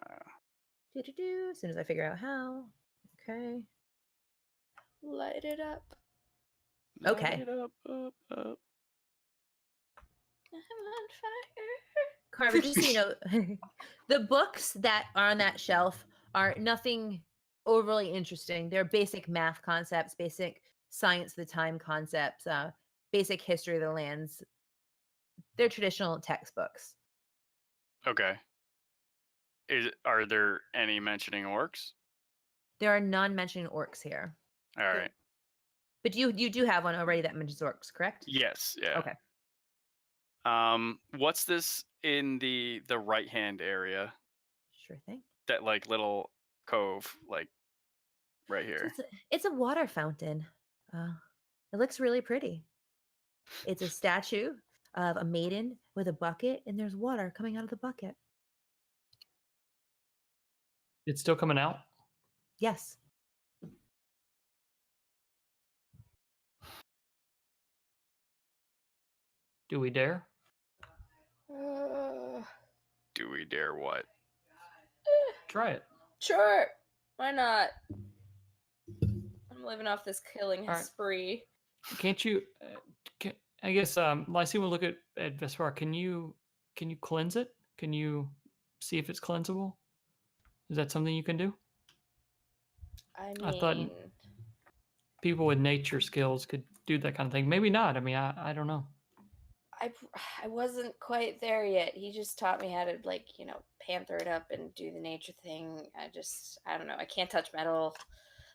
Do as soon as I figure out how. Okay. Light it up. Okay. Light it up, up. I'm on fire. Carver, just so you know, the books that are on that shelf are nothing overly interesting. They're basic math concepts, basic science of the time concepts, basic history of the lands. They're traditional textbooks. Okay. Are there any mentioning orcs? There are none mentioning orcs here. All right. But you do have one already that mentions orcs, correct? Yes. Yeah. Okay. What's this in the right hand area? Sure thing. That like little cove, like right So here. it's a water fountain. It looks really pretty. It's a statue of a maiden with a bucket, and there's water coming out of the bucket. It's still coming out. Yes. Do we dare? Do we dare what? Try it. Sure. Why not? I'm living off this killing All right. spree. Can't you? I guess Lyceum will look at Vesper. Can you cleanse it? Can you see if it's cleansable? Is that something you can do? I I thought mean, people with nature skills could do that kind of thing. Maybe not. I mean, I don't know. I wasn't quite there yet. He just taught me how to, like, panther it up and do the nature thing. I don't know. I can't touch metal.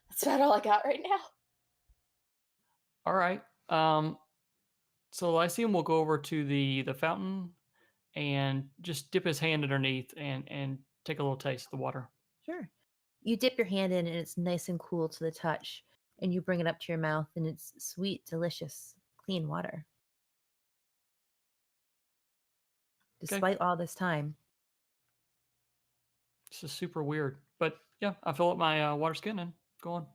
That's about all I got right now. All right. So Lyceum will go over to the fountain and just dip his hand underneath and take a little taste of the water. Sure. You dip your hand in, and it's nice and cool to the touch. And you bring it up to your mouth, and it's sweet, delicious, clean water. Okay. Despite all this time. This is super weird, but yeah, I fill up my water skin and go on.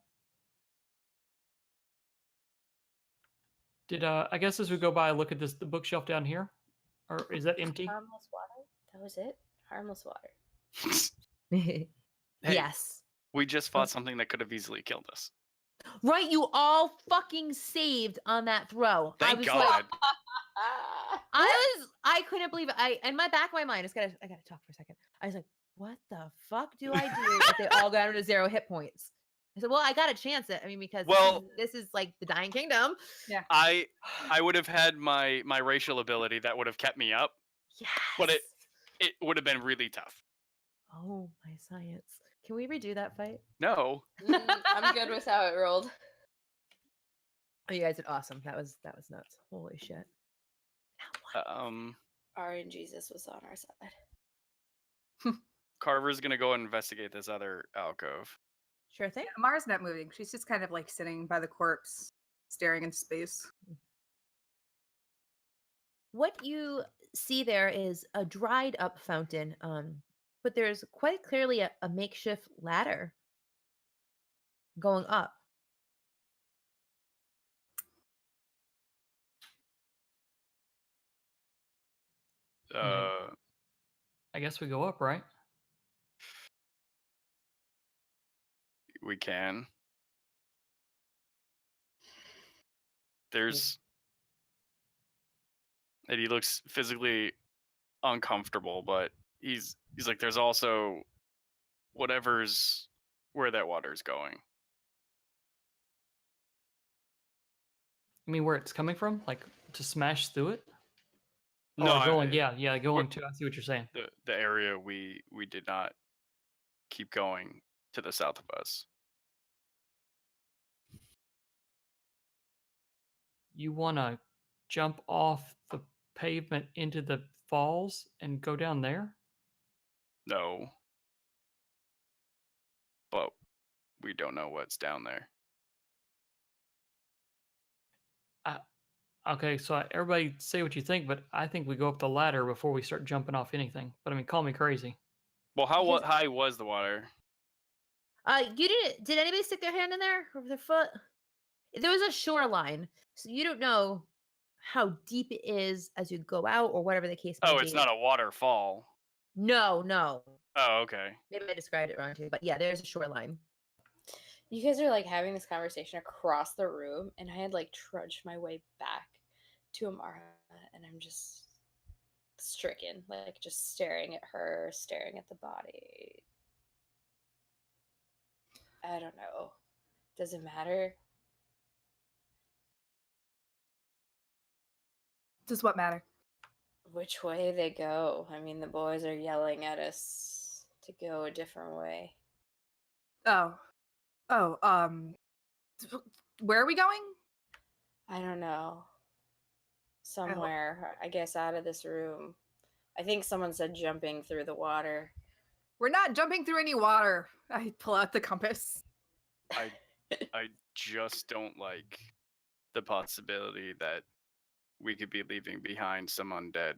Did I guess as we go by, look at the bookshelf down here, or is that empty? Harmless water? That was it? Harmless water. Hey, Yes. we just fought something that could have easily killed us. Right, you all fucking saved on that throw. Thank I was God. I couldn't believe it. In my back of my mind, I gotta talk for a second. I was like, what the fuck do I do if they all go down to 0 hit points? I said, well, I got a chance at, because this is like the Dying Kingdom. Yeah. I would have had my racial ability that would have kept me up, Yes. but it would have been really tough. Oh, my science. Can we redo that fight? No. I'm good with how it rolled. Oh, you guys did awesome. That was nuts. Holy shit. RNGesus Jesus was on our side. Carver's gonna go and investigate this other alcove. Sure thing. Mara's not moving. She's just kind of like sitting by the corpse, staring into space. What you see there is a dried up fountain, but there's quite clearly a makeshift ladder going up. I guess we go up, right? We can. There's... And he looks physically uncomfortable, but he's like, there's also whatever's where that water's going. I mean, where it's coming from? Like, to smash through it? No, Oh, going, going to. I see what you're saying. The area we did not keep going to the south of us. You want to jump off the pavement into the falls and go down there? No. But we don't know what's down there. Okay, so everybody say what you think, but I think we go up the ladder before we start jumping off anything. But I mean, call me crazy. Well, high was the water? You didn't. Did anybody stick their hand in there or their foot? There was a shoreline, so you don't know how deep it is as you go out or whatever the case may be. Oh, it's not a waterfall. No. Oh, okay. Maybe I described it wrong too, but yeah, there's a shoreline. You guys are like having this conversation across the room, and I had like trudged my way back to Amara, and I'm just stricken, like just staring at her, staring at the body. I don't know. Does it matter? Does what matter? Which way they go. I mean, the boys are yelling at us to go a different way. Where are we going? I don't know. Somewhere, I guess, out of this room. I think someone said jumping through the water. We're not jumping through any water. I pull out the compass. I just don't like the possibility that we could be leaving behind some undead.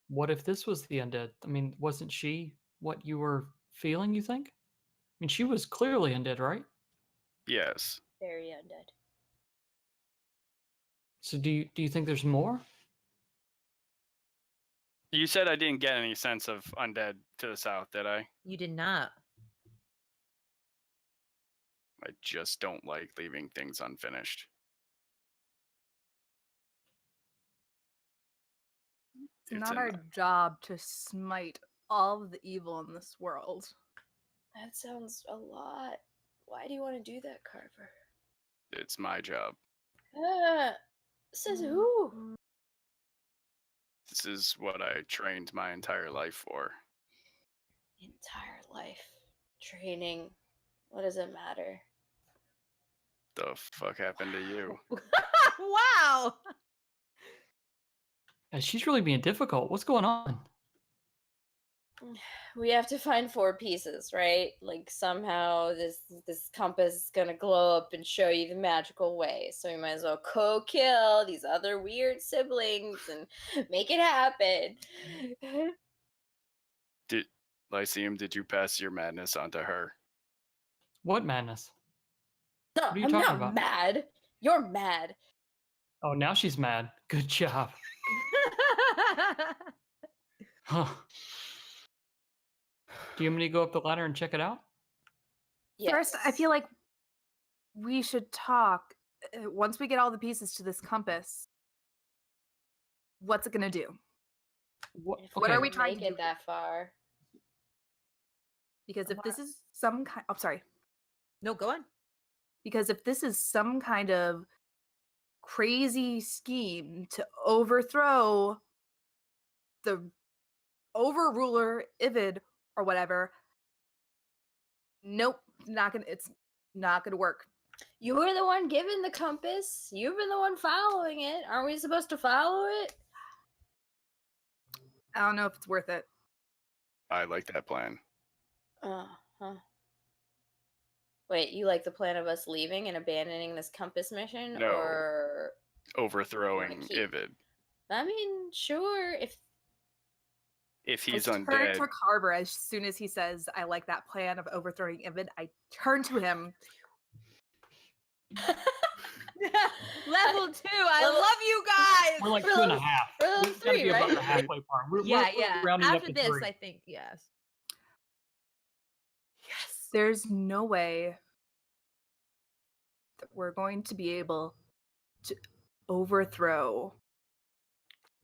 What if this was the undead? I mean, wasn't she what you were feeling, you think? I mean, she was clearly undead, right? Yes. Very undead. So do you think there's more? You said I didn't get any sense of undead to the south, did I? You did not. I just don't like leaving things unfinished. It's not our job to smite all of the evil in this world. That sounds a lot. Why do you want to do that, Carver? It's my job. Says who? This is what I trained my entire life for. Entire life. Training. What does it matter? The fuck happened to you? Wow. Yeah, she's really being difficult. What's going on? We have to find 4 pieces, right? Like somehow this compass is gonna glow up and show you the magical way. So we might as well kill these other weird siblings and make it happen. Lyceum, did you pass your madness onto her? What madness? No, What are you I'm talking not about? mad. You're mad. Oh, now she's mad. Good job. Huh. Do you want me to go up the ladder and check it out? Yes. First, I feel like we should talk. Once we get all the pieces to this compass, what's it going to do? What are we trying to make do? it that far? Because if this is some kind... Oh, sorry. No, go on. Because if this is some kind of crazy scheme to overthrow the overruler, Ivid, or whatever, nope, it's not gonna work. You were the one given the compass. You've been the one following it. Aren't we supposed to follow it? I don't know if it's worth it. I like that plan. Huh. Wait, you like the plan of us leaving and abandoning this compass mission? No. Or Overthrowing keep- Ivid. I mean, sure, If he's I turn undead. to Carver as soon as he says, I like that plan of overthrowing Ivid. I turn to him. Level 2. I love you guys. We're like 2.5. For still We've got to 3, be about the right? halfway part. We're Yeah. rounding up After to this, 3. I think yes. Yes. There's no way that we're going to be able to overthrow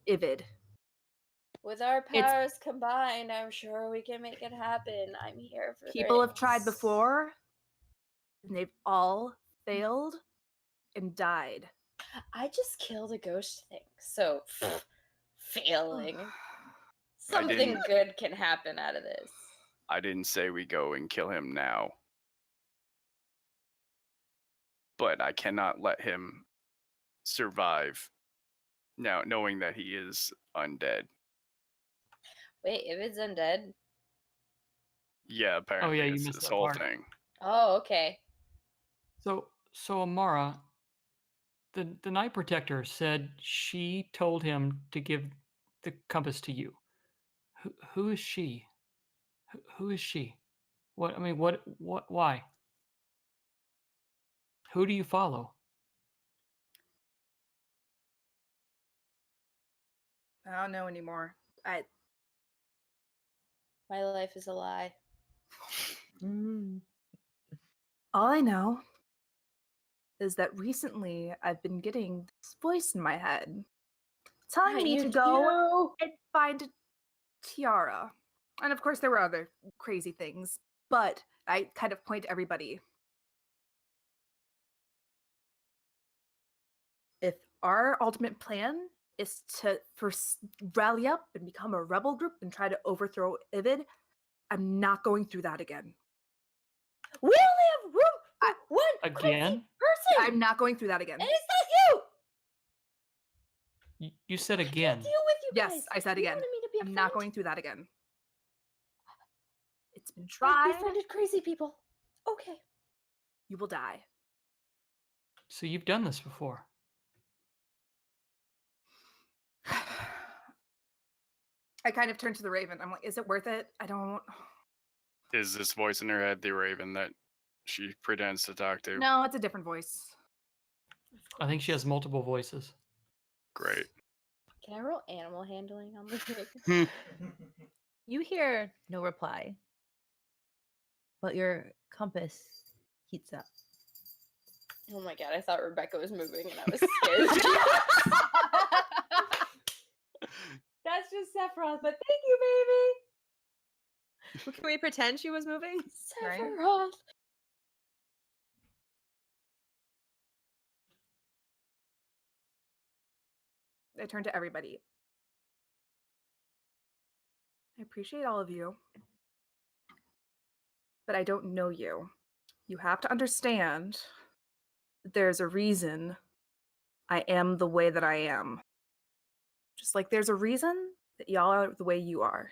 Ivid. With our It's- powers combined, I'm sure we can make it happen. I'm here for People have tried this. before, and they've all failed and died. I just killed a ghost thing, so failing. Something didn't- good can happen out of this. I didn't say we go and kill him now. But I cannot let him survive now, knowing that he is undead. Wait, if it's undead? Yeah, apparently you it's missed this that whole part. thing. Oh, okay. So Amara, the Night Protector said she told him to give the compass to you. Who is she? Who is she? What? I mean, what? Why? Who do you follow? I don't know anymore. My life is a lie. All I know is that recently I've been getting this voice in my head telling me to go and find a tiara. And of course, there were other crazy things, but I kind of point to everybody. If our ultimate plan is to first rally up and become a rebel group and try to overthrow Ivid, I'm not going through that again. We only have room for one Again? person, I'm not going through that again. and it's not you. You said I can't again. deal with you Yes, guys. I said You again. wanted me to be a I'm friend? not going through that again. It's been I've tried. befriended crazy people. Okay. You will die. So you've done this before. I kind of turned to the Raven. I'm like, is it worth it? I don't. Is this voice in her head the Raven that she pretends to talk to? No, it's a different voice. I think she has multiple voices. Great. Can I roll animal handling on the thing? You hear no reply, but your compass heats up. Oh my god, I thought Rebecca was moving and I was scared. That's just Sephiroth, but thank you, baby. Can we pretend she was moving? Right? Sephiroth. I turn to everybody. I appreciate all of you, but I don't know you. You have to understand that there's a reason I am the way that I am. Just like there's a reason that y'all are the way you are.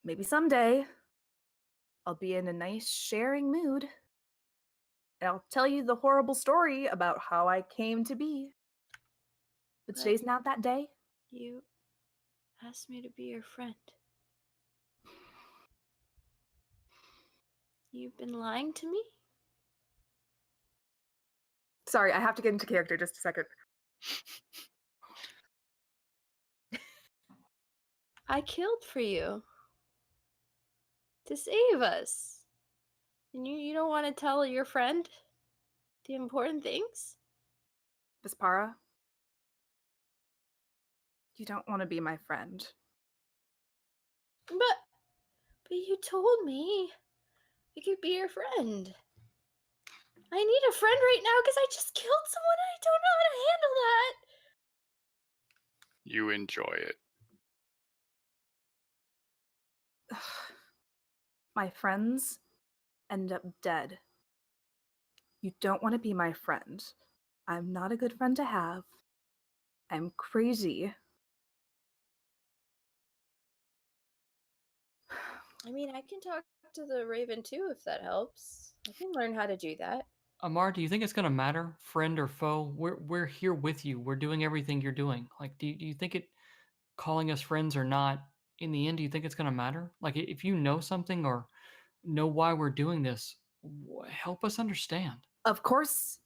Maybe someday I'll be in a nice sharing mood and I'll tell you the horrible story about how I came to be. But But- today's not that day. You asked me to be your friend. You've been lying to me? Sorry, I have to get into character just a second. I killed for you. To save us. And you don't want to tell your friend the important things? Vespara, you don't want to be my friend. But you told me I could be your friend. I need a friend right now because I just killed someone and I don't know how to handle that. You enjoy it. My friends end up dead. You don't want to be my friend. I'm not a good friend to have. I'm crazy. I mean, I can talk to the Raven too if that helps. I can learn how to do that. Amar, do you think it's gonna matter, friend or foe? We're here with you. We're doing everything you're doing. Like, do you think it calling us friends or not? In the end, do you think it's gonna matter? Like, if you know something or know why we're doing this, help us understand. Of course,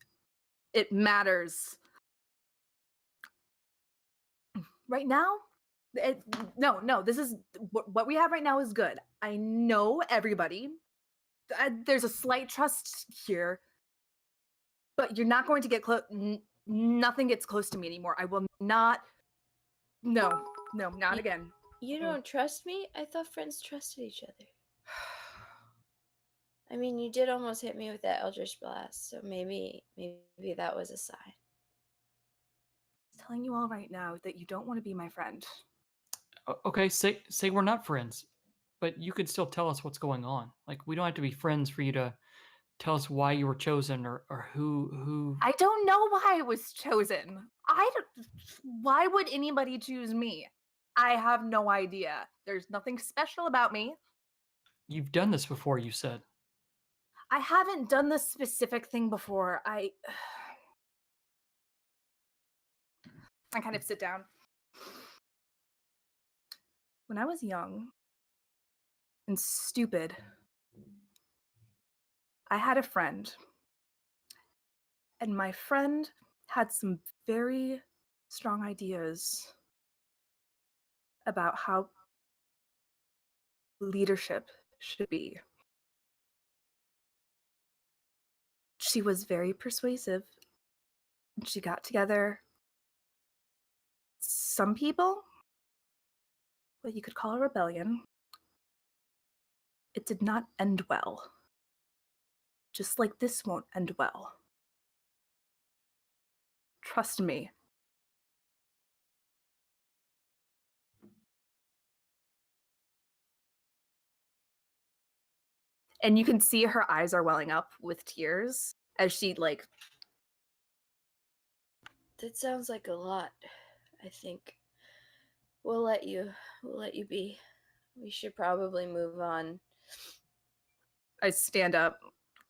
it matters. right now, no, this is what we have right now is good. I know everybody. There's a slight trust here, but you're not going to get close. Nothing gets close to me anymore. I will not. No, not again. You don't trust me? I thought friends trusted each other. I mean, you did almost hit me with that Eldritch Blast, so maybe that was a sign. I'm telling you all right now that you don't want to be my friend. Okay, say we're not friends, but you could still tell us what's going on. Like, we don't have to be friends for you to tell us why you were chosen or who. I don't know why I was chosen. Why would anybody choose me? I have no idea. There's nothing special about me. You've done this before, you said. I haven't done this specific thing before. I kind of sit down. When I was young and stupid, I had a friend. And my friend had some very strong ideas about how leadership should be. She was very persuasive. She got together some people, what you could call a rebellion. It did not end well. Just like this won't end well. Trust me. And you can see her eyes are welling up with tears as she like. That sounds like a lot. I think we'll let you be. We should probably move on. I stand up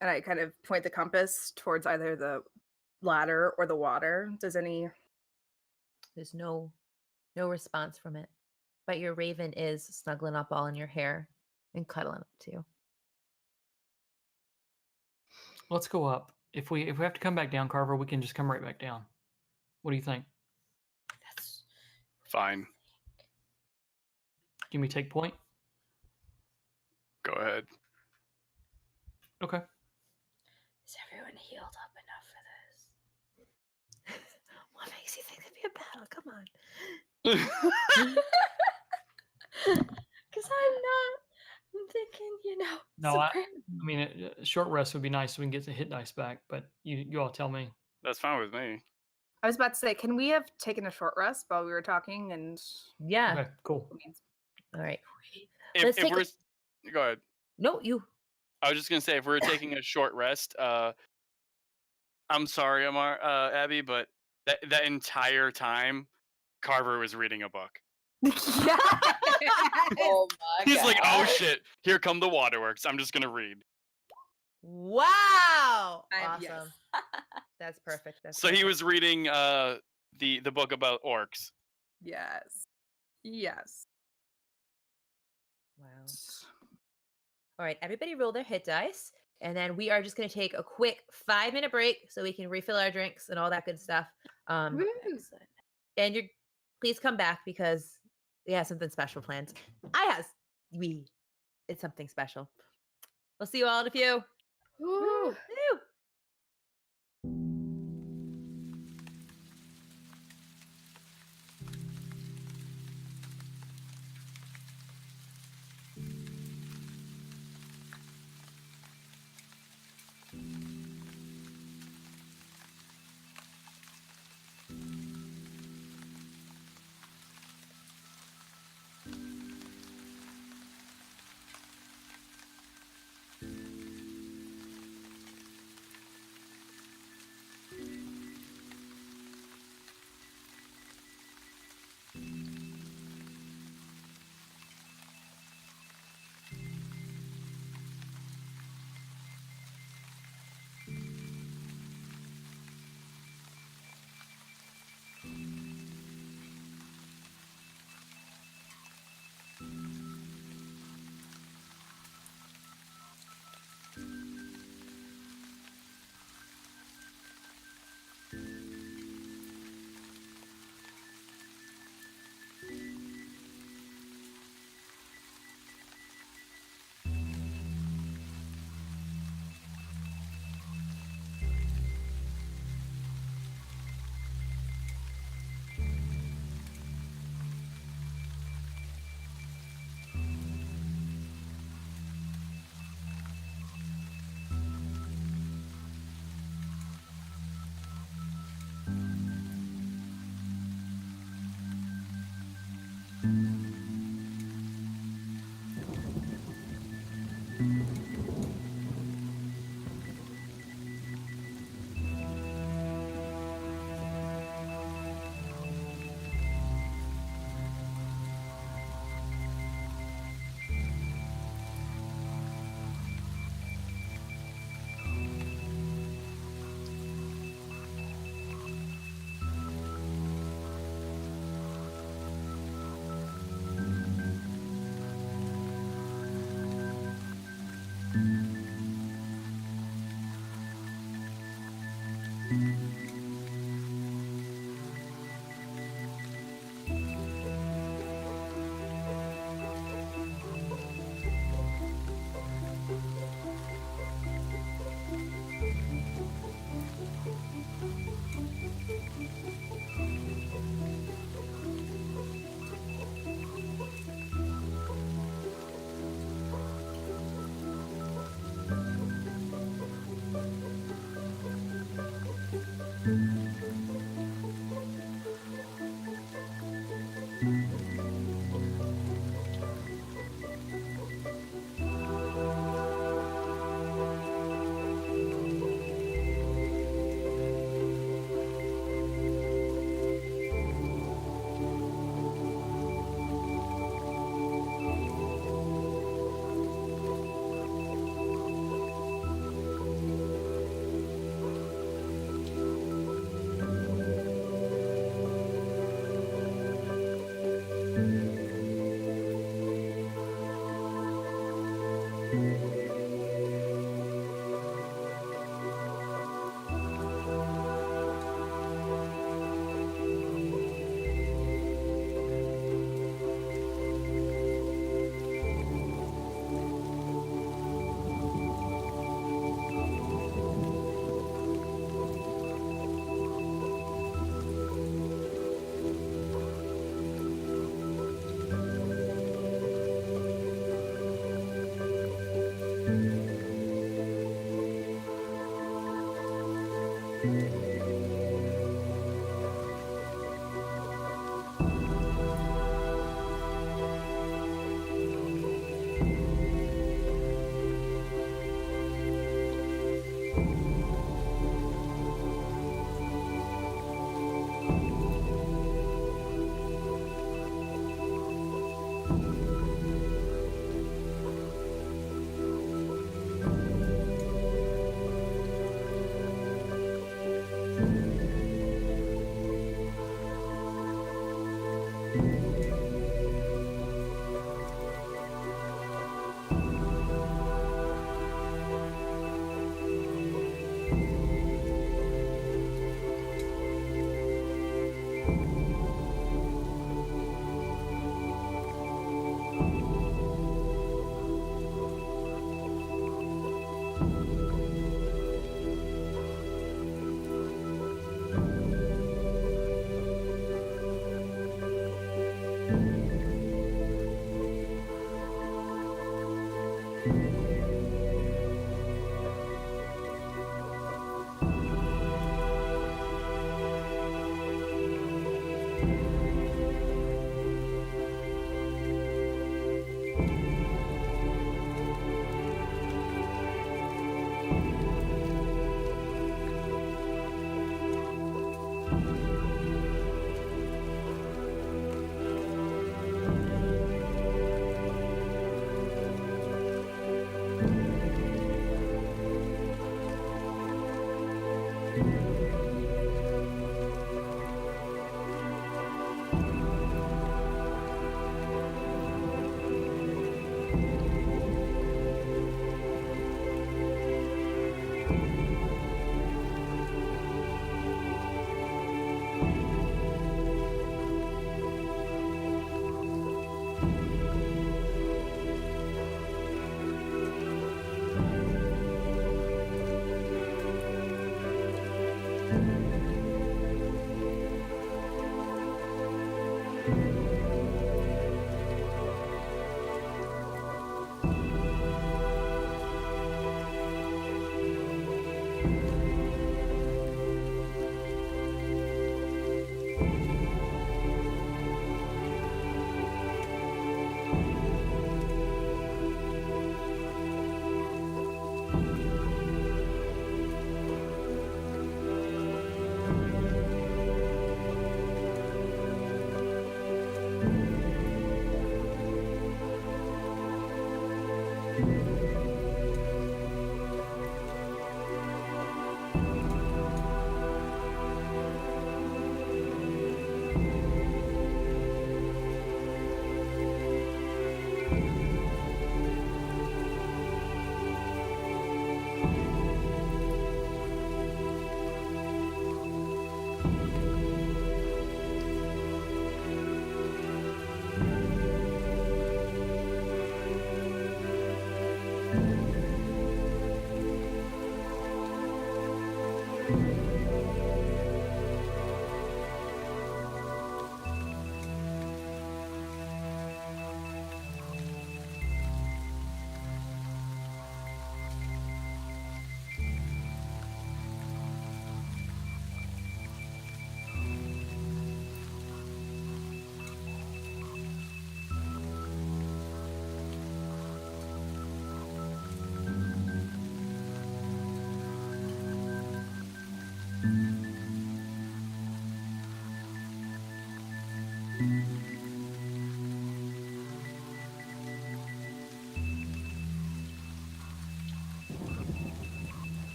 and I kind of point the compass towards either the ladder or the water. Does any? There's no response from it. But your raven is snuggling up all in your hair and cuddling up to you. Let's go up. If we have to come back down, Carver, we can just come right back down. What do you think? That's Fine. Give me take point. Go ahead. Okay. Is everyone healed up enough for this? What makes you think it'd be a battle? Come on. Because I'm thinking, No, I supreme. mean, a short rest would be nice so we can get the hit dice back, but you all tell me. That's fine with me. I was about to say, can we have taken a short rest while we were talking? And Yeah. Okay, cool. All right. If we're go ahead. No, you. I was just gonna say if we're taking a short rest, I'm sorry, Abby, but that entire time, Carver was reading a book. yeah. Oh my He's god. like, oh shit, here come the waterworks. I'm just gonna read. Wow. Yes. Awesome. That's perfect. So he was reading the book about orcs. Yes. Yes. Wow. All right, everybody roll their hit dice. And then we are just going to take a quick 5-minute break so we can refill our drinks and all that good stuff. Excellent. And please come back because we have something special planned. It's something special. We'll see you all in a few. Woo. Woo.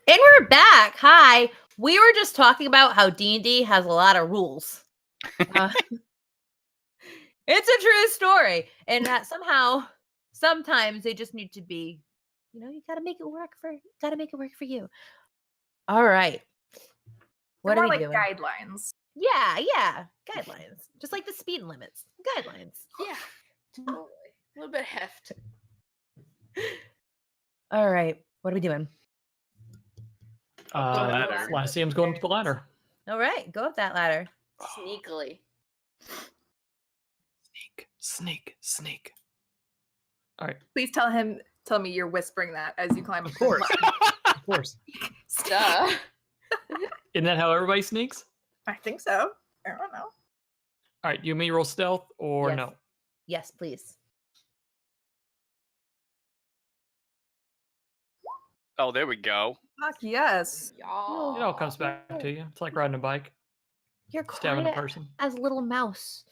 And we're back. Hi. We were just talking about how D&D has a lot of rules. Uh, it's a true story. And that sometimes they just need to be, you got to make it work for you. All right. What They're are more we like doing? guidelines. Yeah. Guidelines. Just like the speed limits. Guidelines. Yeah, totally. A little bit of heft. All right. What are we doing? ladder. Lyceum's going up the ladder. All right. Go up that ladder. Sneakily. Sneak. All right. Please tell me you're whispering that as you climb. Of course. Of course. Duh. Isn't that how everybody sneaks? I think so. I don't know. All right. You and me roll stealth or Yes. no? Yes, please. Oh, there we go. Fuck yes. It all comes back to you. It's like riding a bike, You're stabbing a quiet person. as a little mouse.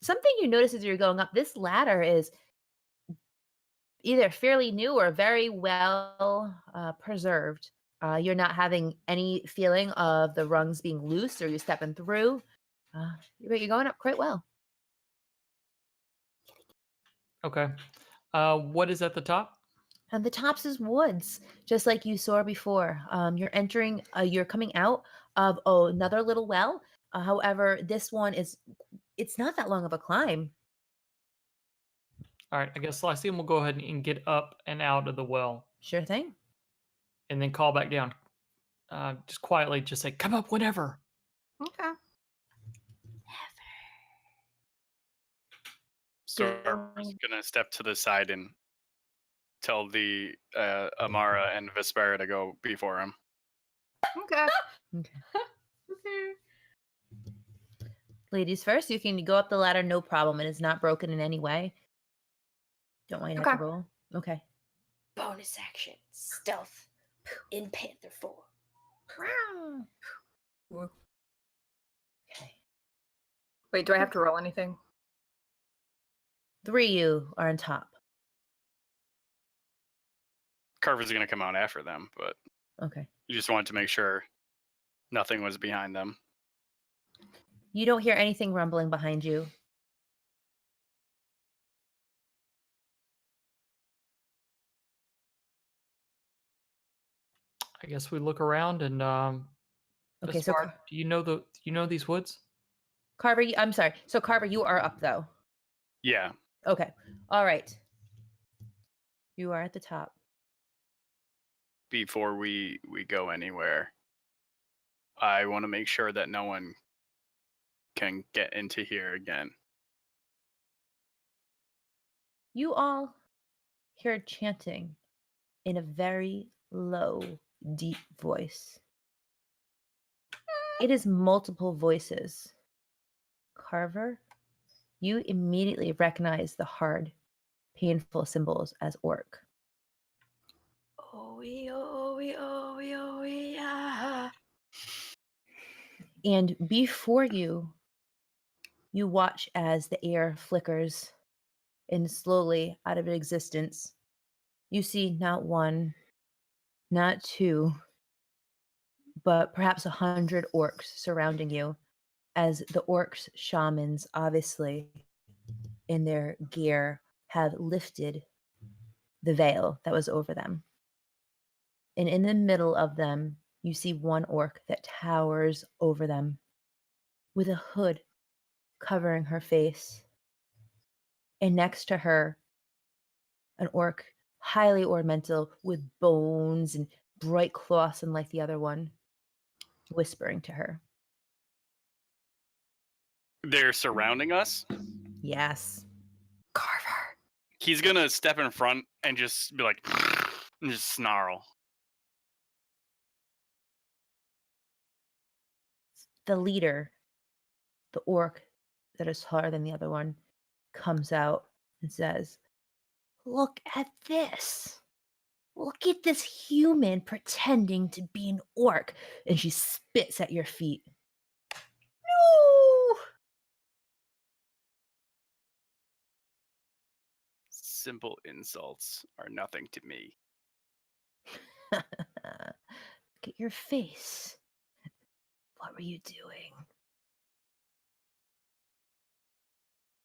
Something you notice as you're going up, this ladder is either fairly new or very well preserved. You're not having any feeling of the rungs being loose or you stepping through. But you're going up quite well. Okay. What is at the top? And the tops is woods, just like you saw before. You're coming out of another little well. However, this one it's not that long of a climb. All right. I guess Lyceum will go ahead and get up and out of the well Sure thing. and then call back down. Just quietly, just say, come up whenever. Okay. Star's gonna step to the side and tell the Amara and Vespera to go before him. Okay. Okay. Okay. Ladies first, you can go up the ladder, no problem. It is not broken in any way. Don't want you to have to roll. Okay. Bonus action, stealth in panther form. Okay. Wait, do I have to roll anything? 3 you are on top. Carver's gonna come out after them, but Okay. you just wanted to make sure nothing was behind them. You don't hear anything rumbling behind you. I guess we look around and Okay, so Gaspard, do you know these woods? Carver, I'm sorry. So Carver, you are up though. Yeah. Okay. All right. You are at the top. Before we go anywhere, I want to make sure that no one can get into here again. You all hear chanting in a very low, deep voice. It is multiple voices. Carver, you immediately recognize the hard, painful symbols as orc. Yeah. And before you, you watch as the air flickers and slowly out of existence. You see not one, not two, but perhaps 100 orcs surrounding you, as the orcs, shamans, obviously, in their gear, have lifted the veil that was over them. And in the middle of them, you see one orc that towers over them with a hood covering her face. And next to her, an orc, highly ornamental, with bones and bright cloths, unlike the other one, whispering to her. They're surrounding us. Yes. Carver. He's gonna step in front and just be like, and just snarl. The leader, the orc that is taller than the other one, comes out and says, "Look at this. Look at this human pretending to be an orc." And she spits at your feet. No! Simple insults are nothing to me. Look at your face. What were you doing?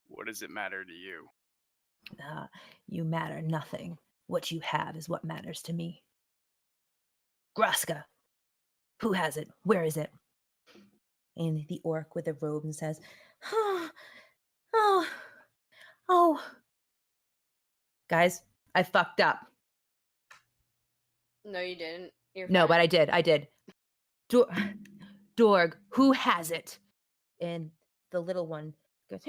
What does it matter to you? You matter nothing. What you have is what matters to me. Graska, who has it? Where is it? And the orc with the robe and says, oh. Guys, I fucked up. No, you didn't. You're No, fine. but I did. Dorg, who has it? And the little one goes,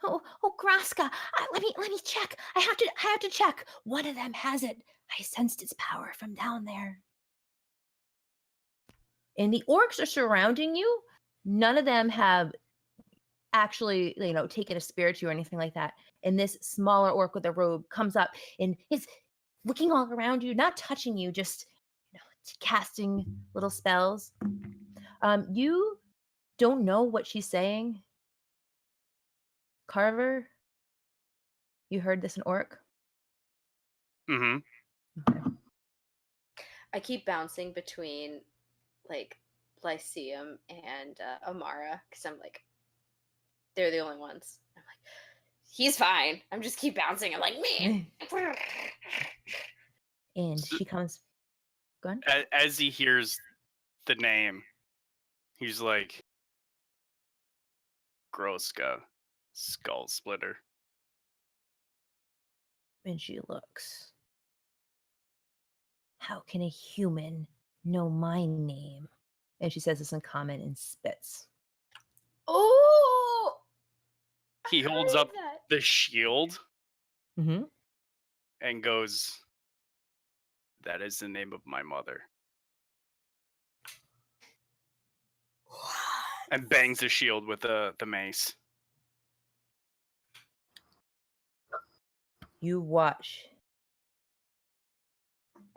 oh, Graska, let me check. I have to check. One of them has it. I sensed its power from down there. And the orcs are surrounding you. None of them have actually, taken a spear to you or anything like that. And this smaller orc with a robe comes up and is looking all around you, not touching you, just casting little spells. You don't know what she's saying. Carver, you heard this in orc? Mm-hmm. Okay. I keep bouncing between like Lyceum and Amara because I'm like, they're the only ones. I'm like, he's fine. I'm just keep bouncing. I'm like, man. And she comes. Go on. As he hears the name, he's like, Groska, Skull Splitter. And she looks. How can a human know my name? And she says this in common and spits. Oh! He holds up the shield Mm-hmm. and goes, that is the name of my mother. And bangs the shield with the mace. You watch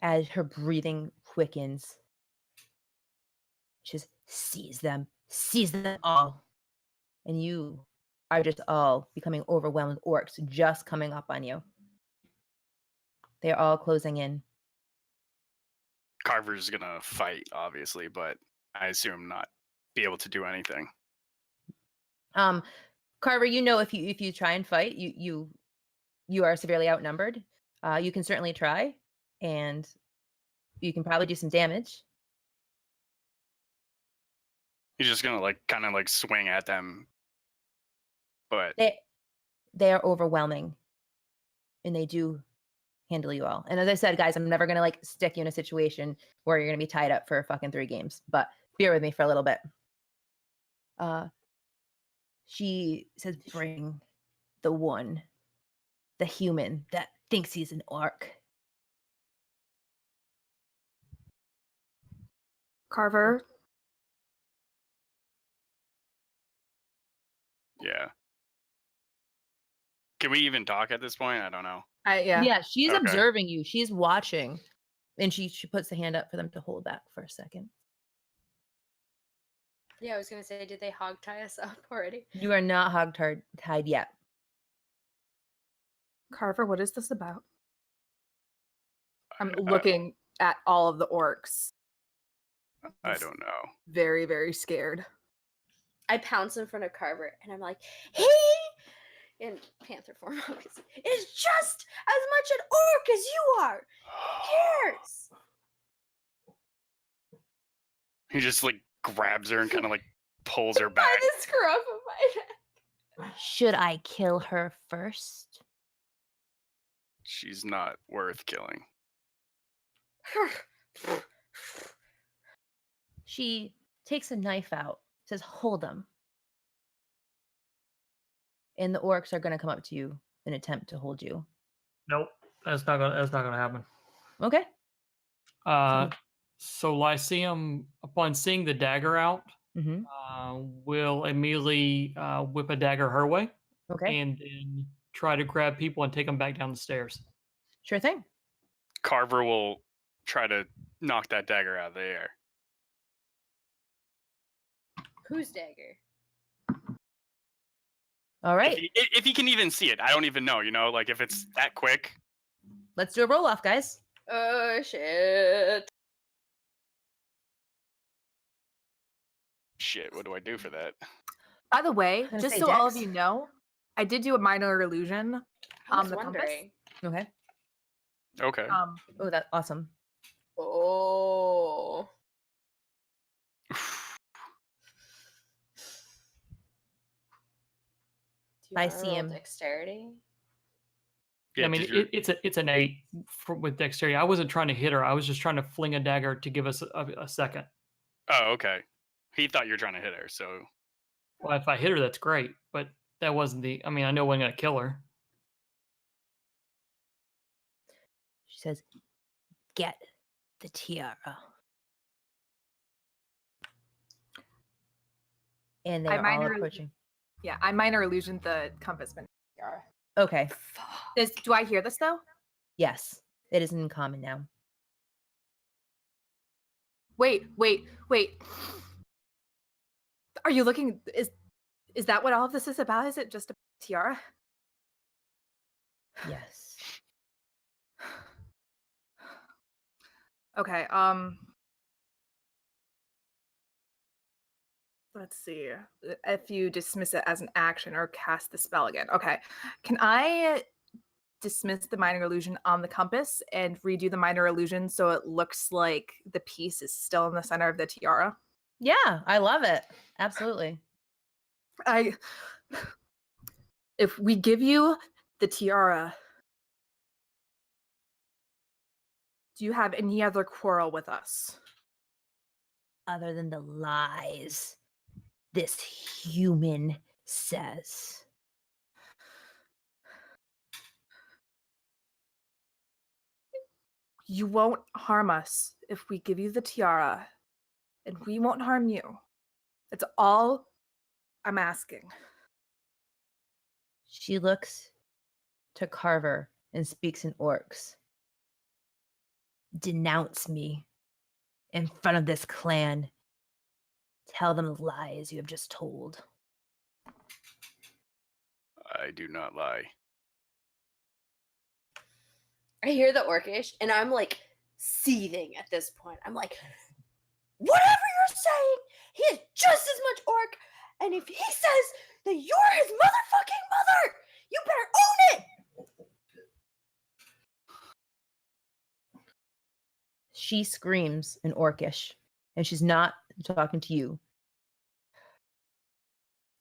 as her breathing quickens. She just seize them all. And you are just all becoming overwhelmed with orcs just coming up on you. They're all closing in. Carver's gonna fight, obviously, but I assume not be able to do anything. Carver, you know if you try and fight, you are severely outnumbered. You can certainly try, and you can probably do some damage. He's just gonna kind of swing at them, but They are overwhelming, and they do handle you all. And as I said, guys, I'm never gonna stick you in a situation where you're gonna be tied up for fucking 3 games. But bear with me for a little bit. She says, "Bring the one, the human that thinks he's an orc." Carver. yeah. Can we even talk at this point? I don't know. Yeah, she's Okay. observing you. She's watching, and she puts the hand up for them to hold back for a second. Yeah, I was gonna say, did they hog tie us up already? You are not hog-tied yet. Carver, what is this about? I'm looking at all of the orcs. I don't know. Very, very scared. I pounce in front of Carver and I'm like, "He," in panther form, obviously, "is just as much an orc as you are. Who cares?" He just grabs her and kind of pulls her back. By the scruff of my neck. Should I kill her first? She's not worth killing. She takes a knife out, says, "Hold them." And the orcs are going to come up to you and attempt to hold you. Nope, that's not gonna happen. Okay. So Lyceum, upon seeing the dagger out, will immediately whip a dagger her way. Okay. And then try to grab people and take them back down the stairs. Sure thing. Carver will try to knock that dagger out of the air. Whose dagger? All right. If he can even see it, I don't even know. If it's that quick. Let's do a roll off, guys. Oh shit! Shit, what do I do for that? By the way, gonna just say so all of dex. you know, I did do a minor illusion I on was the compass. wondering. Okay. Okay. Oh, that's awesome. Oh. Do you I wanna see roll him. Dexterity? I mean, it's an 8 with dexterity. I wasn't trying to hit her. I was just trying to fling a dagger to give us a second. Oh, okay. He thought you were trying to hit her, so. Well, if I hit her, that's great. But that wasn't I mean, I know I'm going to kill her. She says, "Get the tiara." And they're all minor approaching. Yeah, I minor illusioned the compass. Okay. Do I hear this though? Yes. It is in common now. Wait. Are you looking? Is that what all of this is about? Is it just a tiara? Yes. Okay. Let's see. If you dismiss it as an action or cast the spell again. Okay. Can I dismiss the minor illusion on the compass and redo the minor illusion so it looks like the piece is still in the center of the tiara? Yeah, I love it. Absolutely. If we give you the tiara, do you have any other quarrel with us? Other than the lies this human says. You won't harm us if we give you the tiara, and we won't harm you. That's all I'm asking. She looks to Carver and speaks in orcs. Denounce me in front of this clan. Tell them the lies you have just told. I do not lie. I hear the orcish, and I'm like seething at this point. I'm like, whatever you're saying, he is just as much orc. And if he says that you're his motherfucking mother, you better own it. She screams in orcish, and she's not talking to you.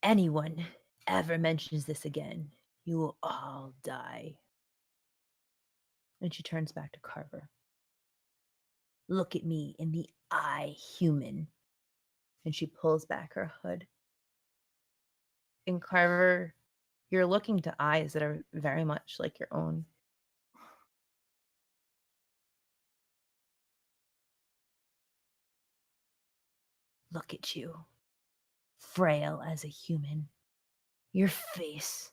Anyone ever mentions this again, you will all die. And she turns back to Carver. Look at me in the eye, human. And she pulls back her hood. And Carver, you're looking to eyes that are very much like your own. Look at you, frail as a human. Your face.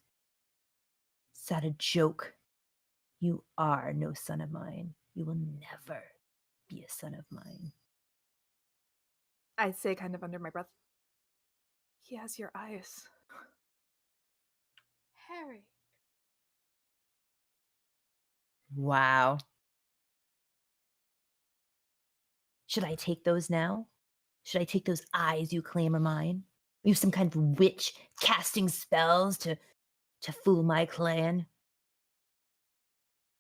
Is that a joke? You are no son of mine. You will never be a son of mine. I say kind of under my breath, he has your eyes. Harry. Wow. Should I take those now? Should I take those eyes you claim are mine? Are you some kind of witch casting spells to fool my clan?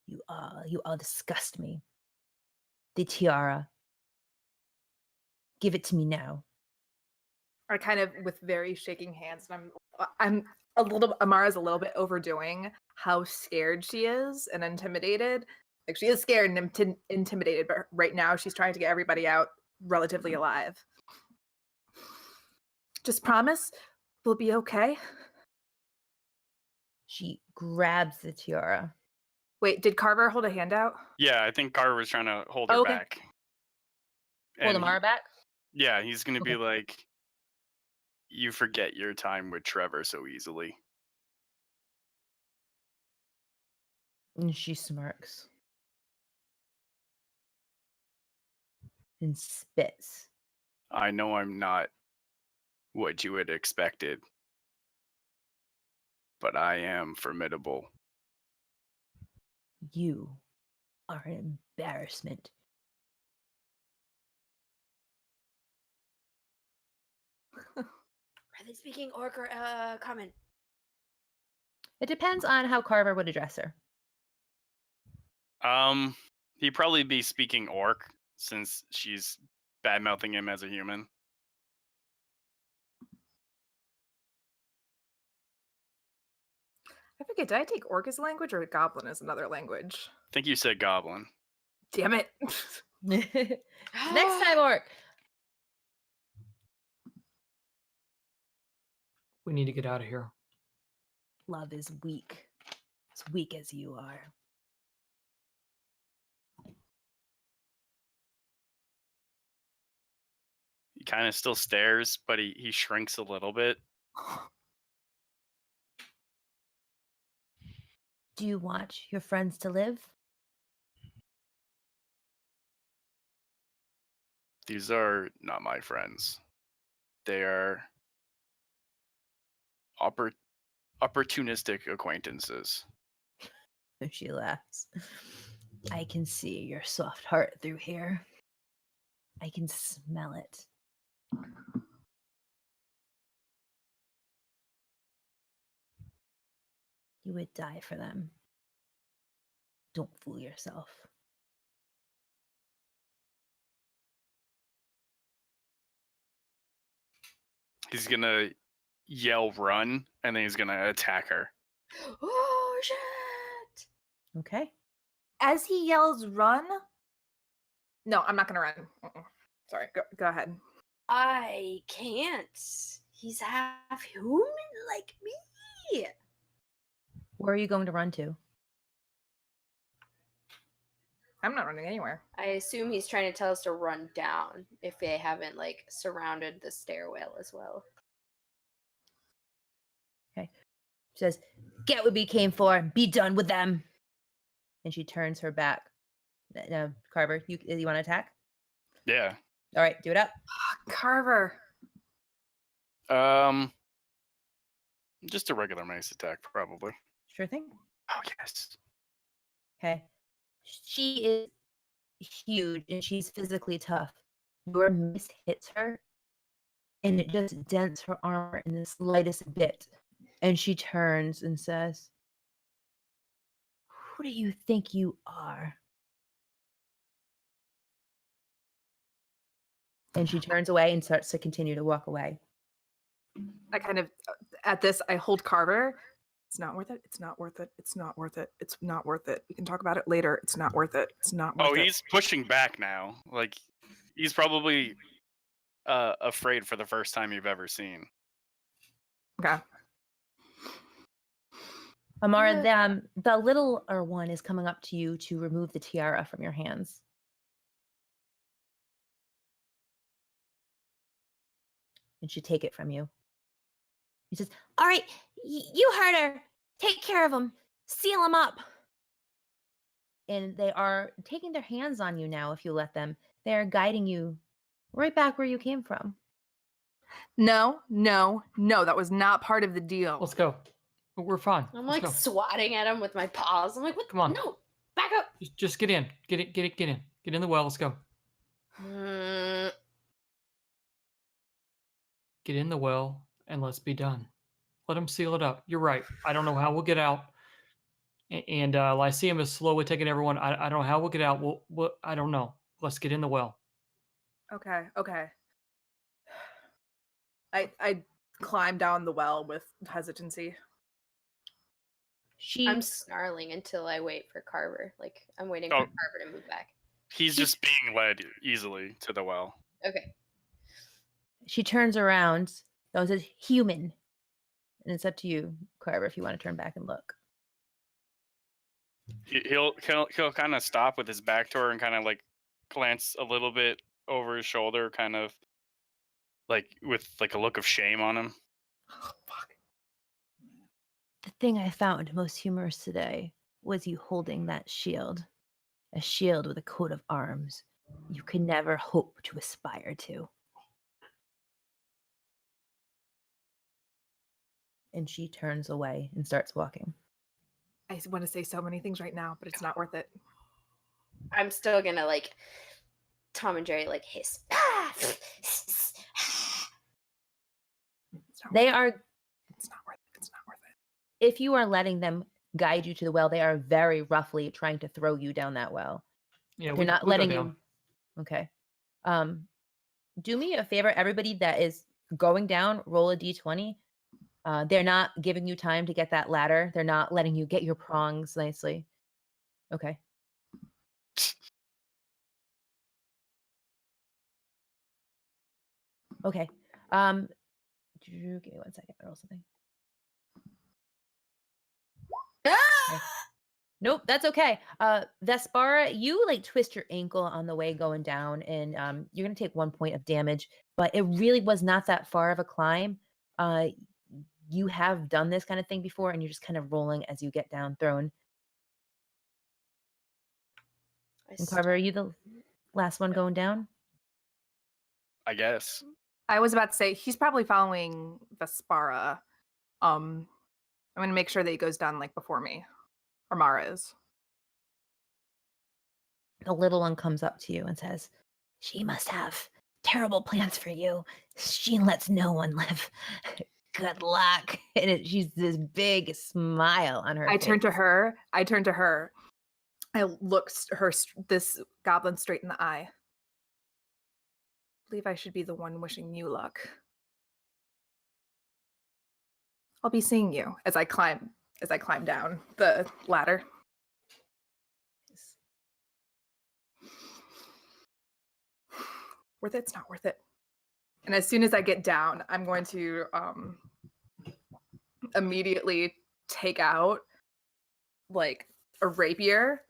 You all disgust me. The tiara. Give it to me now. I kind of, with very shaking hands, and I'm a little, Amara's a little bit overdoing how scared she is and intimidated. Like, she is scared and intimidated, but right now she's trying to get everybody out relatively alive. Just promise we'll be okay. She grabs the tiara. Wait, did Carver hold a hand out? Yeah, I think Carver was trying to hold her Okay. back. Hold And Amara back? yeah, he's going to be Okay. like, you forget your time with Trevor so easily. And she smirks. And spits. I know I'm not what you had expected, but I am formidable. You are an embarrassment. Are they speaking orc or common? It depends on how Carver would address her. He'd probably be speaking orc since she's bad-mouthing him as a human. I forget, did I take orc as a language or goblin as another language? I think you said goblin. Damn it. Next time, orc. We need to get out of here. Love is weak. As weak as you are. He kind of still stares, but he shrinks a little bit. Do you want your friends to live? These are not my friends. They are opportunistic acquaintances. She laughs. I can see your soft heart through here. I can smell it. You would die for them. Don't fool yourself. He's gonna yell run, and then he's gonna attack her. Oh, shit. Okay. As he yells, run. No, I'm not going to run. Sorry, go ahead. I can't. He's half human like me. Where are you going to run to? I'm not running anywhere. I assume he's trying to tell us to run down if they haven't like surrounded the stairwell as well. She says, "Get what we came for. Be done with them." And she turns her back. No, Carver, you want to attack? Yeah. All right, do it up. Carver. Just a regular mace attack, probably. Sure thing. Oh yes. Okay. She is huge and she's physically tough. Your mace hits her and it just dents her armor in the slightest bit. And she turns and says, "Who do you think you are?" And she turns away and starts to continue to walk away. I kind of, at this, I hold Carver. It's not worth it. It's not worth it. It's not worth it. It's not worth it. We can talk about it later. It's not worth it. It's not worth it. Oh, he's pushing back now. Like, he's probably afraid for the first time you've ever seen. Okay. Amara, the littler one is coming up to you to remove the tiara from your hands. And she take it from you. He says, "All right, you heard her. Take care of them. Seal them up." And they are taking their hands on you now if you let them. They are guiding you right back where you came from. No. That was not part of the deal. Let's go. We're fine. I'm Let's like go. swatting at him with my paws. I'm like, what? Come on. No, back up. Just get in. Get in. Get in the well. Let's go. Get in the well and let's be done. Let him seal it up. You're right. I don't know how we'll get out. And Lyceum is slowly taking everyone. I don't know how we'll get out. We'll I don't know. Let's get in the well. Okay. I climb down the well with hesitancy. I'm snarling until I wait for Carver. Like, I'm waiting for Carver to move back. He's just being led easily to the well. Okay. She turns around. That says human. And it's up to you, Carver, if you want to turn back and look. He'll kind of stop with his back to her and kind of like glance a little bit over his shoulder, kind of like with like a look of shame on him. Oh, fuck. The thing I found most humorous today was you holding that shield. A shield with a coat of arms you could never hope to aspire to. And she turns away and starts walking. I want to say so many things right now, but it's not worth it. I'm still gonna like Tom and Jerry like hiss. They are. It's not worth it. It's not worth it. If you are letting them guide you to the well, they are very roughly trying to throw you down that well. Yeah, they're not letting you. Okay. Do me a favor, everybody that is going down, roll a d20. They're not giving you time to get that ladder. They're not letting you get your prongs nicely. Okay. Okay. Give me 1 second. I roll something. Okay. Nope, that's okay. Vespara, you like twist your ankle on the way going down, and you're gonna take 1 point of damage. But it really was not that far of a climb. You have done this kind of thing before, and you're just kind of rolling as you get down thrown. And Carver, are you the last one going down? I guess. I was about to say he's probably following Vespara. I'm gonna make sure that he goes down like before me. Or Mara is. The little one comes up to you and says, "She must have terrible plans for you. She lets no one live. Good luck." And she's this big smile on her face. I turn to her. I look this goblin straight in the eye. I believe I should be the one wishing you luck. I'll be seeing you as I climb down the ladder. Worth it? It's not worth it. And as soon as I get down, I'm going to immediately take out like a rapier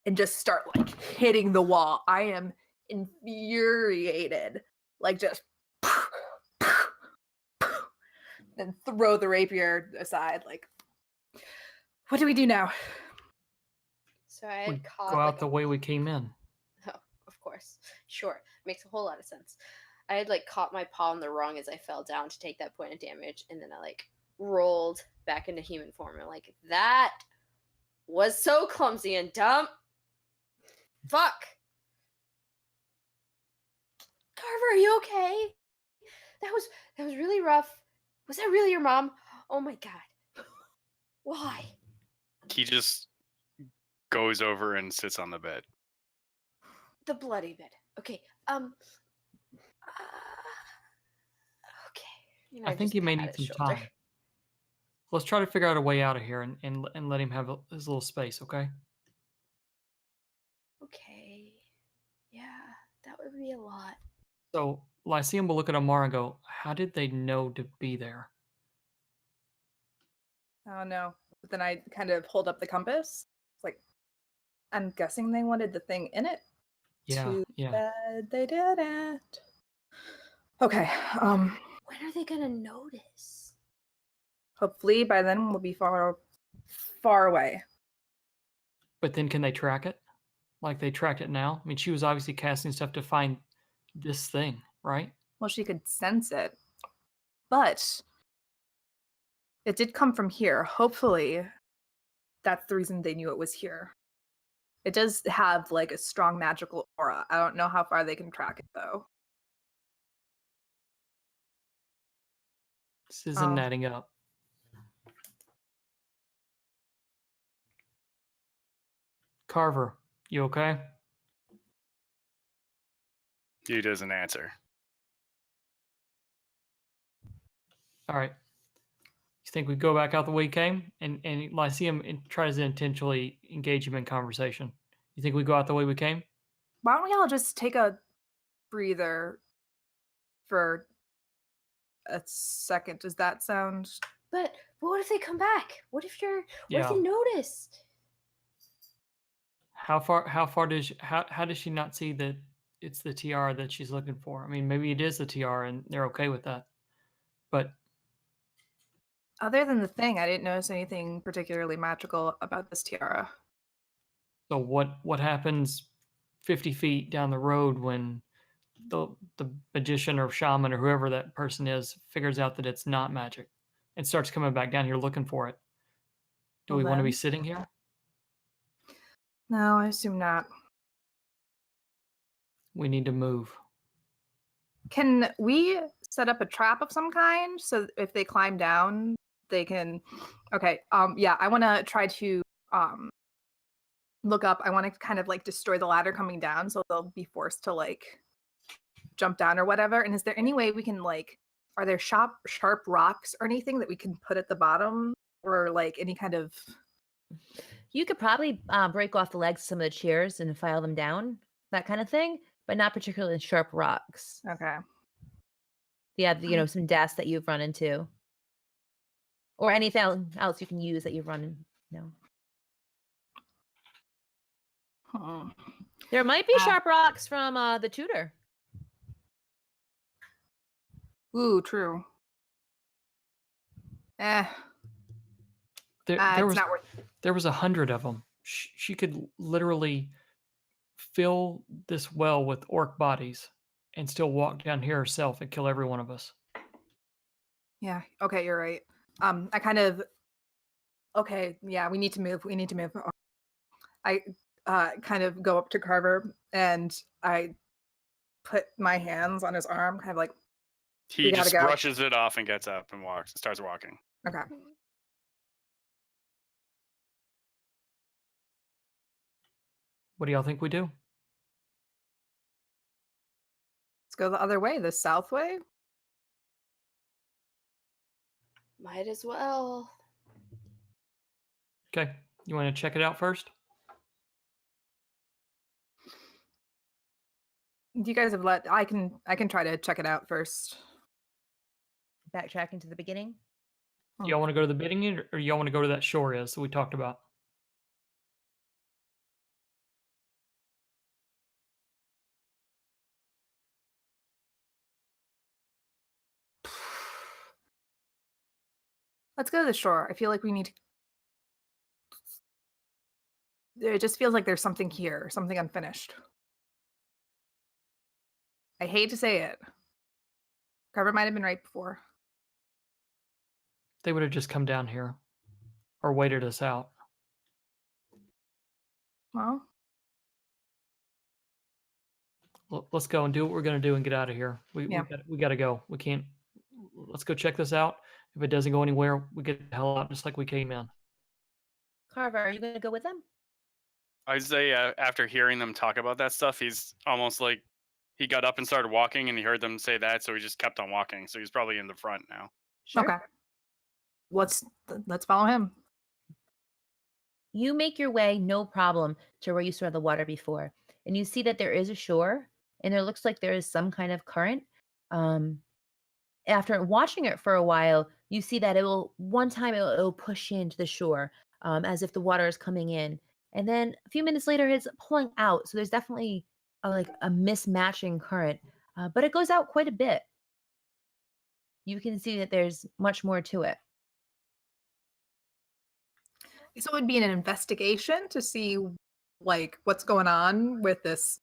and just start like hitting the wall. I am infuriated. Like just and throw the rapier aside. Like, what do we do now? So I We had caught go out like the way we came in. Oh, of course. Sure. Makes a whole lot of sense. I had like caught my paw on the rung as I fell down to take that point of damage, and then I like rolled back into human form. And like, that was so clumsy and dumb. Fuck. Carver, are you okay? That was really rough. Was that really your mom? Oh my god. Why? He just goes over and sits on the bed. The bloody bed. Okay. Okay. You know, I think just you may pat need his some shoulder. time. Let's try to figure out a way out of here and let him have his little space, okay? Okay. Yeah, that would be a lot. So Lyceum will look at Amara and go, how did they know to be there? Oh no. But then I kind of hold up the compass. It's like, I'm guessing they wanted the thing in it. Yeah, Too yeah. bad they didn't. Okay. When are they gonna notice? Hopefully by then we'll be far away. But then can they track it? Like they tracked it now? I mean, she was obviously casting stuff to find this thing, right? Well, she could sense it. But it did come from here. Hopefully that's the reason they knew it was here. It does have like a strong magical aura. I don't know how far they can track it though. This isn't adding up. Carver, you okay? He doesn't answer. All right. You think we go back out the way we came? And Lyceum tries to intentionally engage him in conversation. You think we go out the way we came? Why don't we all just take a breather for a second? Does that sound... But what if they come back? What if you're? What if Yeah. they notice? How far does how does she not see that it's the tiara that she's looking for? I mean, maybe it is the tiara and they're okay with that. But Other than the thing, I didn't notice anything particularly magical about this tiara. so what happens 50 feet down the road when the magician or shaman or whoever that person is figures out that it's not magic and starts coming back down here looking for it? Do Well, we want to be then- sitting here? No, I assume not. We need to move. Can we set up a trap of some kind so if they climb down, they can... Okay, yeah, I want to try to look up. I want to kind of like destroy the ladder coming down so they'll be forced to like jump down or whatever. And is there any way we can like... Are there sharp rocks or anything that we can put at the bottom, or like any kind of... You could probably break off the legs of some of the chairs and file them down, that kind of thing, but not particularly sharp rocks. Okay. Yeah, you know, some desks that you've run into, or anything else you can use that you've run in. No, Hmm. there might be sharp rocks from the tutor. Ooh, true. There It's was not worth... there was 100 of them. She could literally fill this well with orc bodies and still walk down here herself and kill every one of us. Yeah, okay, you're right. I kind of... Okay, yeah, we need to move. We need to move. I kind of go up to Carver and I put my hands on his arm, kind of like... He We gotta just go. brushes it off and gets up and starts walking. Okay. What do y'all think we do? Let's go the other way, the south way. Might as well. Okay, you want to check it out first? You guys have let... I can try to check it out first. Backtracking to the beginning. Do y'all want to go to the beginning or y'all want to go to that shore is that we talked about? Let's go to the shore. I feel like we need to... It just feels like there's something here, something unfinished. I hate to say it. Carver might have been right before. They would have just come down here or waited us out. Well, Let's go and do what we're going to do and get out of here. Yeah. We got to go. We can't. Let's go check this out. If it doesn't go anywhere, we get the hell out just like we came in. Carver, are you going to go with them? I'd say after hearing them talk about that stuff, he's almost like he got up and started walking, and he heard them say that, so he just kept on walking. So he's probably in the front now. Sure. okay. Let's follow him. You make your way, no problem, to where you saw the water before. And you see that there is a shore, and there looks like there is some kind of current. After watching it for a while, you see that it'll push into the shore as if the water is coming in. And then a few minutes later, it's pulling out. So there's definitely a mismatching current, but it goes out quite a bit. You can see that there's much more to it. So it would be an investigation to see what's going on with this,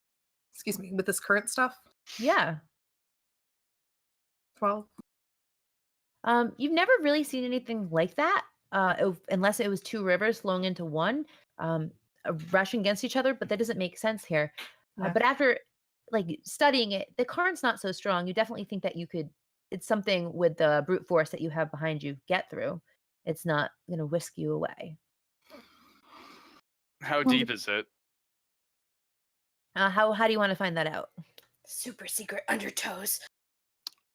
with this current stuff. Yeah. 12. You've never really seen anything like that, unless it was two rivers flowing into one, rushing against each other. But that doesn't make sense here. Yeah. But after studying it, the current's not so strong. You definitely think that you could. It's something with the brute force that you have behind you get through. It's not going to whisk you away. How deep is it? How do you want to find that out? Super secret undertows.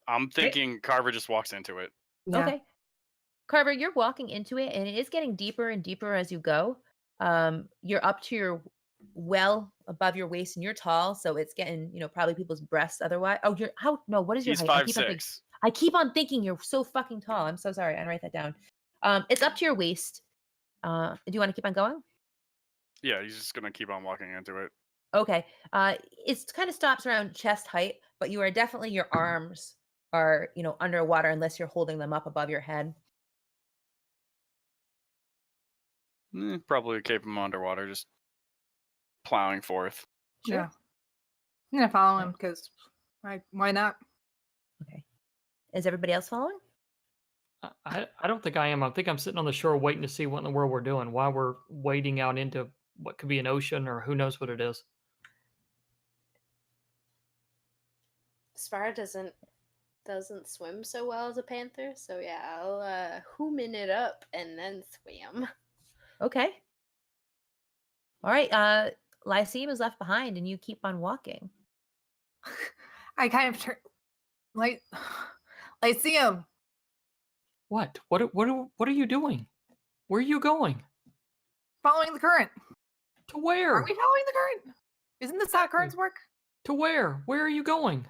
I'm thinking Carver just walks into it. Yeah. Okay. Carver, you're walking into it, and it is getting deeper and deeper as you go. You're up to well above your waist, and you're tall, so it's getting, probably people's breasts otherwise. Oh, what is your He's height? 5'6". I keep on thinking you're so fucking tall. I'm so sorry. I write that down. It's up to your waist. Do you want to keep on going? Yeah, he's just gonna keep on walking into it. Okay. It kind of stops around chest height, but you are definitely, your arms are, underwater unless you're holding them up above your head. Probably keep him underwater, just plowing forth. Sure. Yeah. I'm gonna follow him because why not? Okay. Is everybody else following? I don't think I am. I think I'm sitting on the shore waiting to see what in the world we're doing while we're wading out into what could be an ocean or who knows what it is. Spara doesn't swim so well as a panther, so yeah, I'll hoomin it up and then swim. Okay. All right. Lyceum is left behind, and you keep on walking. I kind of turn Lyceum. What? What are you doing? Where are you going? Following the current. To where? Are we following the current? Isn't this how currents work? To where? Where are you going?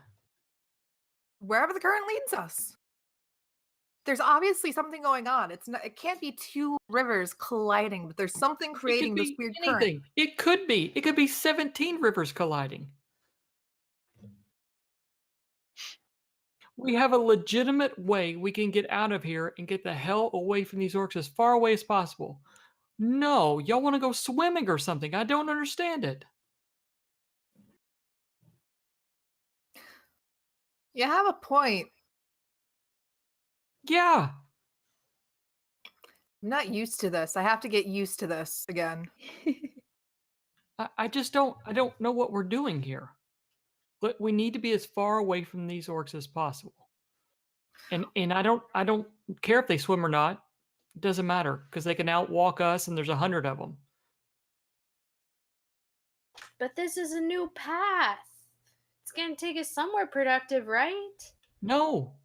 Wherever the current leads us. There's obviously something going on. It can't be two rivers colliding, but there's something creating this weird current. It could be. It could be 17 rivers colliding. We have a legitimate way we can get out of here and get the hell away from these orcs as far away as possible. No, y'all want to go swimming or something. I don't understand it. You have a point. Yeah. I'm not used to this. I have to get used to this again. I just don't know what we're doing here. But we need to be as far away from these orcs as possible. And I don't care if they swim or not. It doesn't matter because they can outwalk us and there's 100 of them. But this is a new path. It's gonna take us somewhere productive, right? No,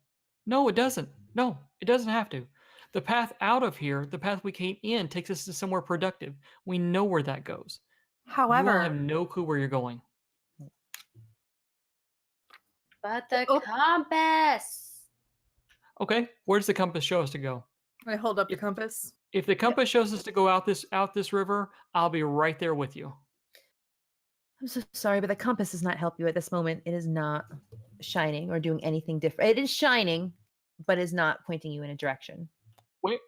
it doesn't. No, it doesn't have to. The path out of here, the path we came in, takes us to somewhere productive. We know where that goes. However, you all have no clue where you're going. But the compass. Okay, where does the compass show us to go? I hold up the compass. If the compass shows us to go out this river, I'll be right there with you. I'm so sorry, but the compass does not help you at this moment. It is not shining or doing anything different. It is shining, but is not pointing you in a direction.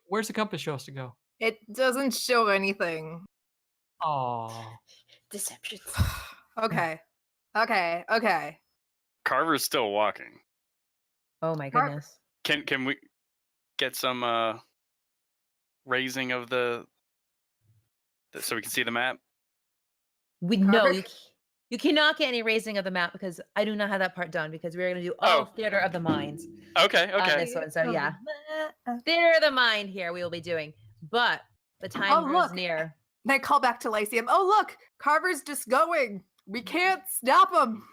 Where's the compass show us to go? It doesn't show anything. Oh, Deceptions. Okay. Carver's still walking. Oh my Car- goodness. Can we get some raising of the so we can see the map? No, Carver? you cannot get any raising of the map because I do not have that part done because we're gonna do Oh. all theater of the minds Okay. on Okay. this one. So yeah, theater of the mind here we will be doing, but the time grows look. near. They call back to Lyceum. Oh, look, Carver's just going. We can't stop him.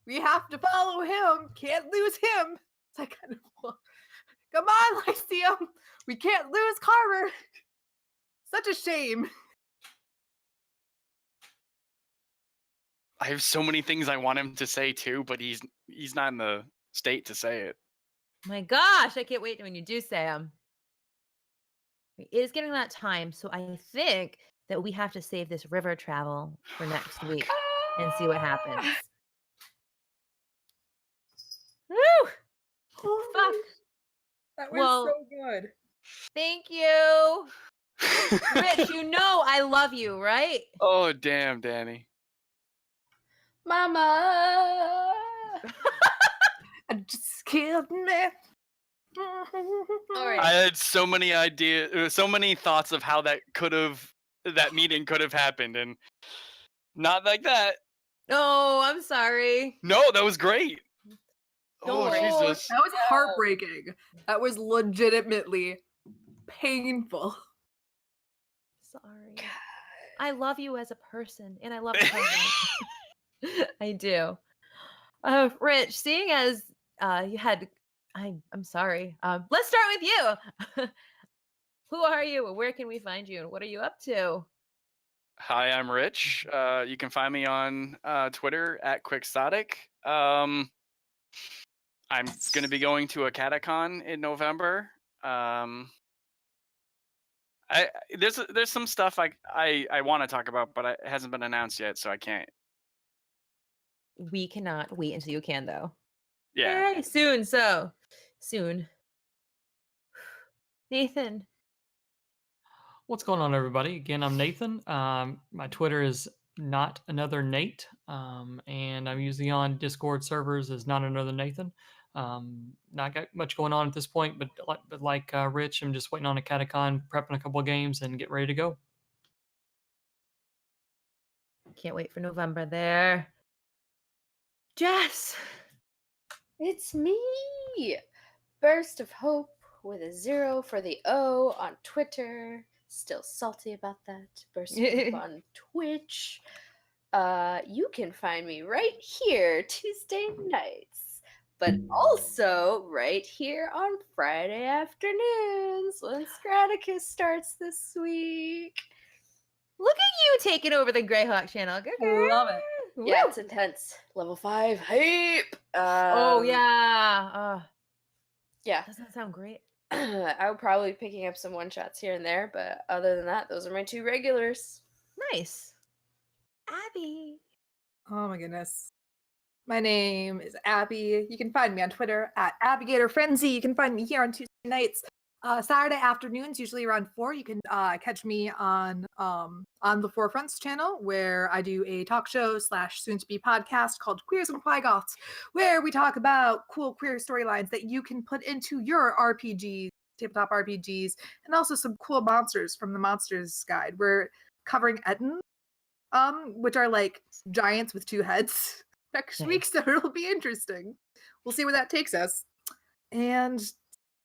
We have to follow him. Can't lose him. It's like, come on, Lyceum. We can't lose Carver. Such a shame. I have so many things I want him to say too, but he's not in the state to say it. My gosh, I can't wait when you do say them. It is getting that time, so I think that we have to save this river travel for next week and see what happens. Woo! Fuck. That was Well- so good. Thank you. Rich, you know I love you, right? Oh damn, Danny. Mama. I just killed me. All right. I had so many ideas, so many thoughts of how that meeting could have happened, and not like that. Oh, I'm sorry. No, that was great. Don't Oh worry. Jesus. That was heartbreaking. That was legitimately painful. Sorry. I love you as a person, and I love the company. I do. Rich, seeing as you had, I'm sorry. Let's start with you. Who are you? Where can we find you? And what are you up to? Hi, I'm Rich. You can find me on Twitter at Quixotic. I'm going to be going to a catacon in November. There's some stuff I want to talk about, but it hasn't been announced yet, so I can't. We cannot wait until you can, though. Yeah. Yay, soon. So soon. Nathan. what's going on, everybody? Again, I'm Nathan. My Twitter is not another Nate, and I'm usually on Discord servers as not another Nathan. Not got much going on at this point, but like Rich, I'm just waiting on a catacon, prepping a couple of games, and get ready to go. Can't wait for November there. Jess. It's me. Burst of Hope with a 0 for the O on Twitter. Still salty about that. Burst of Hope on Twitch. You can find me right here Tuesday nights, but also right here on Friday afternoons when Scraticus starts this week. Look at you taking over the Greyhawk channel. Good girl. Love it. Yeah, Woo. it's intense. Level 5 hype. Oh yeah. Yeah. Doesn't sound great. I'll probably be picking up some one shots here and there, but other than that, those are my 2 regulars. Nice. Abby. Oh my goodness. My name is Abby. You can find me on Twitter at AbbyGatorFrenzy. You can find me here on Tuesday nights. Saturday afternoons, usually around 4. You can catch me on the Forefronts channel, where I do a talk show / soon-to-be podcast called Queers and Quagoths, where we talk about cool queer storylines that you can put into your RPGs, tabletop RPGs, and also some cool monsters from the Monsters Guide. We're covering Etten, which are like giants with 2 heads next week, so it'll be interesting. We'll see where that takes us. And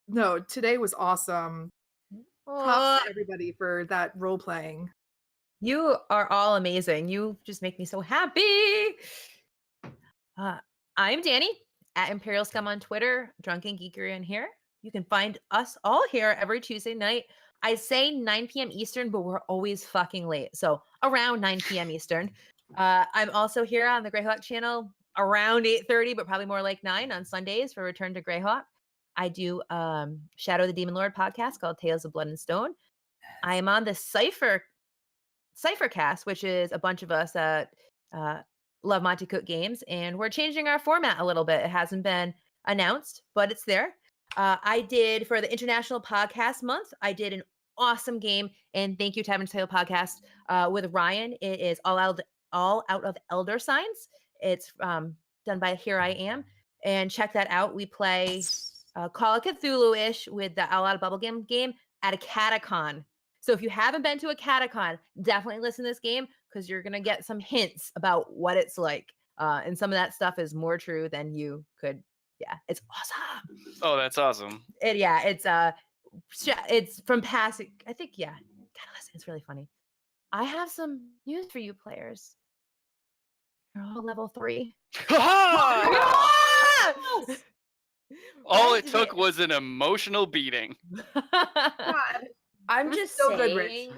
no, today was awesome. Props to everybody for that role playing. You are all amazing. You just make me so happy. I'm Danny at Imperial Scum on Twitter, Drunken Geekery on here. You can find us all here every Tuesday night. I say 9 p.m. Eastern, but we're always fucking late. So around 9 p.m. Eastern. I'm also here on the Greyhawk channel around 8:30, but probably more like 9 on Sundays for Return to Greyhawk. I do Shadow the Demon Lord podcast called Tales of Blood and Stone. I am on the Cyphercast, which is a bunch of us that love Monty Cook games, and we're changing our format a little bit. It hasn't been announced, but it's there. I did for the International Podcast Month. I did an awesome game, and thank you to Tavern Tail Podcast with Ryan. It is all out of Elder Signs. It's done by Here I Am, and check that out. We play Call of Cthulhu-ish with the All Out Bubblegum game at a catacon. So if you haven't been to a catacon, definitely listen to this game because you're gonna get some hints about what it's like. And some of that stuff is more true than you could. Yeah, it's awesome. Oh, that's awesome. It's from past. I think gotta listen. It's really funny. I have some news for you players. You're all level 3. All it took was an emotional beating. God. I'm just so saying, good, Rich.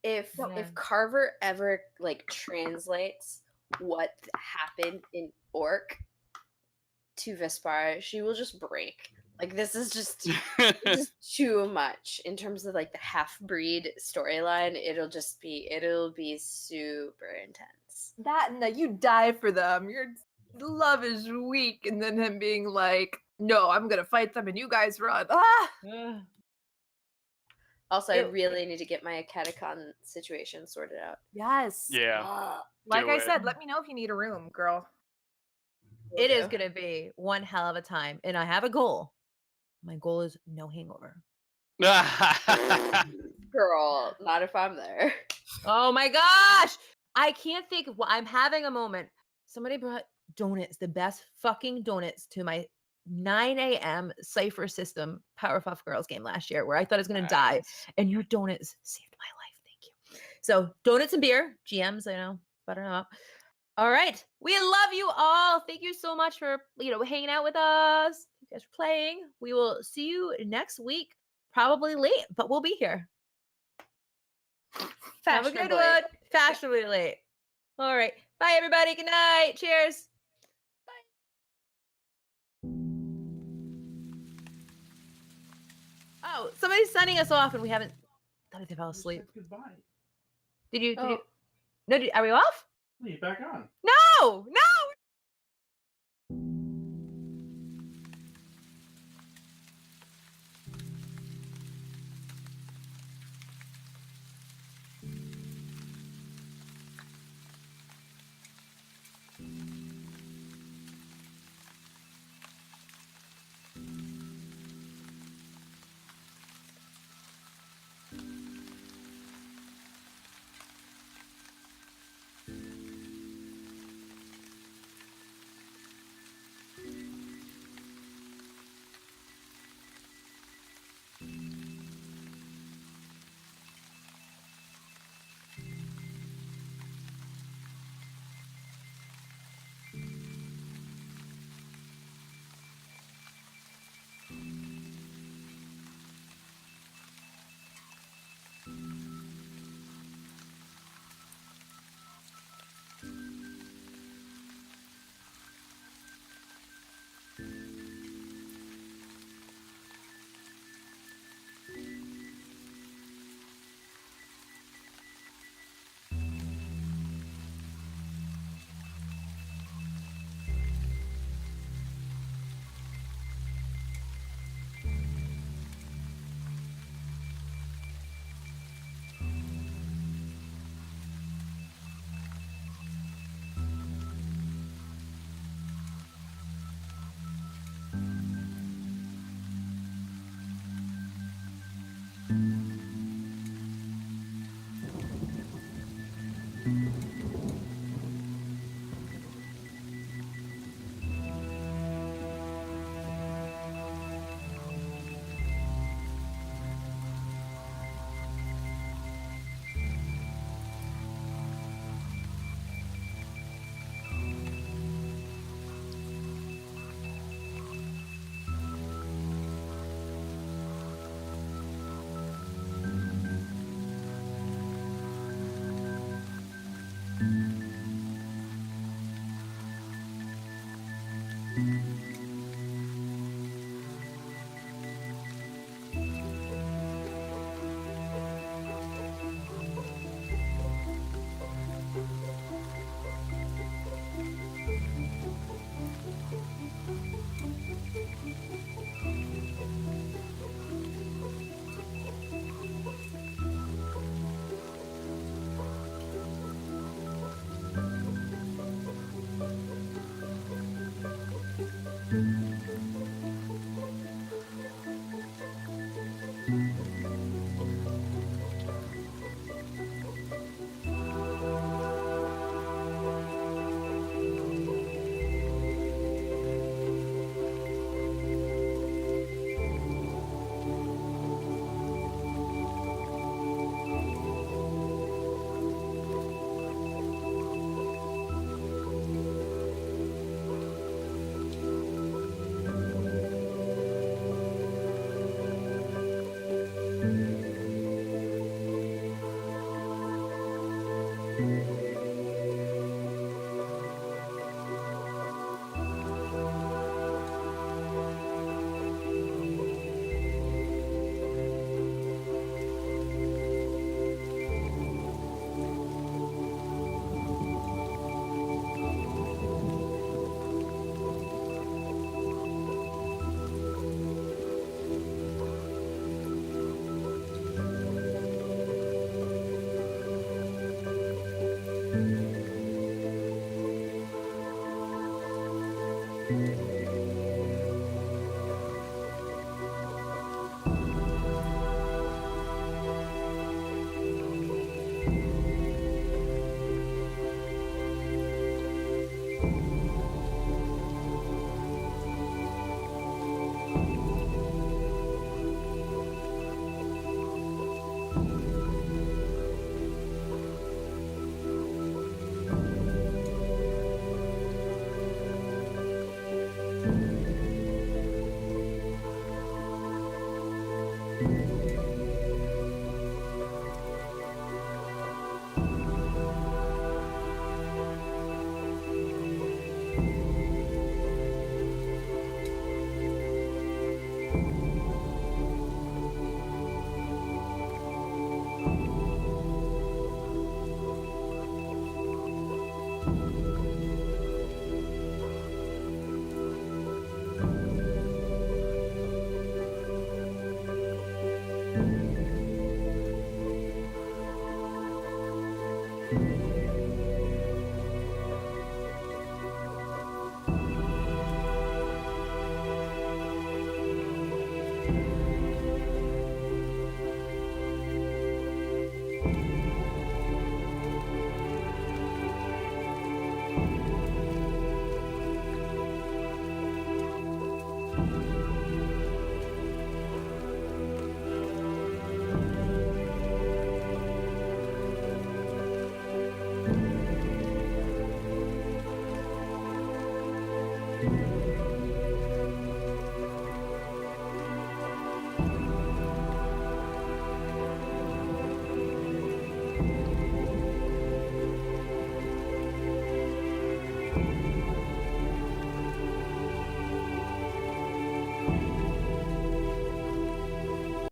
if Yeah. Carver ever like translates what happened in Orc to Vespara, she will just break. Like this is just too much in terms of like the half-breed storyline. It'll be super intense. That and that you die for them. Your love is weak, and then him being like, "No, I'm gonna fight them, and you guys run." Ah! Also, I really need to get my catacon situation sorted out. Yes. Yeah. Like do I it. said, let me know if you need a room, girl. It is gonna be one hell of a time, and I have a goal. My goal is no hangover. Girl, not if I'm there. Oh my gosh! I can't think of what I'm having a moment. Somebody brought donuts, the best fucking donuts, to my 9 a.m. Cypher System Powerpuff Girls game last year where I thought I was going to die. And your donuts saved my life. Thank you. So, donuts and beer, GMs, butter them up. All right. We love you all. Thank you so much for, hanging out with us. You guys for playing. We will see you next week, probably late, but we'll be here. Have a good Fashionably. one. Fashionably late. All right. Bye, everybody. Good night. Cheers. Oh, somebody's signing us off, and we haven't. I thought they fell asleep. Goodbye. Did you? Oh. No, are we off? Are you back on? No, no.